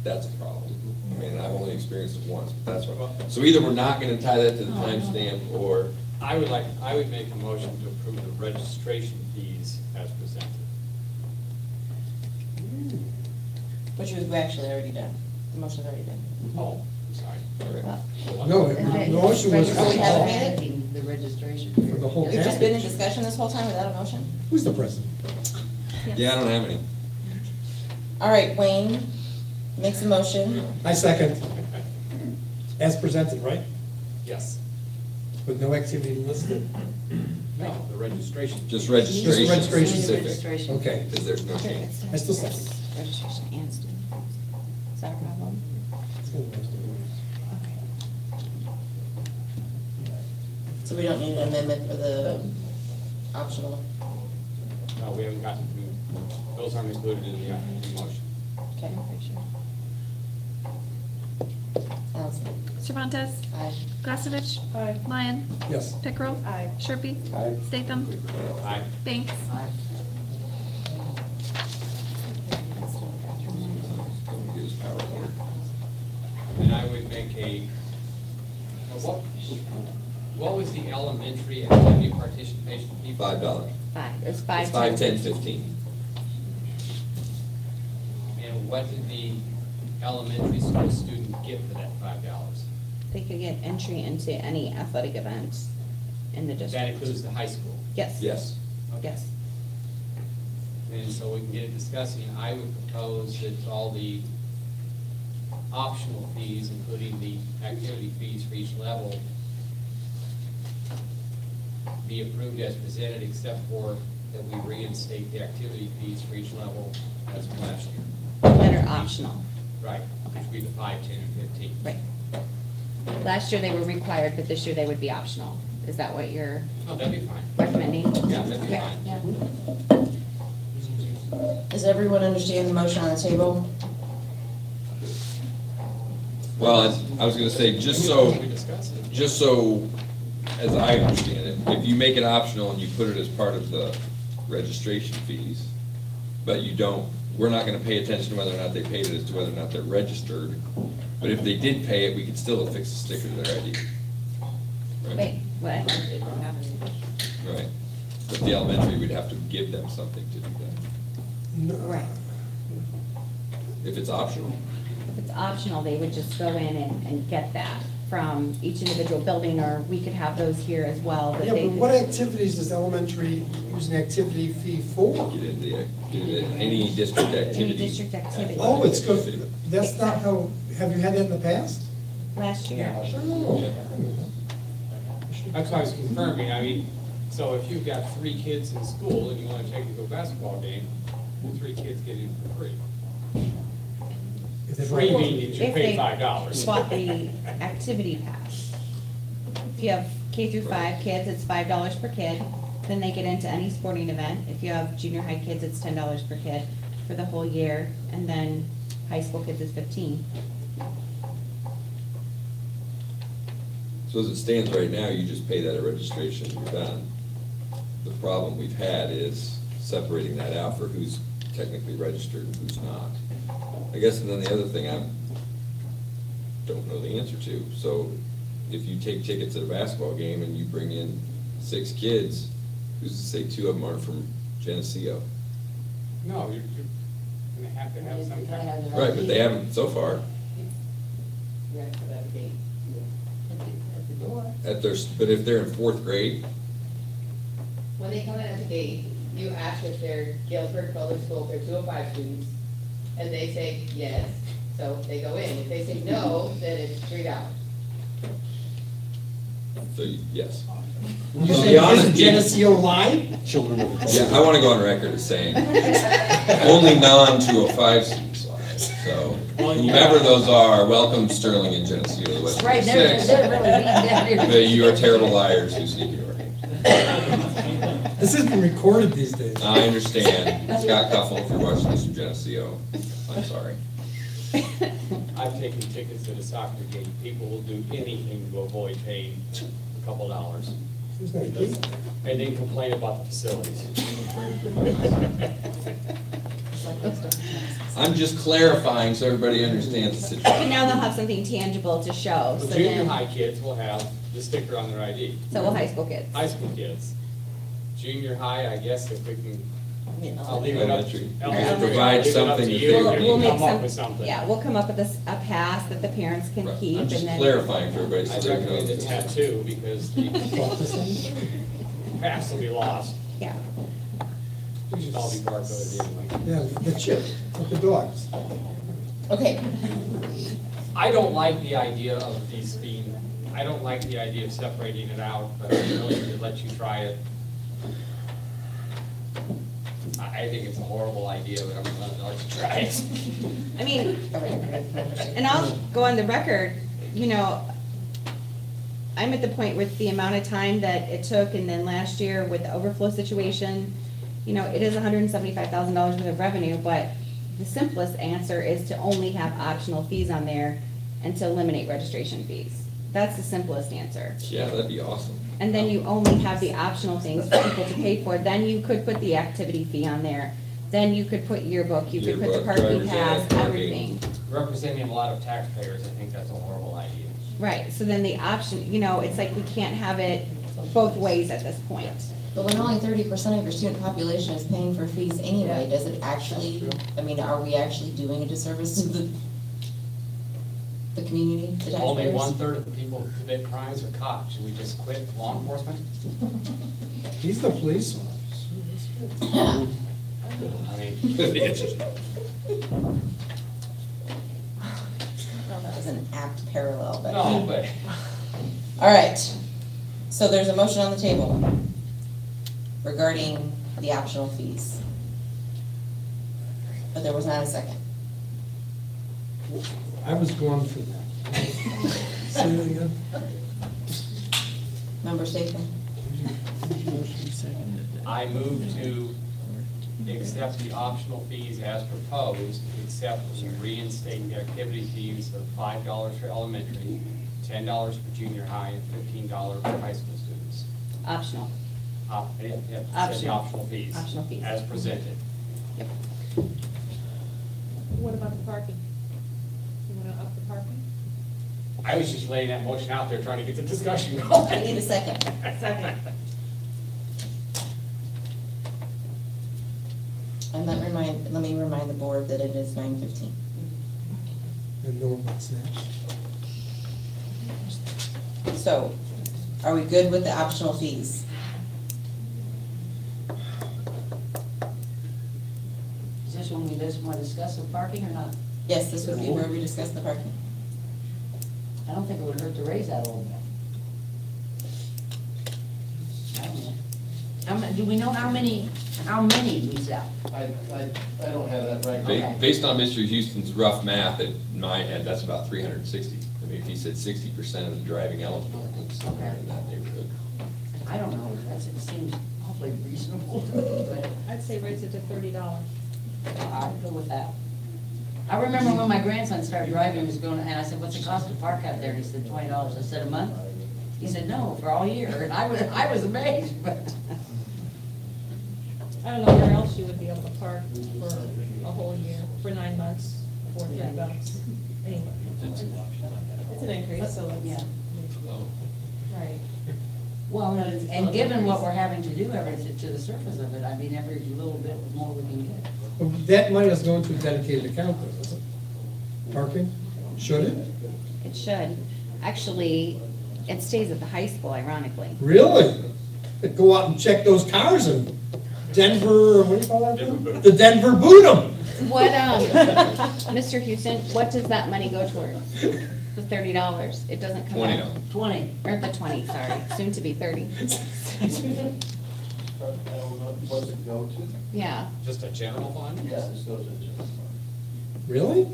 that's a problem. I mean, I've only experienced it once, but that's what. So either we're not going to tie that to the timestamp, or I would make a motion to approve the registration fees as presented. Which we've actually already done. The motion's already done. Oh, sorry. No, the motion was. Oh, we haven't made it? The registration. For the whole We've just been in package. discussion this whole time without a motion? Who's the president? yeah, I don't have any. All right, Wayne makes a motion. I second. As presented, right? Yes. With no activity listed. No, the registration. Just registration. Just registration. Specific. Okay. Because there's no change. I still second. Registration and student. Is that a problem? So we don't need an amendment for the optional. No, we haven't gotten to, those aren't included in the motion. Okay. Allison. Cervantes. Aye. Glasovich. Aye. Lyon. Yes. Pickrell. Aye. Sharpie. Aye. Statham. Aye. Banks. And I would make what was the elementary activity participation fee? $5. It's five. It's 5, 10, 15. And what did the elementary school student get for that $5? They could get entry into any athletic event in the That district. includes the high school? Yes. Yes. Yes. And so we can get it discussing, I would propose that all the optional fees, including the activity fees for each level, be approved as presented, except for that we reinstate the activity fees for each level as of last year. That are optional. Right, which would be the 5, 10, and 15. Right. Last year they were required, but this year they would be optional. Is that what you're Oh, that'd be fine. recommending? Yeah, that'd be Okay. fine. Does everyone understand the motion on the table? Well, I was gonna say, just so, as I understand it, if you make it optional and you put it as part of the registration fees, but you don't, we're not gonna pay attention to whether or not they paid it as to whether or not they're registered. But if they did pay it, we could still affix a sticker to their ID. Right? Wait, what? Right. But the elementary, we'd have to give them something to do that. Right. If it's optional. If it's optional, they would just go in and get that from each individual building, or we could have those here as well. That Yeah, they but could- what activities does elementary use an activity fee for? Get into any district activity. Any district activity. Oh, it's good. That's not how, have you had that in the past? Last year. That's why I was confirming, I mean, so if you've got 3 kids in school and you want to take them to a basketball game, Well, 3 kids get in for free. If they Free bought- meaning you If pay they $5. bought the activity pass. If you have K through 5 kids, it's $5 per kid, then they get into any sporting event. If you have junior high kids, it's $10 per kid for the whole year, and then high school kids is $15. So as it stands right now, you just pay that at registration, you're done. The problem we've had is separating that out for who's technically registered and who's not. I guess, and then the other thing I don't know the answer to, so if you take tickets at a basketball game and you bring in 6 kids, who's to say 2 of them aren't from Geneseo? No, you're gonna have to have some kind of. Right, but they haven't so far. You're gonna put out a gate at the door. At their, but if they're in 4th grade, When they come in at the gate, you ask if they're Galesburg Public School, they're 205 students, and they say yes, so they go in. If they say no, then it's $3. so yes. You I'll say, be honest, isn't Geneseo live? Children of the. Yeah, I want to go on record as saying only non-205 students are, so whomever those are, welcome Sterling and Geneseo to the West Right, they're 46. really beating down here. But you are terrible liars who sneak your game. This has been recorded these days. I understand. Scott Cuffle, if you're watching this from Geneseo, I'm sorry. I've taken tickets at a soccer game. People will do anything to avoid paying a couple dollars. Who's that, Keith? And then complain about the facilities. I'm just clarifying so everybody understands the But situation. now they'll have something tangible to show, so The junior then, high kids will have the sticker on their ID. so will high school kids. High school kids. Junior high, I guess if we can, I'll leave it up. Elementary. I'll Just leave it provide up to something you. that they would We'll need. make Come up with some, something. yeah, we'll come up with a pass that the parents can Right. keep, I'm and just then. clarifying for everybody so I they recommend a know. tattoo because the pass will be lost. Yeah. We should all be barcoded anyway. Yeah, the chip, with the dogs. Okay, I don't like the idea of these being, I don't like the idea of separating it out, but I'm willing to let you try it. I think it's a horrible idea, but I'm gonna let you try it. I mean, and I'll go on the record, you know, I'm at the point with the amount of time that it took, and then last year with the overflow situation, you know, it is $175,000 worth of revenue, but the simplest answer is to only have optional fees on there and to eliminate registration fees. That's the simplest answer. Yeah, that'd be awesome. And then you only have the optional things for people to pay for. Then you could put the activity fee on there. Then you could put yearbook, you could put the Yearbook, parking driver's pass, ed, parking. everything. Representing a lot of taxpayers, I think that's a horrible idea. Right, so then the option, you know, it's like we can't have it both ways at this point. But when only 30% of your student population is paying for fees anyway, does it actually, I mean, are we actually doing a disservice to the community, the taxpayers? Only 1/3 of the people who commit crimes are caught. Should we just quit law enforcement? He's the police officer. I mean, Well, that was an apt parallel, but. no, but. All right, so there's a motion on the table regarding the optional fees. But there was not a second. I was going for that. Say that again? Member Statham? I move to accept the optional fees as proposed, except to reinstate the activity fees of $5 for elementary, $10 for junior high, and $15 for high school students. Optional. Yeah, said the Optional. optional fees. Optional fees. As presented. Yep. What about the parking? You wanna up the parking? I was just laying that motion out there, trying to get the discussion I going. need a second. Second. And let me remind the board that it is 9:15. And no one wants that. So, are we good with the optional fees? Is this when we just want to discuss the parking or not? Yes, this would be where we discuss the parking. I don't think it would hurt to raise that a little bit. I don't know. Do we know how many we sell? I don't have that right. Okay. Based on Mr. Houston's rough math in my head, that's about 360. I mean, if he said 60% of the driving eligible, it's somewhere in that neighborhood. I don't know, it seems awfully reasonable to me, but I'd say raise it to $30. I'd go with that. I remember when my grandson started driving, he was going, and I said, what's it cost to park out there? And he said, $20. I said, a month? He said, no, for all year. And I was amazed, but. I don't know where else you would be able to park for a whole year, for 9 months, for $30. Anyway. It's an increase, so let's. Yeah. Right. Well, and given what we're having to do to the surface of it, I mean, every little bit more we can get. Well, that money is going to a dedicated account, though, is it? Parking? Should it? It should. Actually, it stays at the high school, ironically. Really? Go out and check those cars in Denver, what do you call that? The Denver Boot 'em. What, Mr. Houston, what does that money go towards? The $30, it doesn't come out. $20. 20. Or the 20, sorry, soon to be 30. What's it go to? Yeah. Just a general fund? Yes, it goes to general fund. Really?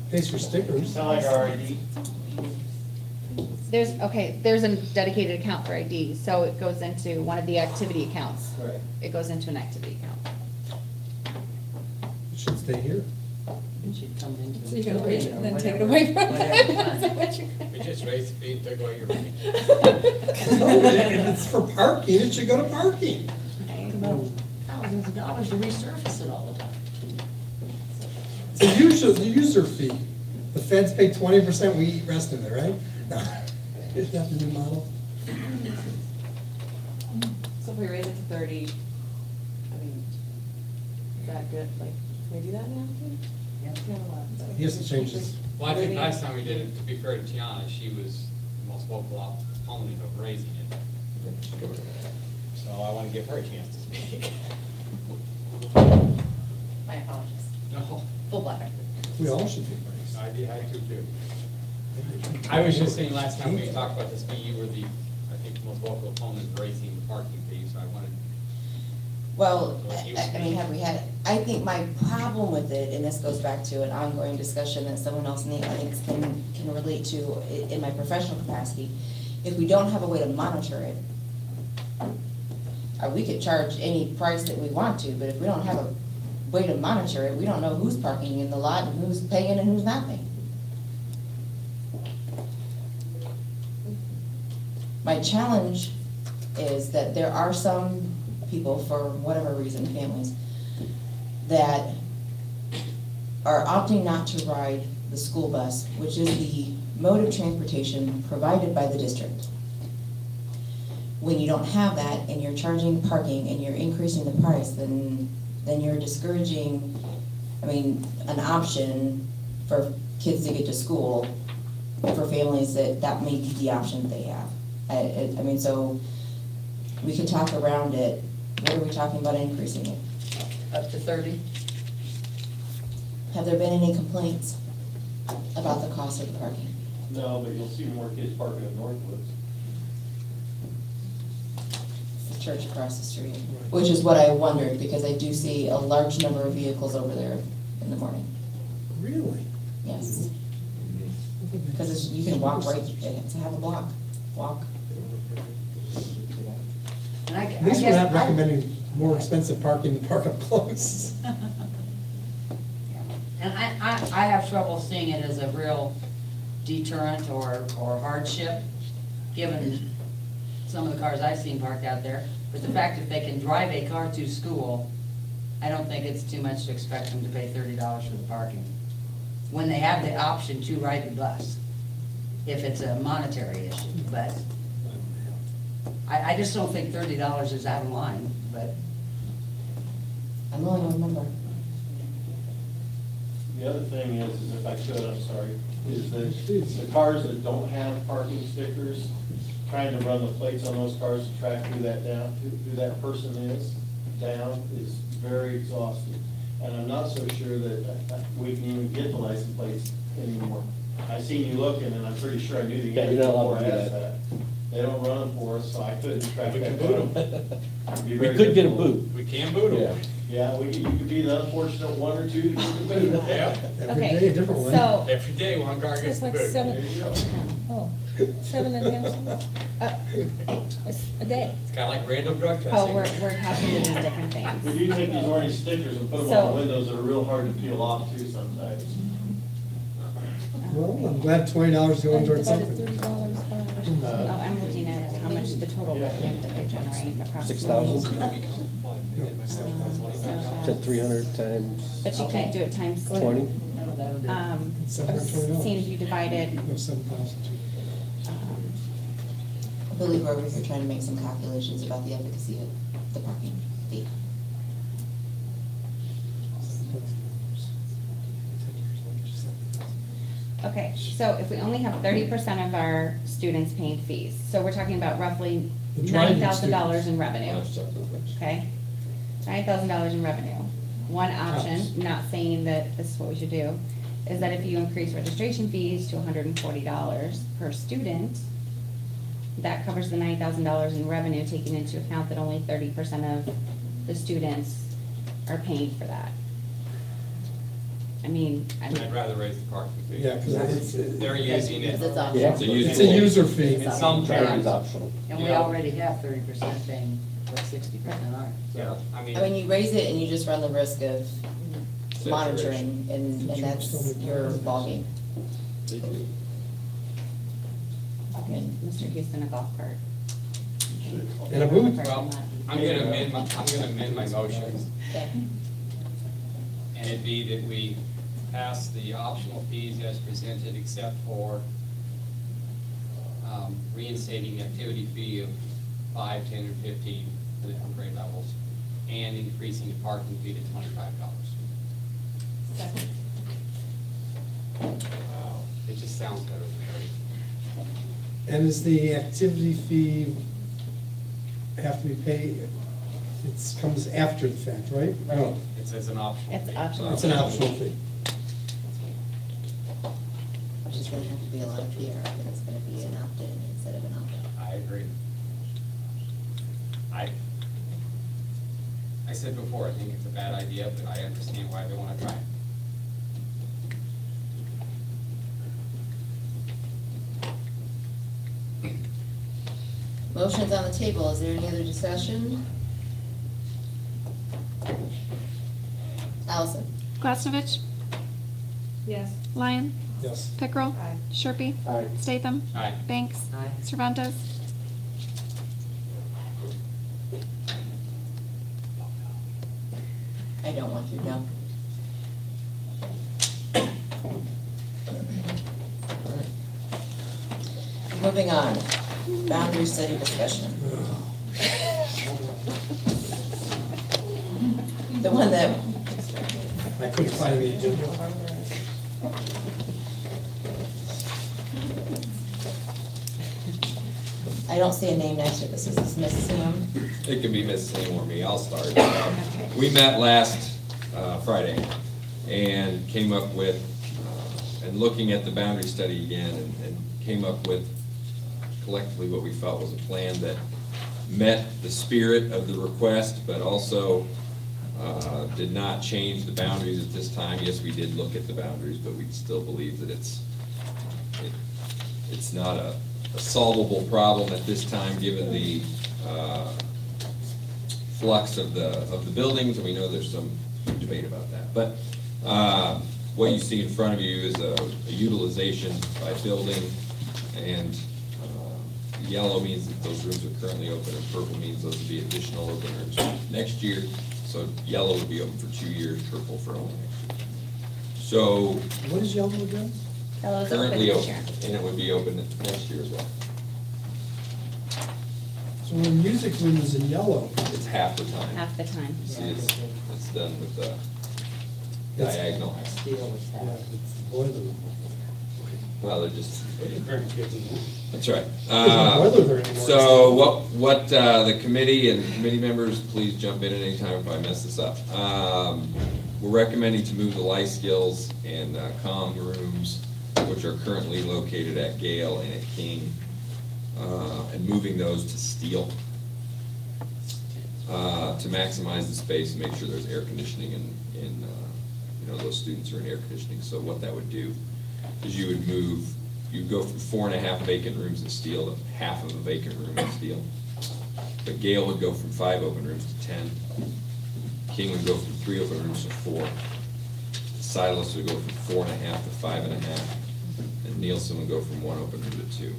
Pays for stickers. Kind of like our ID. There's a dedicated account for ID, so it goes into one of the activity accounts. Right. It goes into an activity account. It should stay here. It should come into. So you're gonna raise it and then take it whatever- away from whatever fund. We just raised the fee and took away your money. No, if it's for parking, it should go to parking. Thousands of dollars to resurface it all the time. It's the user fee. The feds pay 20%, we eat rest of it, right? No. Isn't that the new model? So if we raise it to 30, I mean, is that good? Like, can we do that now? Yeah. He has to change his. Well, I think last time we did it, to be fair to Tiana, she was the most vocal opponent of raising it. So I want to give her a chance to speak. My apologies. No, Full bladder. We all should be raised. I do too. I was just saying, last time we talked about this fee, you were the, I think, most vocal opponent of raising the parking fee, so I wanted. Well, I mean, have we had, I think my problem with it, and this goes back to an ongoing discussion that someone else in the audience can relate to in my professional capacity, if we don't have a way to monitor it, we could charge any price that we want to, but if we don't have a way to monitor it, we don't know who's parking in the lot and who's paying and who's not paying. My challenge is that there are some people, for whatever reason, families, that are opting not to ride the school bus, which is the mode of transportation provided by the district. When you don't have that and you're charging parking and you're increasing the price, then you're discouraging, an option for kids to get to school for families that may be the option that they have. So we can talk around it. What are we talking about increasing it? Up to 30? Have there been any complaints about the cost of the parking? No, but you'll see more kids parking in Northwoods. The church across the street, which is what I wondered, because I do see a large number of vehicles over there in the morning. Really? Yes. Because you can walk right, to have a block, walk. And At least we're not recommending more expensive parking than park up close. And I have trouble seeing it as a real deterrent or hardship, given some of the cars I've seen parked out there. But the fact that they can drive a car to school, I don't think it's too much to expect them to pay $30 for the parking, when they have the option to ride the bus, if it's a monetary issue. But I just don't think $30 is out of line, but. I'm only one member. The other thing is if I could, I'm sorry, is that the cars that don't have parking stickers, trying to run the plates on those cars to track who that person is down is very exhausting. And I'm not so sure that we can even get the license plates anymore. I seen you looking, and I'm pretty sure I knew the Yeah, answer you're not allowed before I to do asked that. They don't run them for us, so I couldn't track We that could boot down. We could get a boot. We can boot them. Yeah, you could be the unfortunate one or two to get the boot. Yeah. Every Okay, day a different one. so- Every day, one car gets It's the like boot. seven. There you go. Oh, 7.5 a day. It's kind of like random drug testing. Oh, we're talking about different things. We do take these orange stickers and put them So- on the windows that are real hard to peel off too sometimes. Well, I'm glad $20 going towards something. Oh, I'm looking at how much the total revenue that they generate approximately. 6,000? Said 300 times. But you can't do it times. 20? Seeing if you divided, No, 7,000. I believe we're over here trying to make some calculations about the efficacy of the parking fee. okay, so if we only have 30% of our students paying fees, so we're talking about roughly The driving $9,000 in students. revenue, okay? $9,000 in revenue. One option, Yes. not saying that this is what we should do, is that if you increase registration fees to $140 per student, that covers the $9,000 in revenue, taking into account that only 30% of the students are paying for that. I mean, I'd rather raise the parking fee. Yeah, because it's. They're using it. Because it's optional. Yeah. It's a user fee. In some Charge towns. is optional. And we already have 30% paying what 60% are. Yeah, I mean, you raise it and you just run the risk of Saturation. monitoring, and that's your ballgame. and Mr. Houston, a golf cart. And a boot. Well, I'm gonna amend my motion. Okay. And it'd be that we pass the optional fees as presented, except for reinstating the activity fee of 5, 10, or 15 for the different grade levels, and increasing the parking fee to $25. It just sounds better than 30. And does the activity fee have to be paid, it comes after the fact, right? No, It says an optional. It's fee. optional. it's an optional fee. Which is gonna have to be a lot of PR, but it's gonna be an opt-in instead of an opt-out. I agree. I said before, I think it's a bad idea, but I understand why they want to try it. Motion's on the table, is there any other discussion? Allison? Glasnovich, Yes. Lyon, Yes. Pickrell, Sharpie, Aye. Statham, Aye. Banks, Aye. Cervantes. I don't want you to know. Moving on, boundary study discussion. The one that, I couldn't find the agenda. I don't see a name next to this, is this Mrs. Simone? It can be Miss Seymour or me, I'll start. We met last Friday and came up with, and looking at the boundary study again, and came up with collectively what we felt was a plan that met the spirit of the request, but also did not change the boundaries at this time. Yes, we did look at the boundaries, but we still believe that it's not a solvable problem at this time, given the flux of the buildings, and we know there's some debate about that. But what you see in front of you is a utilization by building, and yellow means that those rooms are currently open, and purple means those will be additional open rooms next year. So yellow would be open for 2 years, purple for only next year. So What is yellow again? Yellow's open currently this open, year. and it would be open next year as well. So when music room is in yellow, It's half the time. Half the time. See, it's done with the It's- diagonal. yeah, it's boiler room. Well, they're just, Very good. that's right. There's no weather there anymore. So what the committee and committee members, please jump in at any time if I mess this up. We're recommending to move the life skills and comm rooms, which are currently located at Gale and at King, and moving those to steel to maximize the space and make sure there's air conditioning in those students are in air conditioning. So what that would do is you'd go from 4.5 vacant rooms in steel to half of a vacant room in steel. But Gale would go from 5 open rooms to 10. King would go from 3 open rooms to 4. Silas would go from 4.5 to 5.5. And Nielsen would go from 1 open room to 2.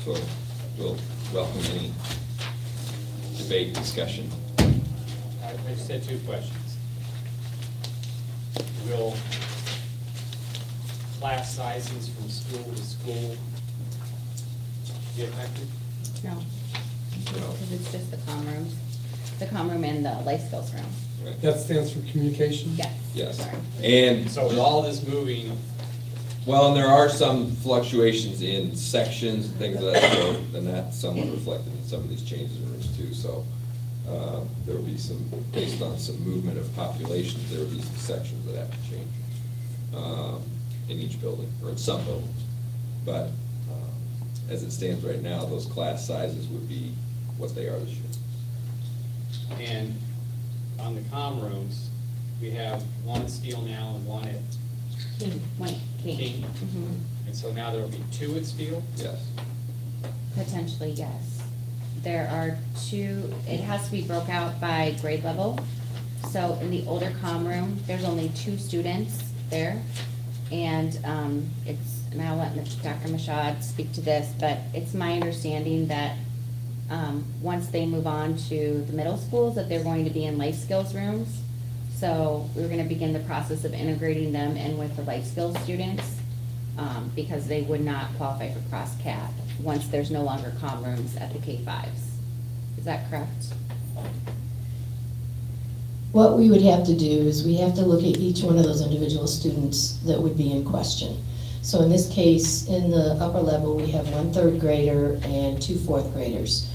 So we'll welcome any debate, discussion. I just had 2 questions. Will class sizes from school to school be affected? No, because it's just the comm rooms, the comm room and the life skills room. Right. That stands for communication? Yes. Yes. Sorry. And So with all this moving, well, and there are some fluctuations in sections and things of that sort, and that's somewhat reflected in some of these changes in rooms too. So there will be some, based on some movement of populations, there will be some sections that have to change in each building, or in some buildings. But as it stands right now, those class sizes would be what they are this year. and on the comm rooms, we have 1 at Steel now and 1 at King. Mhm. And so now there will be 2 at Steel? Yes. Potentially, yes. There are 2, it has to be broke out by grade level. So in the older comm room, there's only 2 students there. And and I'll let Dr. Mashad speak to this, but it's my understanding that once they move on to the middle schools, that they're going to be in life skills rooms. So we're gonna begin the process of integrating them in with the life skills students, because they would not qualify for cross-cat once there's no longer comm rooms at the K-5s. Is that correct? What we would have to do is we have to look at each one of those individual students that would be in question. So in this case, in the upper level, we have 1 3rd grader and 2 4th graders.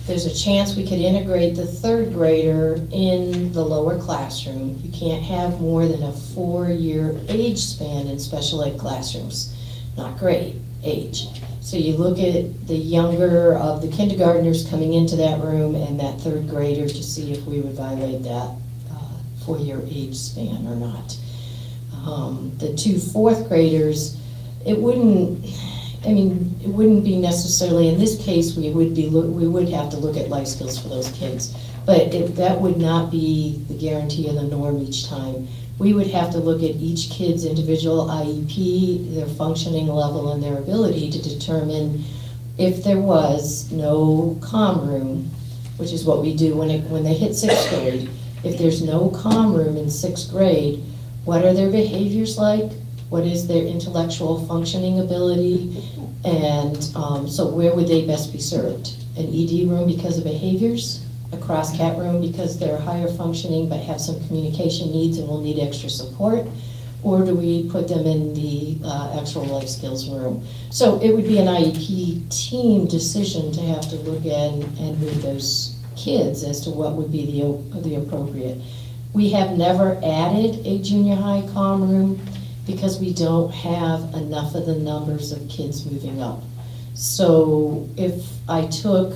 There's a chance we could integrate the 3rd grader in the lower classroom. You can't have more than a 4-year age span in special ed classrooms. Not great age. So you look at the younger of the kindergartners coming into that room and that 3rd grader to see if we would violate that 4-year age span or not. The 2 4th graders, it wouldn't be necessarily, in this case, we would have to look at life skills for those kids. But that would not be the guarantee of the norm each time. We would have to look at each kid's individual IEP, their functioning level, and their ability to determine if there was no comm room, which is what we do when they hit 6th grade. If there's no comm room in 6th grade, what are their behaviors like? What is their intellectual functioning ability? And so where would they best be served? An ED room because of behaviors? A cross-cat room because they're higher functioning but have some communication needs and will need extra support? Or do we put them in the actual life skills room? So it would be an IEP team decision to have to look at and move those kids as to what would be the appropriate. We have never added a junior high comm room because we don't have enough of the numbers of kids moving up. So if I took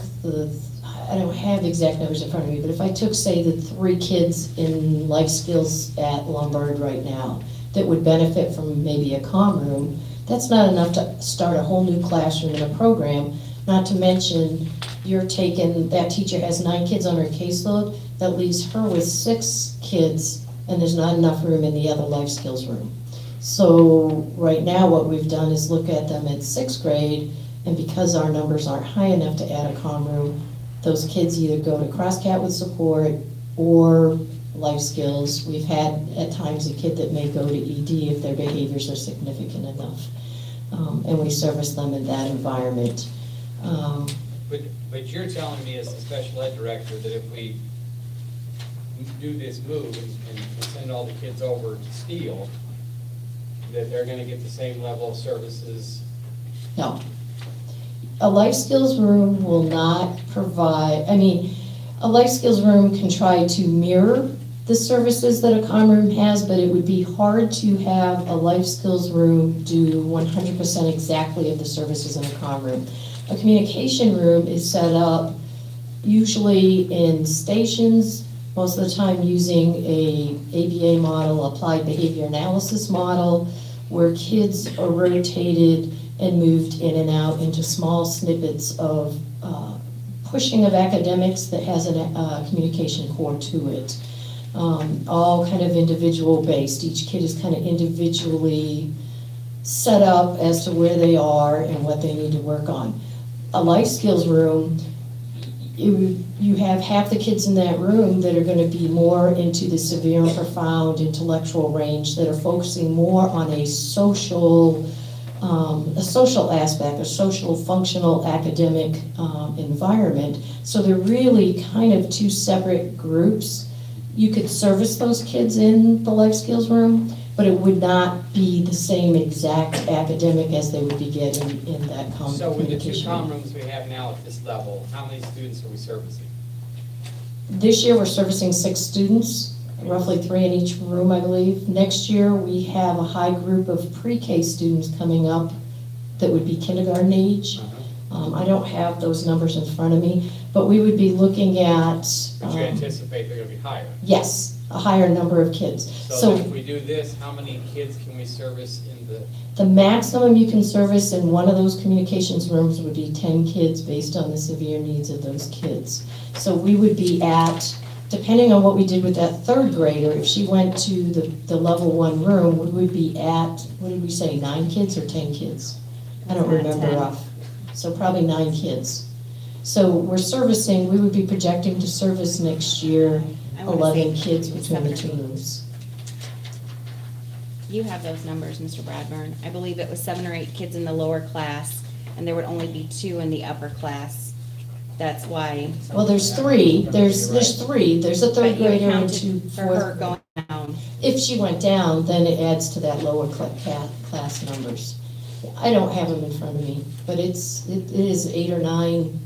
I don't have exact numbers in front of me, but if I took, say, the 3 kids in life skills at Lombard right now that would benefit from maybe a comm room, that's not enough to start a whole new classroom and a program, not to mention that teacher has 9 kids on her caseload, that leaves her with 6 kids, and there's not enough room in the other life skills room. So right now what we've done is look at them at 6th grade, and because our numbers aren't high enough to add a comm room, those kids either go to cross-cat with support or life skills. We've had at times a kid that may go to ED if their behaviors are significant enough, and we service them in that environment. But you're telling me as the special ed director that if we do this move and send all the kids over to Steel, that they're gonna get the same level of services? No. A life skills room will not provide, a life skills room can try to mirror the services that a comm room has, but it would be hard to have a life skills room do 100% exactly of the services in a comm room. A communication room is set up usually in stations, most of the time using a ABA model, applied behavior analysis model, where kids are rotated and moved in and out into small snippets of pushing of academics that has a communication core to it. All kind of individual based. Each kid is kind of individually set up as to where they are and what they need to work on. A life skills room, you have half the kids in that room that are going to be more into the severe and profound intellectual range, that are focusing more on a social aspect, a social functional academic environment. So they're really kind of two separate groups. You could service those kids in the life skills room, but it would not be the same exact academic as they would be getting in that communication. So with the two comm rooms we have now at this level, how many students are we servicing? This year, we're servicing 6 students, roughly 3 in each room, I believe. Next year, we have a high group of pre-K students coming up that would be kindergarten age. I don't have those numbers in front of me, but we would be looking at... But you anticipate they're going to be higher? Yes, a higher number of kids. So then if we do this, how many kids can we service in the... The maximum you can service in one of those communications rooms would be 10 kids based on the severe needs of those kids. So we would be at, depending on what we did with that 3rd grader, if she went to the level 1 room, would we be at, what did we say, 9 kids or 10 kids? I don't remember 10. off. So probably 9 kids. So we're servicing, we would be projecting to service next year 11 kids between the 2 rooms. You have those numbers, Mr. Bradburn. I believe it was 7 or 8 kids in the lower class, and there would only be 2 in the upper class. That's why. Well, there's 3. There's 3. There's a 3rd But you grader and accounted 2 for 4th. her going down. If she went down, then it adds to that lower class numbers. I don't have them in front of me, but it is 8 or 9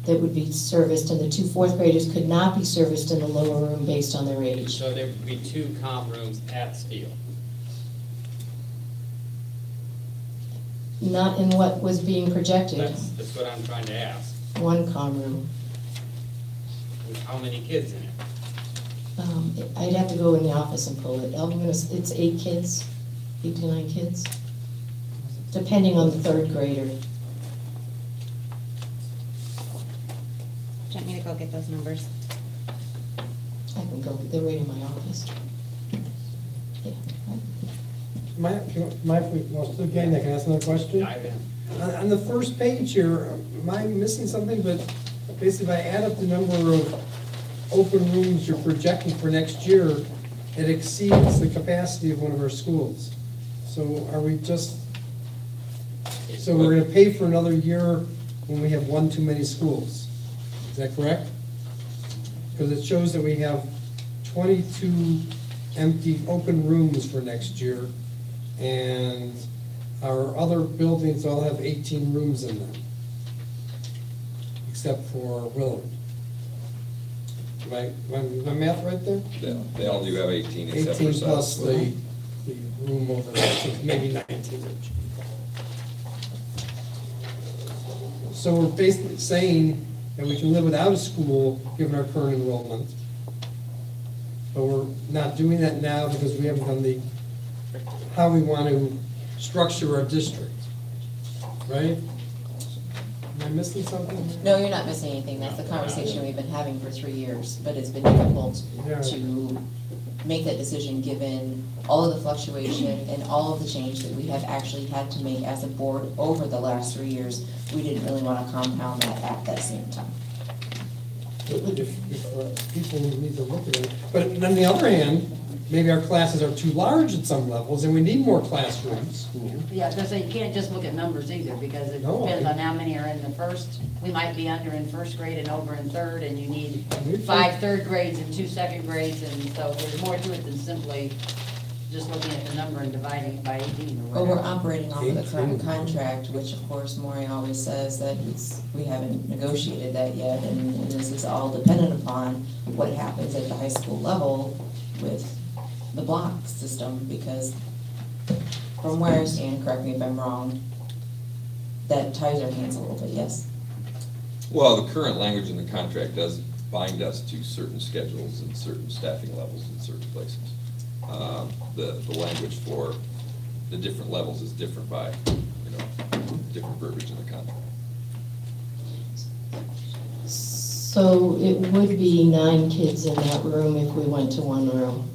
that would be serviced, and the 2 4th graders could not be serviced in the lower room based on their age. So there would be 2 comm rooms at Steele? Not in what was being projected. That's what I'm trying to ask. 1 comm room. With how many kids in it? I'd have to go in the office and pull it. It's 8 kids, 8 to 9 kids, depending on the 3rd grader. Do you want me to go get those numbers? I can go, they're right in my office. Yeah. Again, I can ask another question? On the first page here, am I missing something? But basically, if I add up the number of open rooms you're projecting for next year, it exceeds the capacity of one of our schools. So are we just, so we're gonna pay for another year when we have 1 too many schools? Is that correct? Because it shows that we have 22 empty open rooms for next year, and our other buildings all have 18 rooms in them, except for Willard. Am my math right there? Yeah, they all do have 18 except for 18 plus South. the room over there, so maybe 19 each. So we're basically saying that we can live without a school given our current enrollment. But we're not doing that now because we haven't done how we want to structure our district, right? Am I missing something? No, you're not missing anything. That's the conversation we've been having for 3 years, but it's been difficult to make that decision given all of the fluctuation and all of the change that we have actually had to make as a board over the last 3 years. We didn't really want to compound that at that same time. If people need to look at it. But on the other hand, maybe our classes are too large at some levels and we need more classrooms. Yeah, I was gonna say, you can't just look at numbers either, because it depends on how many are in the first. We might be under in 1st grade and over in 3rd, and you need 5 3rd grades and 2 2nd grades, and so there's more to it than simply just looking at the number and dividing it by 18 or Well, we're whatever. operating off of the current contract, which of course Maury always says that we haven't negotiated that yet, and this is all dependent upon what happens at the high school level with the block system, because from where I stand, correct me if I'm wrong, that ties our hands a little bit, yes? Well, the current language in the contract does bind us to certain schedules and certain staffing levels in certain places. The language for the different levels is different by, different verbiage in the contract. So it would be 9 kids in that room if we went to one room.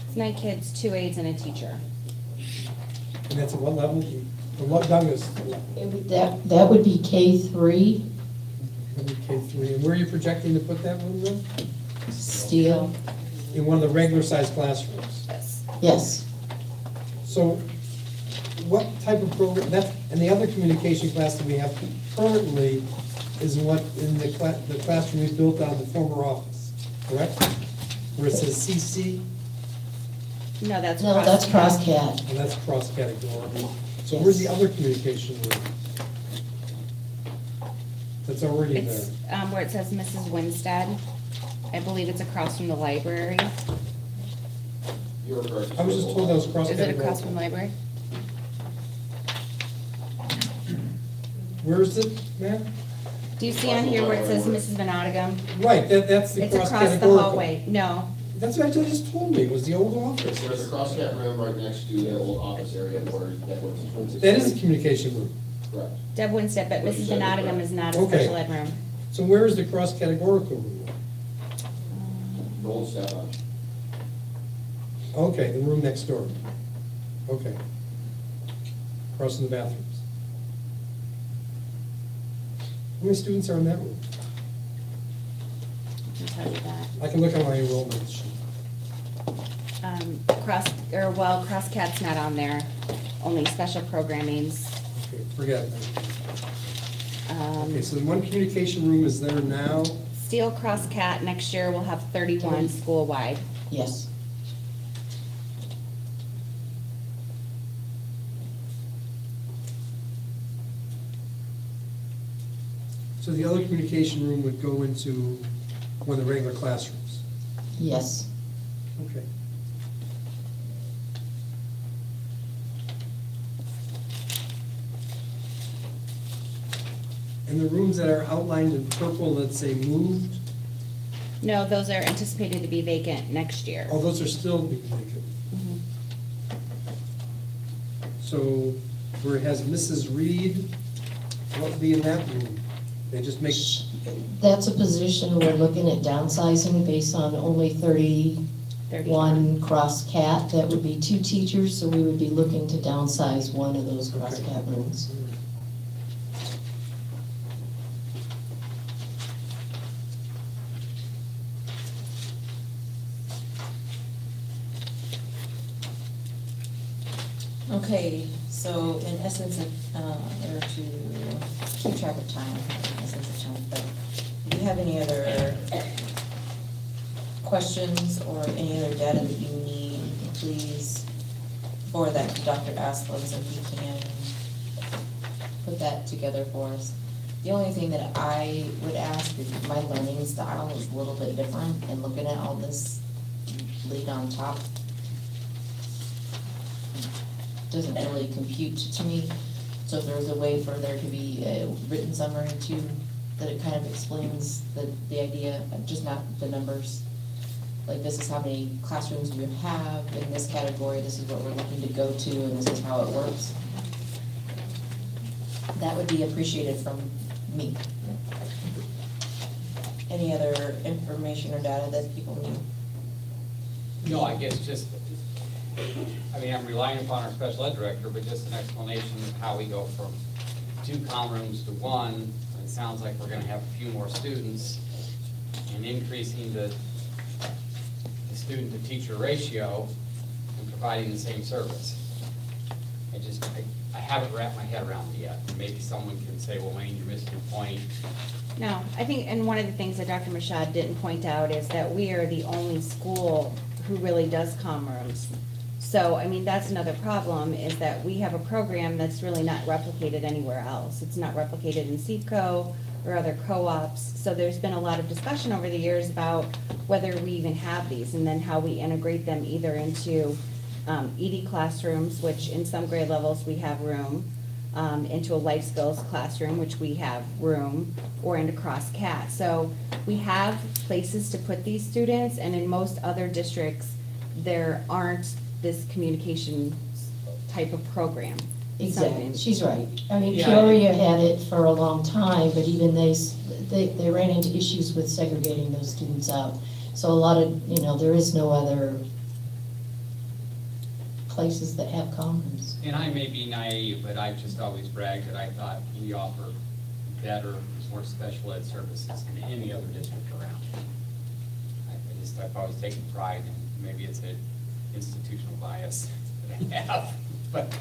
It's 9 kids, 2 aides, and a teacher. And that's at what level? Or what, Douglas? That would be K3. That'd be K3. And where are you projecting to put that room then? Steel. In one of the regular sized classrooms? Yes. So what type of program, and the other communication class that we have currently is what, in the classroom we built out of the former office, correct? Where it says CC? No, that's cross-cat. And that's cross-category. So Yes. where's the other communication room? That's already there. It's where it says Mrs. Winstead. I believe it's across from the library. I was just told that was cross-category. Is it across from the library? Where is it, ma'am? Do you see on here where it says Mrs. Venatigan? Right, that's the It's across the cross-categorical. hallway. No. That's what you just told me, was the old office. There's a crosscat room right next to the old office area where that was. That is a communication room. Correct. Deb Winstead, but Mrs. Venatigan is not a Okay. special ed room. So where is the cross-categorical room? The old staff lounge. Okay, the room next door. Okay. Across from the bathrooms. How many students are in that room? I can tell you that. I can look at my enrollment sheet. Crosscat's not on there, only special programming's. Okay, forget it. Um, Okay, so the one communication room is there now. Steel Crosscat next year will have 31 school-wide. Yes. So the other communication room would go into one of the regular classrooms? Yes. Okay. And the rooms that are outlined in purple that say moved, No, those are anticipated to be vacant next year. oh, those are still being vacant. Mhm. So where it has Mrs. Reed, what would be in that room? They just make, That's a position we're looking at downsizing based on only 31 cross-cat. That would be 2 teachers, so we would be looking to downsize one of those cross-cat rooms. Okay, so in essence, or to keep track of time, in essence of time, but do you have any other questions or any other data that you need, please forward that to Dr. Asplund so he can put that together for us. The only thing that I would ask is my learning style is a little bit different, and looking at all this lead on top doesn't really compute to me. So if there's a way for there to be a written summary too, that it kind of explains the idea, just not the numbers. Like, this is how many classrooms we have in this category, this is what we're looking to go to, and this is how it works. That would be appreciated from me. Any other information or data that people need? No, I guess just, I'm relying upon our special ed director, but just an explanation of how we go from 2 comm rooms to 1. It sounds like we're gonna have a few more students, and increasing the student-to-teacher ratio and providing the same service. I haven't wrapped my head around it yet. Maybe someone can say, well, Wayne, you're missing your point. No, I think, and one of the things that Dr. Mashad didn't point out is that we are the only school who really does comm rooms. So, I mean, that's another problem, is that we have a program that's really not replicated anywhere else. It's not replicated in CEPCO or other co-ops. So there's been a lot of discussion over the years about whether we even have these, and then how we integrate them either into ED classrooms, which in some grade levels we have room, into a life skills classroom, which we have room, or into cross-cat. So we have places to put these students, and in most other districts, there aren't this communication type of program. Exactly, she's right. I mean, Yeah. Peoria had it for a long time, but even they ran into issues with segregating those students out. So a lot of, there is no other places that have commons. And I may be naive, but I've just always bragged that I thought we offer better, more special ed services than any other district around. I've always taken pride, and maybe it's an institutional bias that I have, but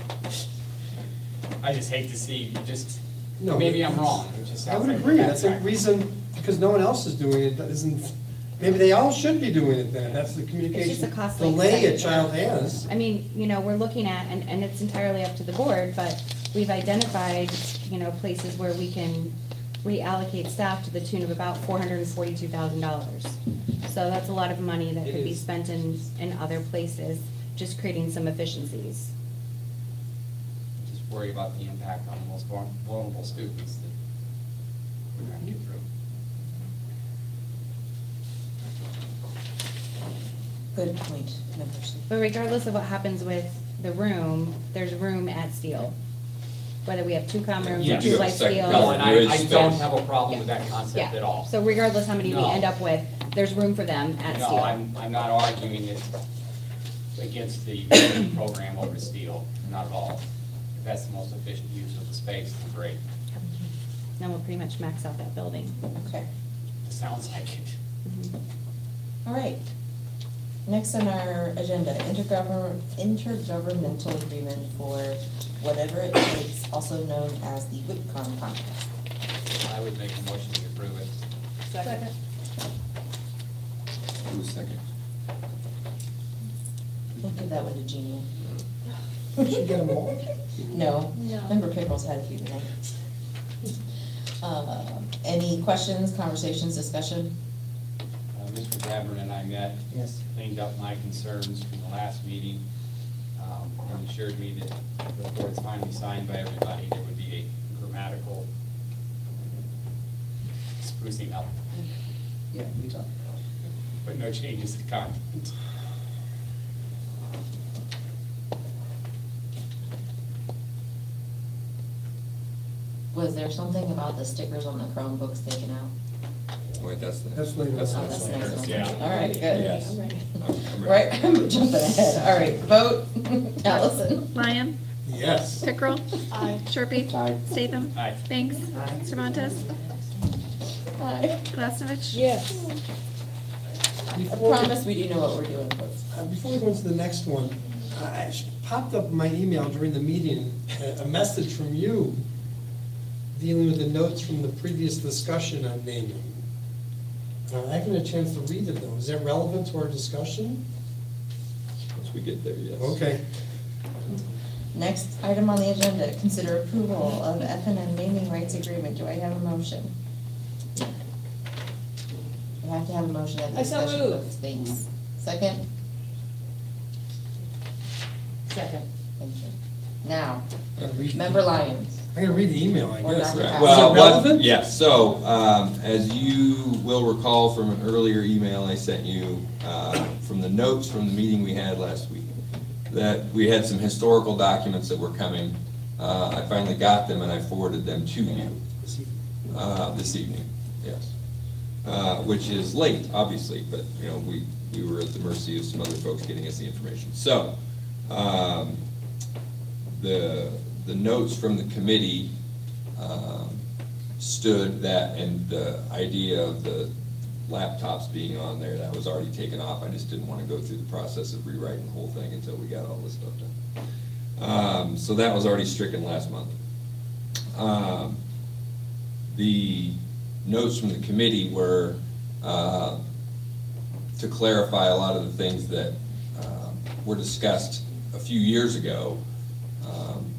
I just hate to see, No, maybe I'm wrong. It just I sounds would like agree, bad that's a practice. reason, because no one else is doing it, that isn't, maybe they all should be doing it then, that's the It's just a communication costly delay a expense. child has. I mean, we're looking at, and it's entirely up to the board, but we've identified, places where we can reallocate staff to the tune of about $442,000. So that's a lot of money that It could be is. spent in other places, just creating some efficiencies. Just worry about the impact on the most vulnerable students that we're trying to get through. Good point, members. But regardless of what happens with the room, there's room at Steel. Whether we have two common rooms or Yeah. two life Second Steel. No, and There is I space. don't have a problem with that concept Yeah. at all. So regardless how many we No. end up with, there's room for them at Steel. No, I'm not arguing it against the program over steel, not at all. If that's the most efficient use of the space, then great. Then we'll pretty much max out that building. Okay, It sounds like it. all right. Next on our agenda, intergovernmental agreement for whatever it takes, also known as the WIPCON contract. I would make a motion to approve it. Second. Who's second? We'll give that one to Jeannie. Should get them all. No, No. Member Pickles had a few tonight. Any questions, conversations, discussion? Mr. Bradburn and I met, Yes. cleaned up my concerns from the last meeting, and assured me that before it's finally signed by everybody, there would be a grammatical sprucing up, Yeah, we talked. but no changes to content. Was there something about the stickers on the Chromebooks taken out? Wait, that's the. That's later. That's Oh, that's the next one. Yeah. All right, good. Yes. I'm ready. I'm Right, ready. I'm jumping ahead. All right, vote. Allison? Lyon, Yes. Pickrell. Aye. Sharpie. Aye. Statham. Aye. Banks. Cervantes. Aye. Glasnovich. Yes. I promise we do know what we're doing, folks. Before we go into the next one, popped up in my email during the meeting, a message from you dealing with the notes from the previous discussion on naming. I haven't had a chance to read it though. Is that relevant to our discussion? Once we get there, yes. Okay. Next item on the agenda, consider approval of F&M naming rights agreement. Do I have a motion? We have to have a motion at the I so discussion. moved. folks. Thanks. Second? Second. Thank you. Now, Gotta read- Member Lyons. I gotta read the email, I Or guess. Dr. Right. Is Well, it relevant? what, yes, so, as you will recall from an earlier email I sent you, from the notes from the meeting we had last week, that we had some historical documents that were coming. I finally got them and I forwarded them to you, this evening, yes. Which is late, obviously, but, we were at the mercy of some other folks getting us the information. So, the notes from the committee stood that, and the idea of the laptops being on there, that was already taken off. I just didn't want to go through the process of rewriting the whole thing until we got all this stuff done. So that was already stricken last month. The notes from the committee were to clarify a lot of the things that were discussed a few years ago,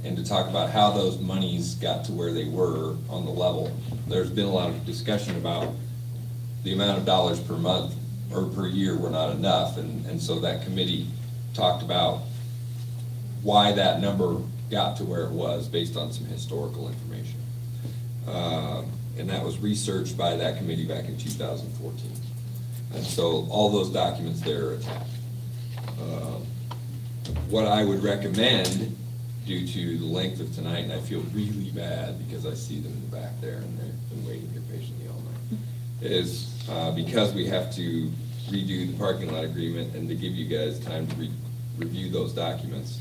and to talk about how those monies got to where they were on the level. There's been a lot of discussion about the amount of dollars per month or per year were not enough, and so that committee talked about why that number got to where it was based on some historical information. And that was researched by that committee back in 2014. And so all those documents there are attached. What I would recommend, due to the length of tonight, and I feel really bad because I see them in the back there and they've been waiting here patiently all night, is because we have to redo the parking lot agreement and to give you guys time to review those documents,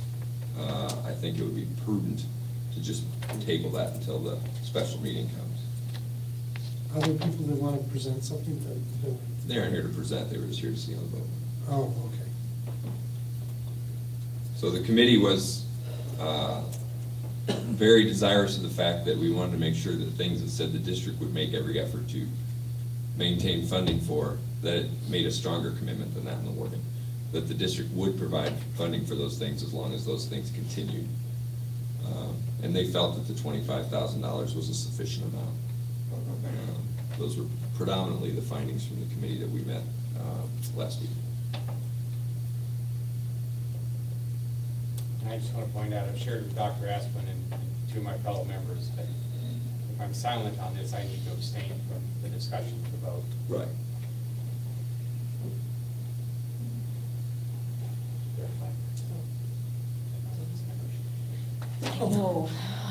I think it would be prudent to just table that until the special meeting comes. Other people that want to present something? They aren't here to present, they were just here to see on the vote. Oh, okay. So the committee was very desirous of the fact that we wanted to make sure that things that said the district would make every effort to maintain funding for, that it made a stronger commitment than that in the wording. That the district would provide funding for those things as long as those things continued. And they felt that the $25,000 was a sufficient amount. Those were predominantly the findings from the committee that we met last week. And I just want to point out, I've shared with Dr. Asplin and two of my fellow members that if I'm silent on this, I need to abstain from the discussion of the vote. Right.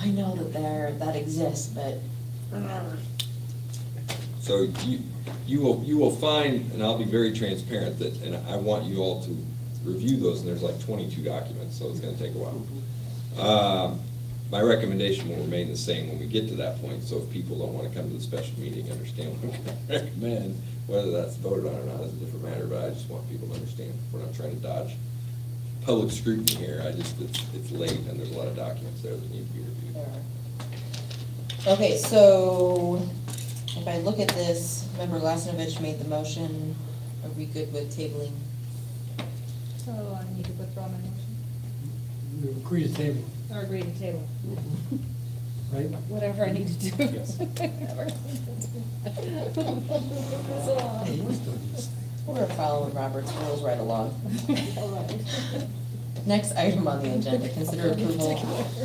I know that that exists, but. So you will find, and I'll be very transparent, that, and I want you all to review those, and there's like 22 documents, so it's gonna take a while. My recommendation will remain the same when we get to that point, so if people don't wanna come to the special meeting, understand what I'm gonna recommend. Whether that's voted on or not is a different matter, but I just want people to understand, we're not trying to dodge public scrutiny here. It's late, and there's a lot of documents there that need to be reviewed. Okay, so if I look at this, Member Lasnovich made the motion. Are we good with tabling? So I need to withdraw my motion, We agree to table, or agree to table, right? whatever I need to do. Yes. So, We're gonna follow Robert's rules right along. Next item on the agenda, consider approval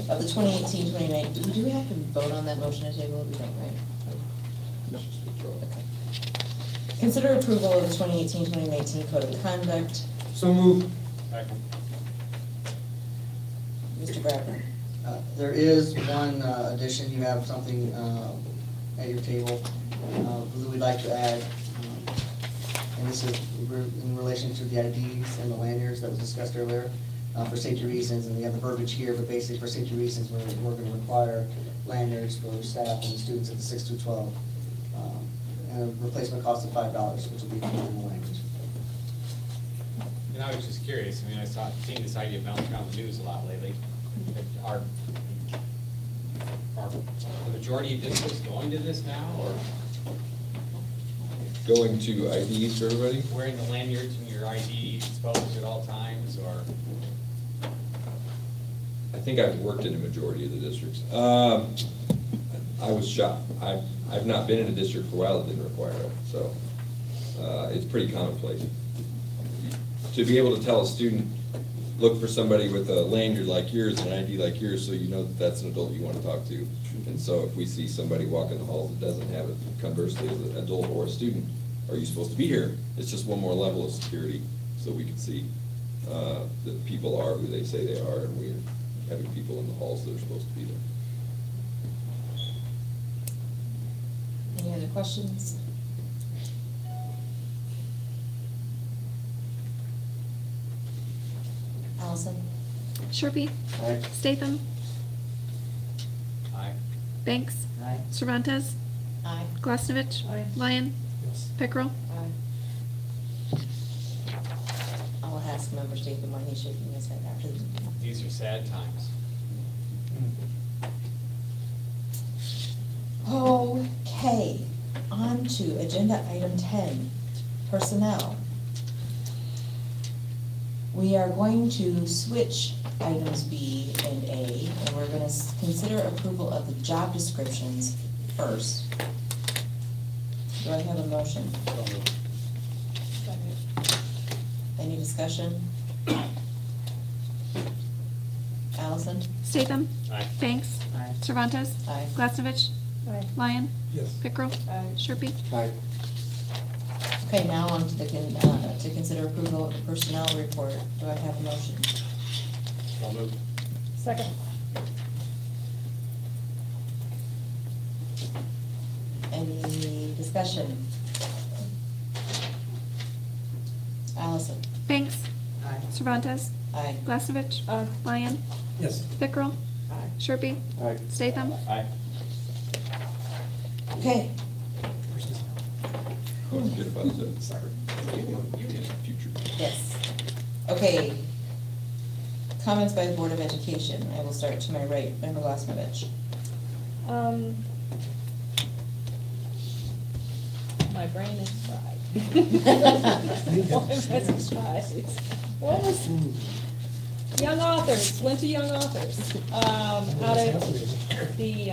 of the 2018-2019. Do we have to vote on that motion to table? We don't, right? Okay. Consider approval of the 2018-2019 Code of Conduct. So move. Second. Mr. Bradford. There is one addition, you have something at your table that we'd like to add. And this is in relation to the IDs and the lanyards that was discussed earlier. For safety reasons, and we have the verbiage here, but basically for safety reasons, we're going to require lanyards for staff and students at the 6 through 12. And a replacement cost of $5, which will be included in the language. And I was just curious, I mean, seen this idea bouncing around the news a lot lately. Are the majority of districts going to this now, or? Going to IDs for everybody? Wearing the lanyards and your ID exposed at all times, or? I think I've worked in a majority of the districts. I was shocked. I've not been in a district for a while that didn't require it, so it's pretty commonplace. To be able to tell a student, look for somebody with a lanyard like yours and an ID like yours, so you know that that's an adult you want to talk to. And so if we see somebody walking the halls that doesn't have it, conversely, as an adult or a student, are you supposed to be here? It's just one more level of security, so we can see that people are who they say they are, and we're having people in the halls that are supposed to be there. Any other questions? Allison? Sharpie? Aye. Statham? Aye. Banks? Aye. Cervantes? Aye. Glasnovich? Aye. Lyon? Yes. Pickrell? I'll ask Member Statham why he's shaking his head after the. These are sad times. Okay, on to agenda item 10, personnel. We are going to switch items B and A, and we're gonna consider approval of the job descriptions first. Do I have a motion? Any discussion? Allison? Statham? Aye. Banks? Cervantes? Aye. Glasnovich? Aye. Lyon? Yes. Pickrell? Sherpy? Aye. Okay, now on to the, to consider approval of the personnel report. Do I have a motion? So moved. Second. Any discussion? Allison? Banks? Aye. Cervantes? Aye. Glasnovich? Lyon? Yes. Pickrell? Sherpy? Aye. Statham? Aye. Okay. Good about that. Future. Yes. Okay. Comments by the Board of Education. I will start to my right, Member Glasnovich. My brain is fried. What was, young authors, went to young authors, out of the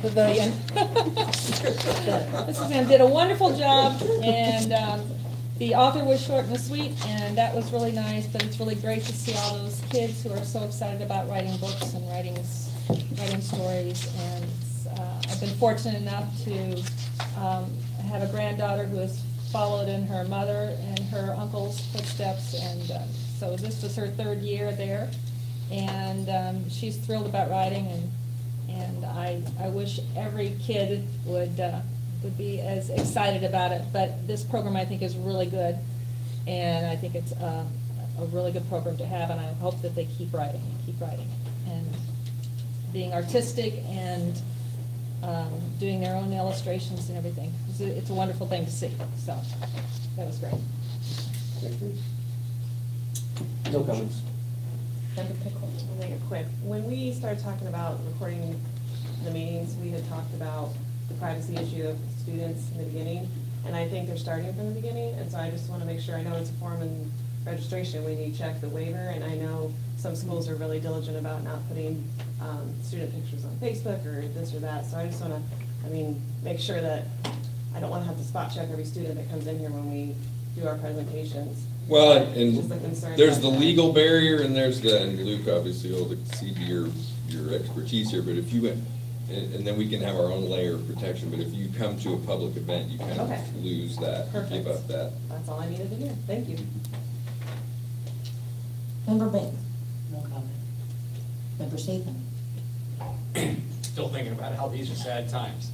pavilion. Mrs. Van did a wonderful job, and the author was short and sweet, and that was really nice, but it's really great to see all those kids who are so excited about writing books and writing stories, and I've been fortunate enough to have a granddaughter who has followed in her mother and her uncle's footsteps, and so this was her 3rd year there, and she's thrilled about writing, and I wish every kid would be as excited about it, but this program I think is really good, and I think it's a really good program to have, and I hope that they keep writing, and being artistic and doing their own illustrations and everything. It's a wonderful thing to see, so that was great. No comments. Member Pickle. I'll make it quick. When we started talking about recording the meetings, we had talked about the privacy issue of students in the beginning, and I think they're starting from the beginning, and so I just want to make sure, I know it's a form and registration, we need to check the waiver, and I know some schools are really diligent about not putting student pictures on Facebook or this or that, so I just want to, make sure that I don't want to have to spot check every student that comes in here when we do our presentations. Well, Just a and concern there's about the that. legal barrier, and there's the, and Luke obviously will exceed your expertise here, but if you went, and then we can have our own layer of protection, but if you come to a public event, you kind Okay. of lose that, give up that. That's all I needed to hear. Thank you. Member Banks. No comment. Member Statham. Still thinking about how these are sad times.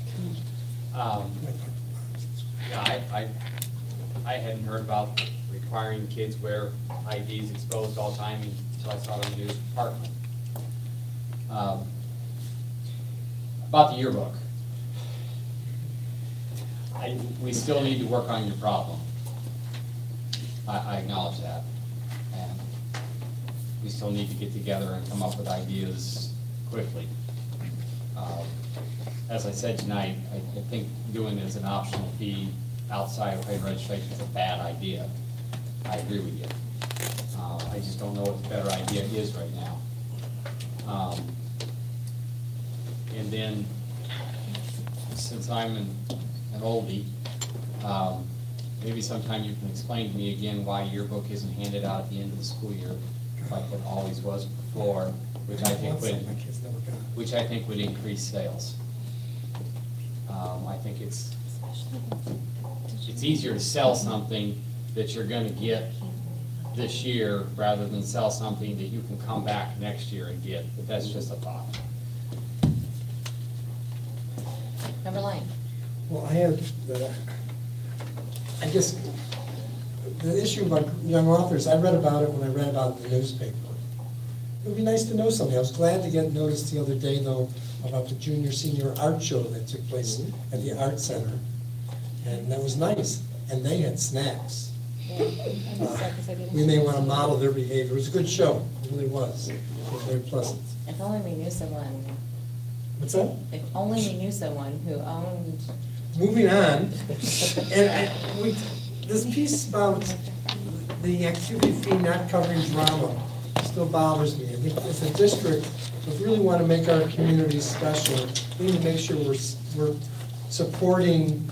Yeah, I hadn't heard about requiring kids wear IDs exposed all the time until I saw it on the news department. About the yearbook. We still need to work on your problem. I acknowledge that. And we still need to get together and come up with ideas quickly. As I said tonight, I think doing it as an optional fee outside of paid registration is a bad idea. I agree with you. I just don't know what the better idea is right now. And then, since I'm an oldie, maybe sometime you can explain to me again why your book isn't handed out at the end of the school year like it always was before, which I think would increase sales. I think it's easier to sell something that you're gonna get this year rather than sell something that you can come back next year and get, but that's just a thought. Member Lyon. Well, I guess, the issue about young authors, I read about it when I read about it in the newspaper. It would be nice to know something. I was glad to get notice the other day, though, about the junior, senior art show that took place at the Art Center. And that was nice, and they had snacks. We may want to model their behavior. It was a good show, it really was. It was very pleasant. If only we knew someone. What's that? If only we knew someone who owned. Moving on, and this piece about the activity fee not covering drama still bothers me. I think as a district, if we really want to make our community special, we need to make sure we're supporting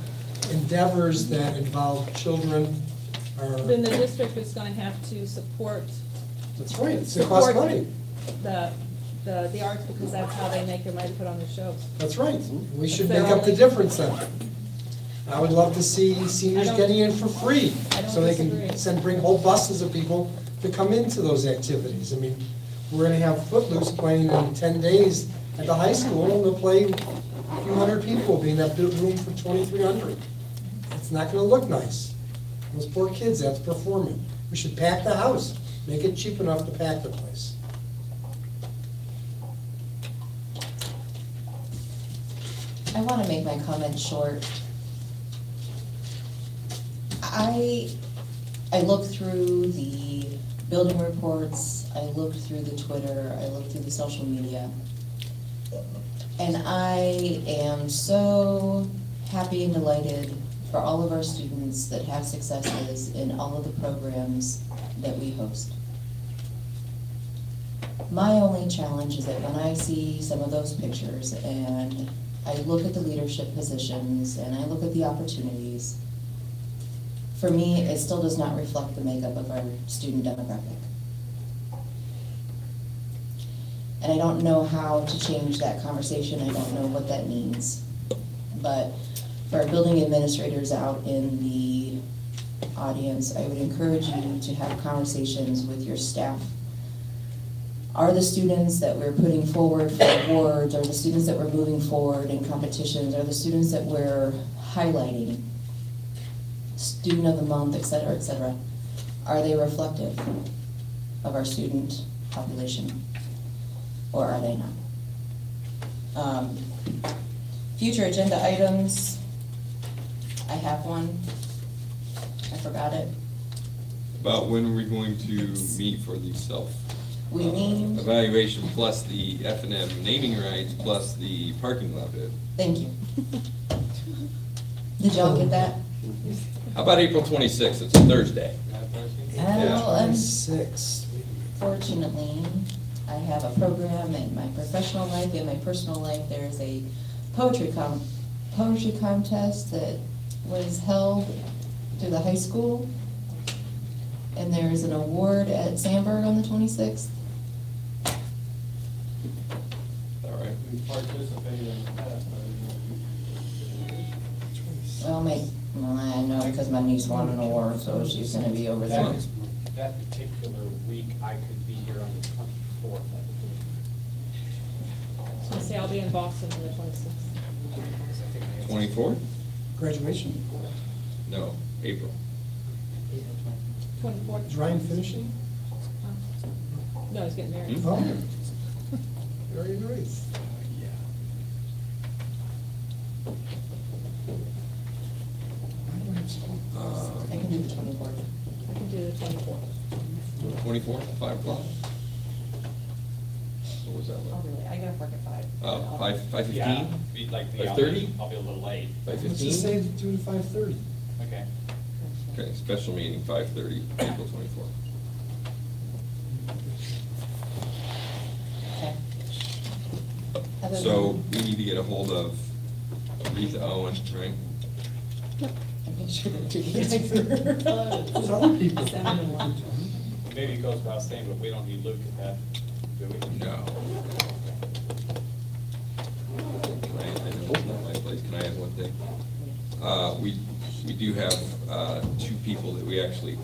endeavors that involve children. Then the district is gonna have to support. That's right, it's gonna cost money. The arts, because that's how they make their money to put on their shows. That's right. We should make up the difference then. I would love to see seniors getting in for free, so they can bring whole buses of people to come into those activities. I mean, we're gonna have Footloose playing in 10 days at the high school, and they'll play a few hundred people, being that big room for 2,300. It's not gonna look nice. Those poor kids have to perform it. We should pack the house, make it cheap enough to pack the place. I want to make my comment short. I looked through the building reports, I looked through the Twitter, I looked through the social media, and I am so happy and delighted for all of our students that have successes in all of the programs that we host. My only challenge is that when I see some of those pictures and I look at the leadership positions and I look at the opportunities, for me, it still does not reflect the makeup of our student demographic. And I don't know how to change that conversation, I don't know what that means. But for our building administrators out in the audience, I would encourage you to have conversations with your staff. Are the students that we're putting forward for awards, are the students that we're moving forward in competitions, are the students that we're highlighting, student of the month, et cetera, are they reflective of our student population, or are they not? Future agenda items, I have one, I forgot it. About when are we going to meet for the We need. evaluation plus the F&M naming rights plus the parking lot bid? Thank you. Did y'all get that? How about April 26th? It's a Thursday. Fortunately, I have a program in my professional life, in my personal life. There's a poetry contest that was held through the high school, and there's an award at Sandburg on the 26th. All right. We participated in the past, Well, I know because my niece won an award, so she's gonna be over there. That particular week, I could be here on the 24th. So say I'll be in Boston on the 26th. 24th? Graduation? No, April. 24th. Is Ryan finishing? No, he's getting married. Oh, very nice. I can do the 24th. I can do the 24th. 24th, 5 o'clock? What was that Oh, like? really? I get off work at 5. Oh, 5:15? Yeah, be like the, 5:30? I'll be a little late. Let's just 5:15? say 2 to 5:30. Okay. Okay, special meeting, 5:30, April 24th. Okay. Other So than- we need to get a hold of Rita Owen, right? I'm sure that you guys There's other people. Maybe it goes without saying, but we don't need Luke at that, do we? No. Can I add one thing? We do have 2 people that we actually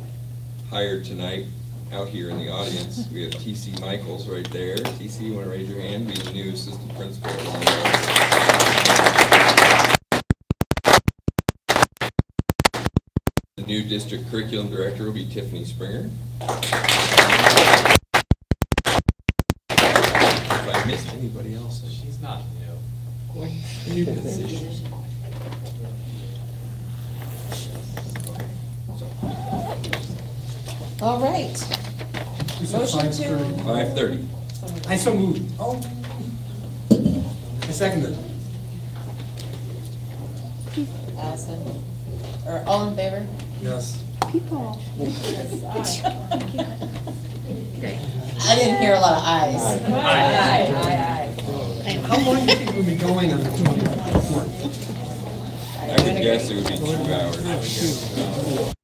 hired tonight out here in the audience. We have T.C. Michaels right there. T.C., you want to raise your hand? Be the new assistant principal. The new district curriculum director will be Tiffany Springer. If I missed anybody else, She's not new. new position. All right. Motion to. 5:30. I so moved. Oh. I second it. Allison, or all in favor? Yes. people. I didn't hear a lot of ayes. How long do you think we'll be going on the 24th? I would guess it would be 2 hours.